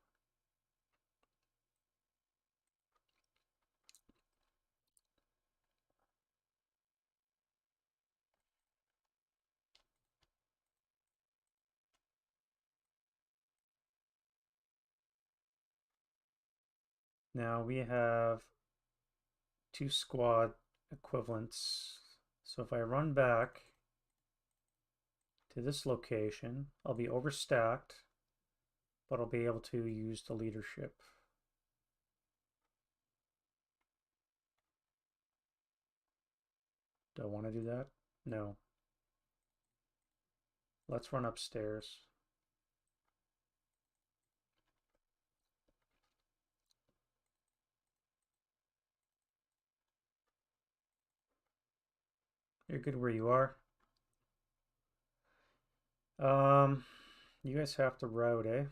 Now we have 2 squad equivalents. So if I run back to this location, I'll be overstacked, but I'll be able to use the leadership. Do I want to do that? No. Let's run upstairs. You're good where you are. You guys have to route, eh?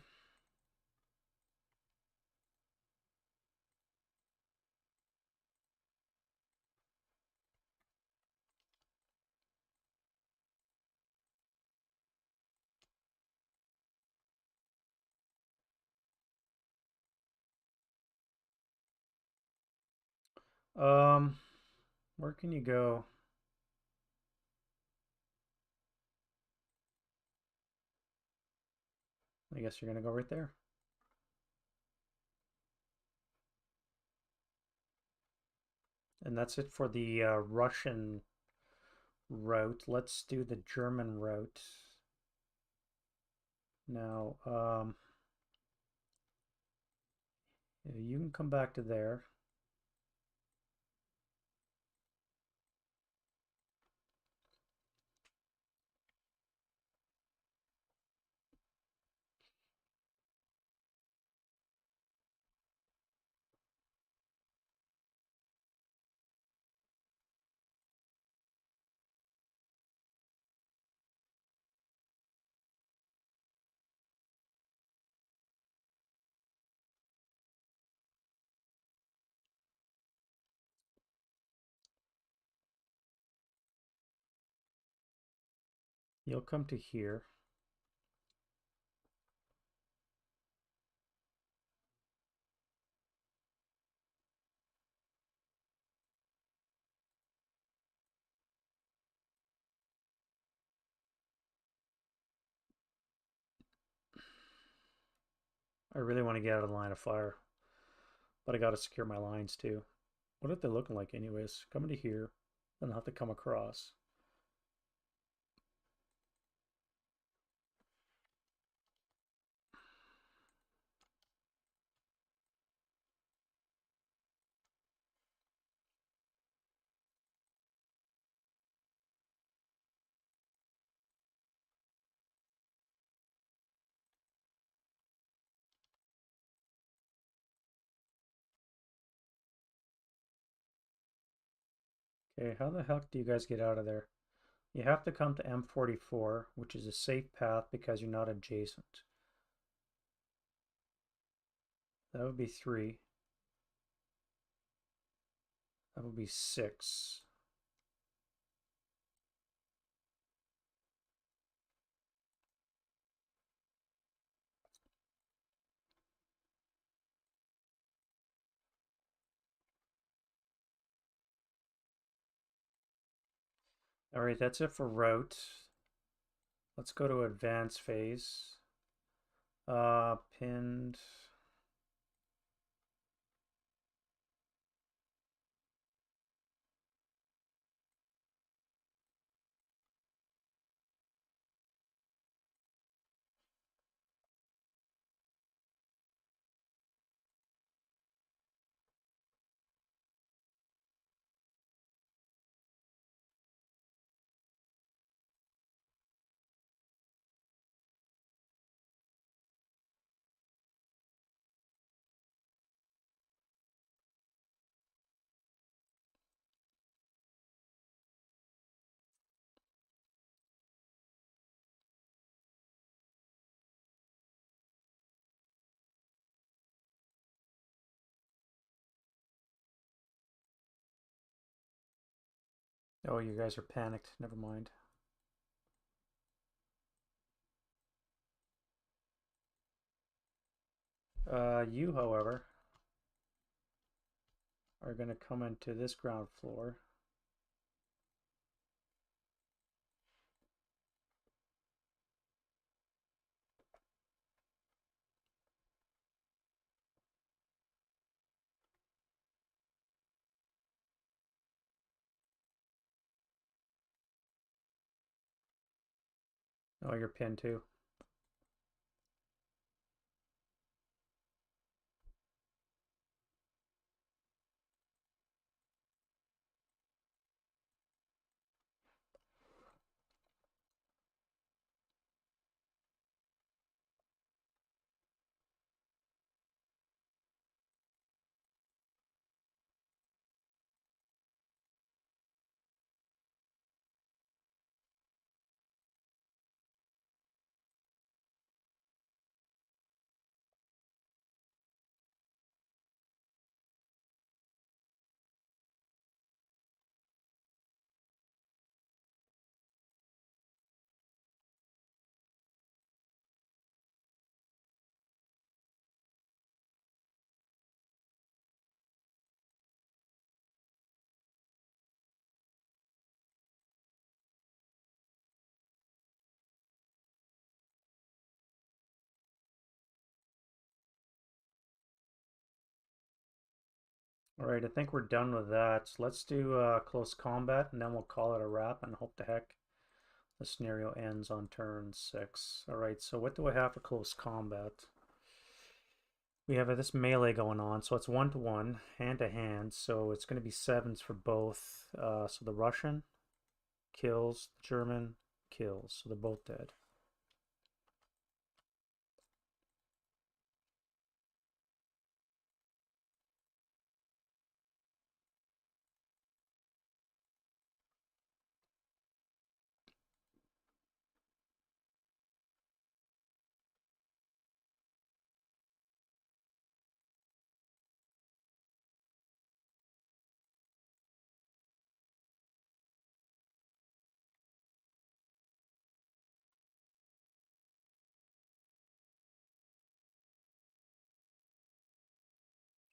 Um, where can you go? I guess you're going to go right there. And that's it for the Russian route. Let's do the German route. Now, you can come back to there. You'll come to here. I really want to get out of the line of fire, but I got to secure my lines too. What are they looking like anyways? Coming to here, then I'll have to come across. Okay, how the heck do you guys get out of there? You have to come to M44, which is a safe path because you're not adjacent. That would be 3. That would be 6. All right, that's it for route. Let's go to advanced phase. Pinned. Oh, you guys are panicked. Never mind. You, however, are going to come into this ground floor. Oh, you're pinned too. All right, I think we're done with that. Let's do close combat, and then we'll call it a wrap, and hope to heck the scenario ends on turn 6. All right, so what do I have for close combat? We have this melee going on, so it's 1-to-1, hand-to-hand, so it's going to be 7s for both. So the Russian kills, the German kills, so they're both dead.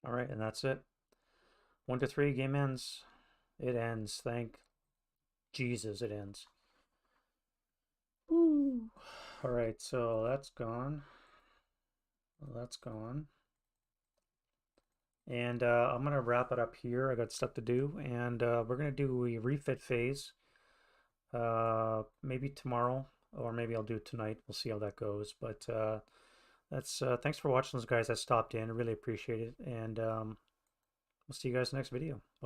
All right, and that's it. 1-to-3, game ends. It ends. Thank Jesus, it ends. Woo. All right, so that's gone. That's gone. And I'm going to wrap it up here. I got stuff to do. And we're going to do a refit phase. Maybe tomorrow, or maybe I'll do it tonight. We'll see how that goes. But that's thanks for watching those guys that stopped in. I really appreciate it. And we'll see you guys next video. Bye.